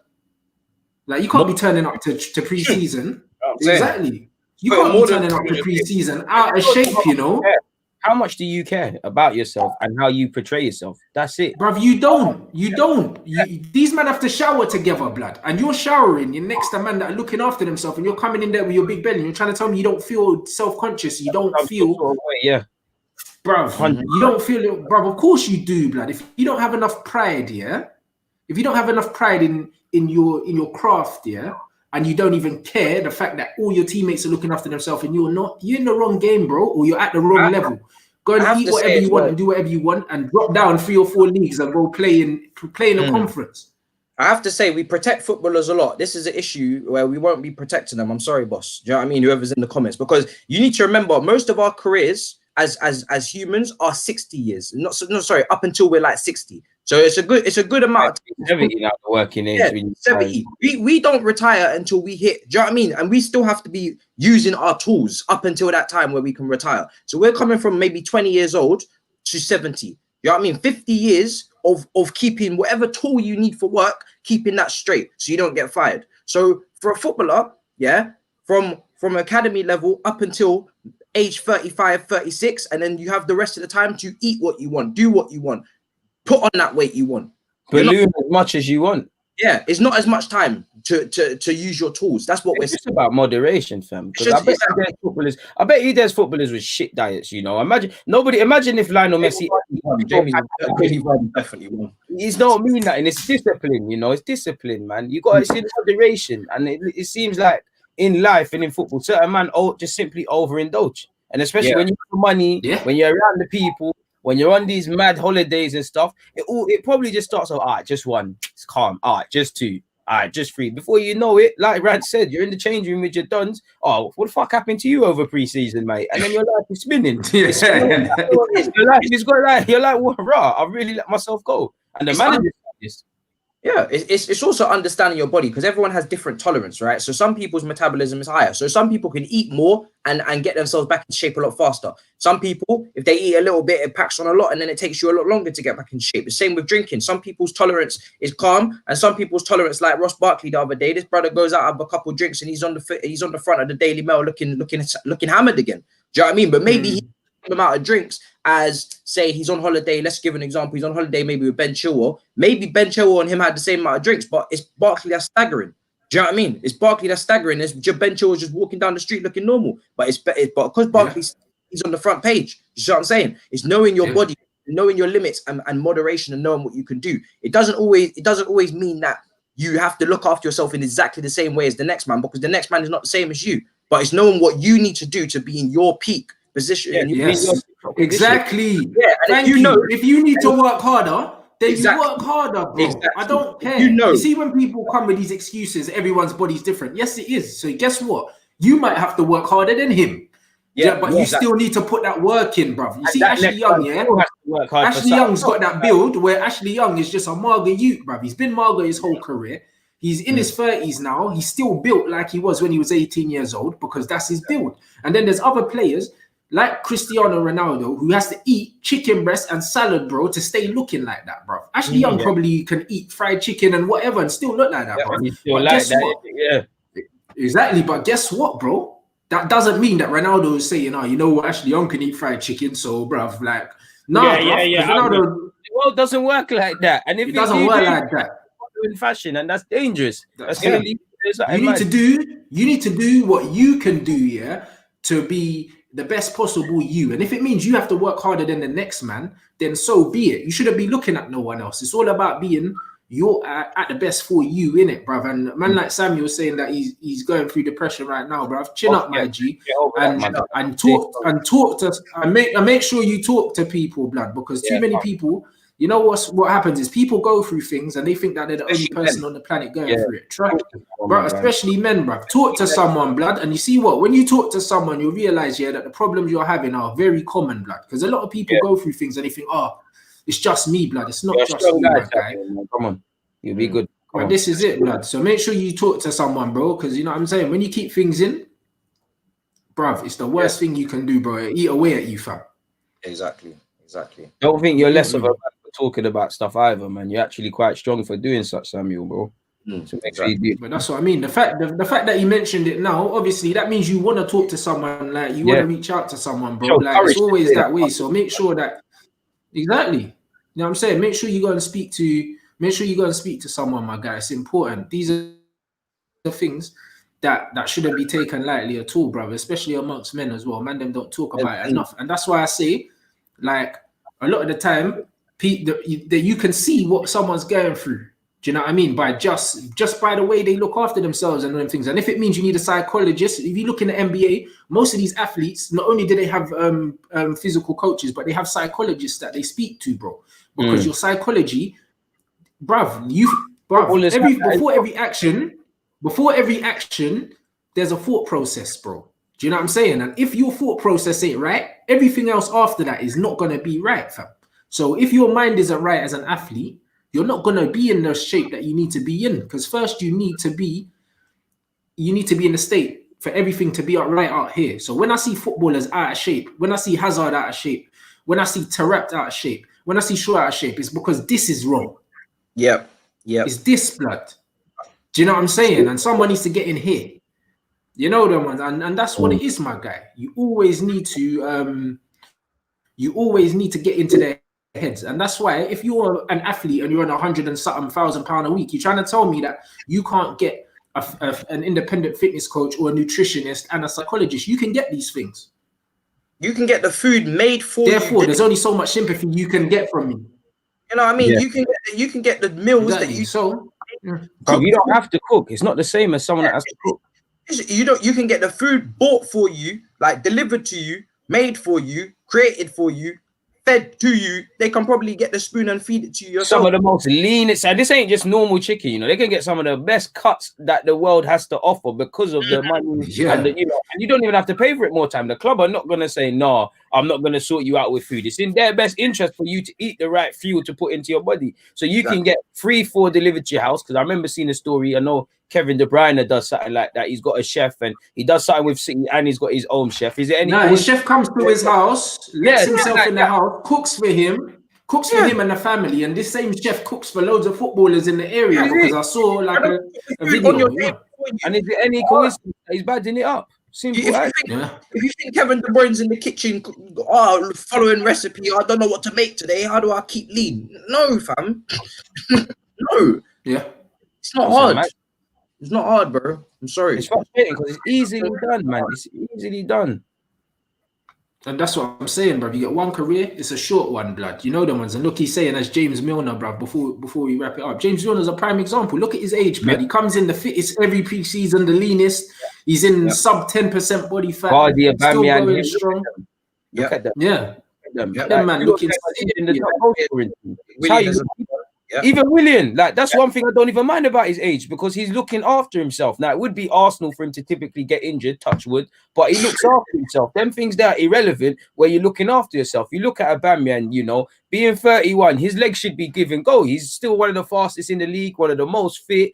Speaker 1: Like you can't be turning up to pre-season. Exactly. You can't be turning up to pre-season out of shape,
Speaker 2: How much do you care about yourself and how you portray yourself? That's it.
Speaker 1: Bruv, you don't. These men have to shower together, blood. And you're showering. You're next to men that are looking after themselves, and you're coming in there with your big belly. And you're trying to tell me you don't feel self-conscious. You don't feel... bruv, you don't feel it, bruv. Of course you do, blood. If you don't have enough pride, yeah. If you don't have enough pride in your craft, yeah, and you don't even care the fact that all your teammates are looking after themselves and you're not, you're in the wrong game, bro, or you're at the wrong level. Go and eat whatever you want and do whatever you want and drop down 3 or 4 leagues and go play in a conference.
Speaker 3: I have to say, we protect footballers a lot. This is an issue where we won't be protecting them. I'm sorry, boss. Do you know what I mean? Whoever's in the comments, because you need to remember, most of our careers as humans are 60 years. Sorry, up until we're like 60. So it's a good amount of
Speaker 2: 70 now, the working age.
Speaker 3: Yeah, 70. We don't retire until we hit. Do you know what I mean? And we still have to be using our tools up until that time where we can retire. So we're coming from maybe 20 years old to 70. You know what I mean? 50 years of keeping whatever tool you need for work, keeping that straight so you don't get fired. So for a footballer, yeah, from academy level up until age 35, 36, and then you have the rest of the time to eat what you want, do what you want, put on that weight you want.
Speaker 2: Balloon as much as you want.
Speaker 3: Yeah, it's not as much time to use your tools. That's what
Speaker 2: it's about moderation, fam. Because I bet you there's footballers with shit diets, you know. Imagine if Lionel Messi
Speaker 3: definitely won.
Speaker 2: He's not mean that, and it's discipline, you know, it's discipline, man. You got it's in moderation, and it seems like in life and in football, certain man just simply overindulge. And especially when you have money, when you're around the people, when you're on these mad holidays and stuff, it probably just starts off, all right, just 1, it's calm, all right, just 2, all right, just 3. Before you know it, like Rants said, you're in the change room with your duns. Oh, what the fuck happened to you over pre-season, mate? And then your life is spinning. Your life is going like, you're like, well, rah, I really let myself go. And the manager is.
Speaker 3: Yeah, it's also understanding your body, because everyone has different tolerance, right? So some people's metabolism is higher. So some people can eat more and get themselves back in shape a lot faster. Some people, if they eat a little bit, it packs on a lot, and then it takes you a lot longer to get back in shape. The same with drinking. Some people's tolerance is calm, and some people's tolerance, like Ross Barkley the other day, this brother goes out, have a couple of drinks, and he's on the front of the Daily Mail looking hammered again. Do you know what I mean? But maybe he amount of drinks as, say, he's on holiday. Let's give an example. He's on holiday maybe with Ben Chilwell. Maybe Ben Chilwell and him had the same amount of drinks, but it's Barkley that's staggering. Do you know what I mean? It's Barkley that's staggering. It's Ben Chilwell just walking down the street looking normal. But because Barkley's he's on the front page. You see what I'm saying? It's knowing your body, knowing your limits and moderation, and knowing what you can do. It doesn't always mean that you have to look after yourself in exactly the same way as the next man, because the next man is not the same as you. But it's knowing what you need to do to be in your peak position.
Speaker 1: Exactly.
Speaker 3: Yeah,
Speaker 1: thank you. If you need to work harder, then you work harder, bro. I don't care. You see, when people come with these excuses, everyone's body's different. Yes, it is. So guess what? You might have to work harder than him. But you still need to put that work in, bro. You see, Ashley Young, Ashley Young's got that build where Ashley Young is just a mager youth, bro. He's been mager his whole career. He's in his 30s now. He's still built like he was when he was 18 years old, because that's his build. And then there's other players like Cristiano Ronaldo who has to eat chicken breast and salad, bro, to stay looking like that, bro. Ashley Young probably can eat fried chicken and whatever and still look like that, bro. Exactly. But guess what, bro? That doesn't mean that Ronaldo is saying, you know what, Ashley Young can eat fried chicken, so, bruv, like, no,
Speaker 2: Ronaldo, the world doesn't work like that. And if
Speaker 1: it doesn't work like that
Speaker 2: in fashion, and that's dangerous.
Speaker 1: You need to do what you can do, to be the best possible you. And if it means you have to work harder than the next man, then so be it. You shouldn't be looking at no one else. It's all about being at the best for you, innit, bruv? And a man like Samuel saying that he's going through depression right now, bruv. Chin up, my G, and talk to and make sure you talk to people, blood, because too many people. You know what happens is people go through things and they think that they're the only person on the planet going through it. Bro, especially men, bro. Talk to someone, blood, and you see what? When you talk to someone, you realize, that the problems you're having are very common, blood. Because a lot of people go through things and they think, it's just me, blood. It's not just you, my guy.
Speaker 2: Come on, you'll be good.
Speaker 1: But this is it, blood. So make sure you talk to someone, bro, because you know what I'm saying? When you keep things in, bruv, it's the worst thing you can do, bro. It'll eat away at you, fam.
Speaker 3: Exactly.
Speaker 2: Don't think you're less of a man for talking about stuff either, man. You're actually quite strong for doing such, Samuel, bro. So
Speaker 1: but that's what I mean. The fact that you mentioned it now, obviously, that means you want to talk to someone, like you want to reach out to someone, bro. Like it's always that way. So make sure that exactly. You know what I'm saying? Make sure you go and speak to someone, my guy. It's important. These are the things that shouldn't be taken lightly at all, brother, especially amongst men as well. Man, them don't talk about it enough. And that's why I say, like a lot of the time, you can see what someone's going through. Do you know what I mean? By just by the way they look after themselves and them things. And if it means you need a psychologist, if you look in the NBA, most of these athletes, not only do they have physical coaches, but they have psychologists that they speak to, bro. Because your psychology, before every action, there's a thought process, bro. Do you know what I'm saying? And if your thought process ain't right, everything else after that is not gonna be right, fam. So if your mind isn't right as an athlete, you're not gonna be in the shape that you need to be in. Because first you need to be in the state for everything to be right out here. So when I see footballers out of shape, when I see Hazard out of shape, when I see Taarabt out of shape, when I see Shaw out of shape, it's because this is wrong.
Speaker 3: Yep.
Speaker 1: It's this blood. Do you know what I'm saying? And someone needs to get in here. You know them ones, and that's what it is, my guy. You always need to get into their heads, and that's why if you're an athlete and you're on 100 and something £1,000 a week, you're trying to tell me that you can't get an independent fitness coach or a nutritionist and a psychologist. You can get these things.
Speaker 3: You can get the food made for you.
Speaker 1: Therefore, there's only so much sympathy you can get from me.
Speaker 3: You know what I mean? Yeah. You can get the meals that you.
Speaker 2: So you don't have to cook. It's not the same as someone that has to cook.
Speaker 3: You can get the food bought for you, like delivered to you, made for you, created for you, fed to you. They can probably get the spoon and feed it to you yourself.
Speaker 2: Some of the most leanest, and this ain't just normal chicken, you know. They can get some of the best cuts that the world has to offer because of the money, and and you don't even have to pay for it more time. The club are not gonna say, no, I'm not gonna sort you out with food. It's in their best interest for you to eat the right fuel to put into your body, so you can get 3-4 delivered to your house. Because I remember seeing a story. I know Kevin De Bruyne does something like that. He's got a chef and he does something with City and he's got his own chef. Is there any?
Speaker 1: No, his chef comes to his house, lets himself in the house, cooks for him and the family, and this same chef cooks for loads of footballers in the area because I saw like a video.
Speaker 2: And is there any coincidence that he's badding it up? Simple.
Speaker 3: If you think Kevin De Bruyne's in the kitchen, following recipe, I don't know what to make today. How do I keep lean? No, fam. No.
Speaker 1: Yeah.
Speaker 3: It's not hard. It's not hard, bro. I'm sorry.
Speaker 2: It's frustrating because it's easily done, man. It's easily done.
Speaker 1: And that's what I'm saying, bro. You get one career, it's a short one, blood. You know the ones. And look, he's saying as James Milner, bro, before we wrap it up. James Milner's a prime example. Look at his age, blood. He comes in the fittest every pre-season, the leanest. He's in sub 10% body fat.
Speaker 2: Body,
Speaker 1: still going strong.
Speaker 2: Look at them.
Speaker 1: Yeah.
Speaker 2: That
Speaker 1: man looking
Speaker 2: in the even Willian, like that's one thing I don't even mind about his age because he's looking after himself. Now it would be Arsenal for him to typically get injured, touch wood, but he looks after himself. Them things that are irrelevant where you're looking after yourself. You look at Aubameyang, you know, being 31, his legs should be giving go. He's still one of the fastest in the league, one of the most fit,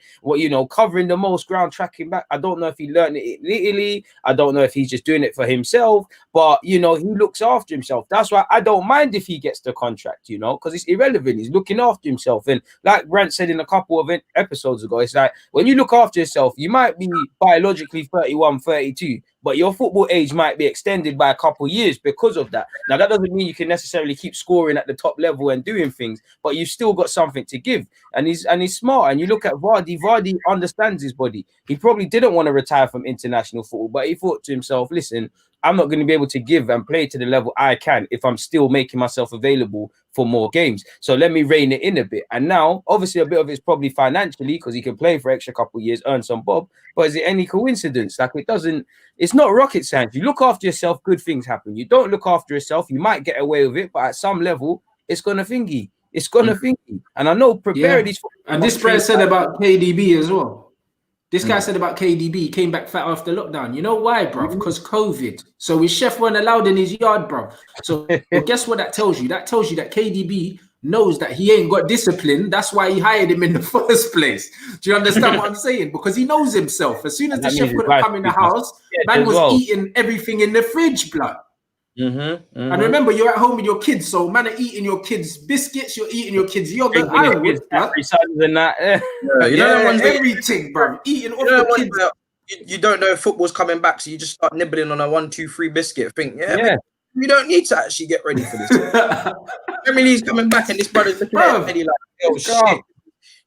Speaker 2: covering the most ground, tracking back. I don't know if he learned it in Italy. I don't know if he's just doing it for himself, but he looks after himself. That's why I don't mind if he gets the contract, because it's irrelevant. He's looking after himself. And like Rants said in a couple of episodes ago, it's like when you look after yourself, you might be biologically 31, 32, but your football age might be extended by a couple of years because of that. Now, that doesn't mean you can necessarily keep scoring at the top level and doing things, but you've still got something to give. And he's smart. And you look at Vardy. Vardy understands his body. He probably didn't want to retire from international football, but he thought to himself, listen, I'm not going to be able to give and play to the level I can if I'm still making myself available for more games. So let me rein it in a bit. And now, obviously, a bit of it's probably financially because he can play for extra couple of years, earn some bob. But is it any coincidence? Like it's not rocket science. You look after yourself, good things happen. You don't look after yourself, you might get away with it, but at some level, it's going to thingy. It's going to thingy. And I know preparing these.
Speaker 1: And this friend said about KDB as well. This guy said about KDB, came back fat after lockdown. You know why, bro? Because COVID. So his chef weren't allowed in his yard, bro. So guess what that tells you? That tells you that KDB knows that he ain't got discipline. That's why he hired him in the first place. Do you understand what I'm saying? Because he knows himself. As soon as the chef couldn't come in the house, man was eating everything in the fridge, blood. And remember, you're at home with your kids, so man are eating your kids' biscuits, you're eating your kids' yogurt. Everything, bro. Eating off your kids.
Speaker 3: You don't know if football's coming back, so you just start nibbling on a 1, 2, 3 biscuit. Think, you don't need to actually get ready for this. Premier League's coming back, and this brother's looking at Eddie like, oh shit.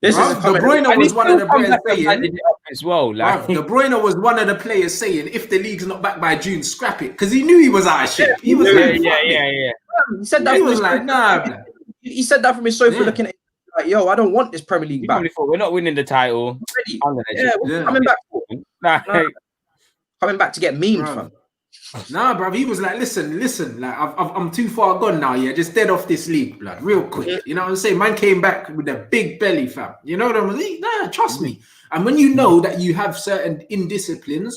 Speaker 3: This is
Speaker 1: De Bruyne was one of the players saying
Speaker 2: as well. Like
Speaker 1: De Bruyne was one of the players saying, if the league's not back by June, scrap it, because he knew he was out of shape. He was
Speaker 2: yeah.
Speaker 3: He said that.
Speaker 1: He was like, nah.
Speaker 3: He said that from his sofa, looking at it like, yo, I don't want this Premier League back.
Speaker 2: We're not winning the title.
Speaker 3: Coming back. Coming back to get memed, fam.
Speaker 1: Nah, bro. He was like, listen. Like, I'm too far gone now. Yeah, just dead off this league, blood, real quick. You know what I'm saying? Man came back with a big belly, fam. You know what I'm saying? Nah, trust me. And when you know that you have certain indisciplines,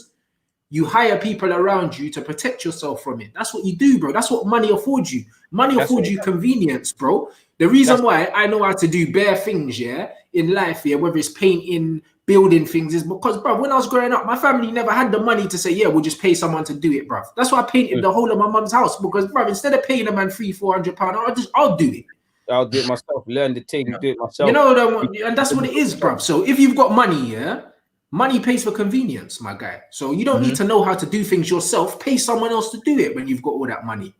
Speaker 1: you hire people around you to protect yourself from it. That's what you do, bro. That's what money affords you. Money affords you convenience, bro. The reason why I know how to do bare things, in life, whether it's painting, building things, is because, bro, when I was growing up, my family never had the money to say, we'll just pay someone to do it, bro. That's why I painted the whole of my mum's house, because, bro, instead of paying a man £300-400, I'll do it.
Speaker 2: I'll do it myself. Learn the thing, do it myself.
Speaker 1: You know, and that's what it is, bro. So if you've got money, money pays for convenience, my guy. So you don't need to know how to do things yourself. Pay someone else to do it when you've got all that money.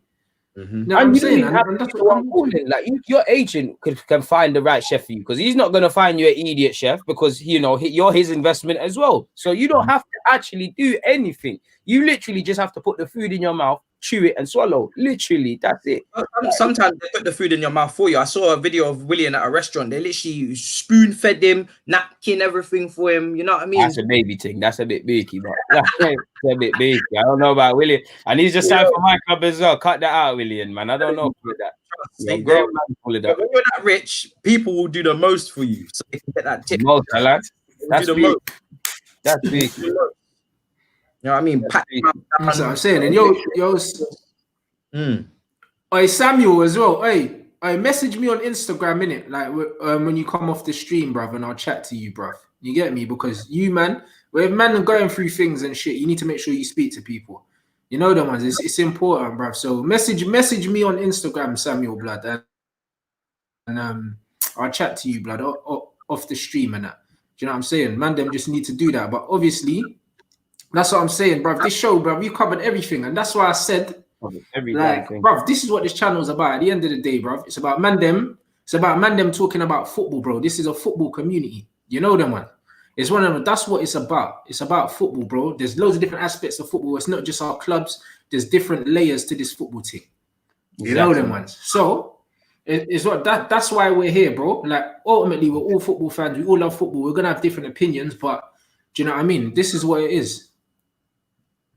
Speaker 1: You know what I'm saying? And that's what I'm
Speaker 2: calling. Like, your agent can find the right chef for you, because he's not going to find you an idiot chef, because, you know, you're his investment as well. So you don't have to actually do anything. You literally just have to put the food in your mouth, chew it and swallow. Literally, that's it.
Speaker 3: Sometimes they put the food in your mouth for you. I saw a video of William at a restaurant. They literally spoon-fed him, napkin, everything for him. You know what I mean?
Speaker 2: That's a baby thing. That's a bit beaky, but that's a bit beaky. I don't know about William. And he's just signed for my club as well. Cut that out, William, man. I don't know about that.
Speaker 3: When you're that rich, people will do the most for you, so they can get that tip.
Speaker 2: Most, that's big. That's big.
Speaker 3: You know what I mean?
Speaker 1: That's what I'm saying. And hey, Samuel as well. Hey, message me on Instagram, innit? Like when you come off the stream, bruv, and I'll chat to you, bruv. You get me? Because you, man, when man are going through things and shit, you need to make sure you speak to people. You know the ones. It's important, bruv. So message me on Instagram, Samuel, blood, and I'll chat to you, blood, off the stream and that. Do you know what I'm saying? Man, them just need to do that. But obviously, that's what I'm saying, bruv. This show, bruv, we covered everything. And that's why I said, like, bruv, this is what this channel is about. At the end of the day, bruv, it's about man them. It's about man them talking about football, bro. This is a football community. You know them, man. It's one of them. That's what it's about. It's about football, bro. There's loads of different aspects of football. It's not just our clubs. There's different layers to this football team. You know them ones. So it's what that's why we're here, bro. Like, ultimately, we're all football fans. We all love football. We're gonna have different opinions, but do you know what I mean? This is what it is.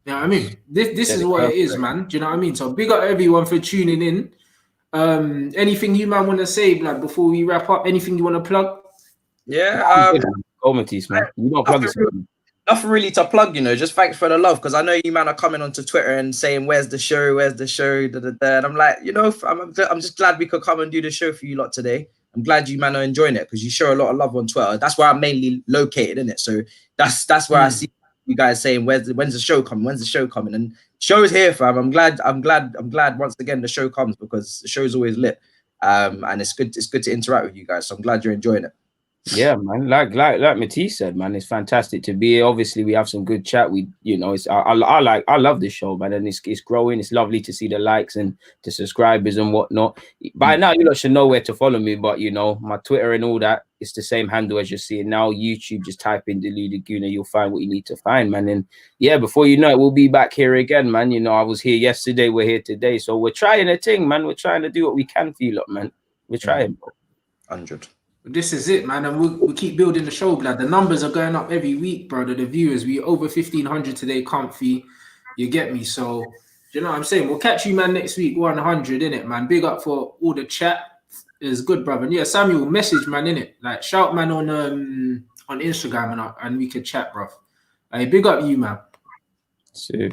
Speaker 1: You know what I mean? This is what it is, man. Do you know what I mean? So big up everyone for tuning in. Anything you man want to say, blood, before we wrap up? Anything you want to plug?
Speaker 3: Yeah,
Speaker 2: go Matisse, man. You don't plug
Speaker 3: nothing really to plug, you know. Just thanks for the love, because I know you man are coming onto Twitter and saying, "Where's the show? Where's the show?" And I'm like, you know, I'm just glad we could come and do the show for you lot today. I'm glad you man are enjoying it, because you show a lot of love on Twitter. That's where I'm mainly located, in it. So that's where I see you guys saying, when's the show coming? When's the show coming? And show is here, fam. I'm glad once again the show comes, because the show is always lit. And it's good to interact with you guys. So I'm glad you're enjoying it.
Speaker 2: Yeah, man. Like Matisse said, man, it's fantastic to be here. Obviously, we have some good chat. We, you know, I love this show, man, and it's growing. It's lovely to see the likes and the subscribers and whatnot. By now, you lot should know where to follow me, but you know, my Twitter and all that, it's the same handle as you're seeing now. YouTube, just type in Deluded Gooner, you'll find what you need to find, man. And yeah, before you know it, we'll be back here again, man. You know, I was here yesterday, we're here today, so we're trying a thing, man. We're trying to do what we can for you lot, man. We're trying.
Speaker 3: 100.
Speaker 1: This is it, man, and we'll keep building the show, blood. The numbers are going up every week, brother. The viewers, we over 1,500 today, comfy. You get me? So, you know what I'm saying? We'll catch you, man, next week, 100, innit, man? Big up for all the chat. It's good, brother. And yeah, Samuel, message, man, innit? Like, shout, man, on Instagram, and we can chat, bruv. Hey, big up you, man.
Speaker 2: See.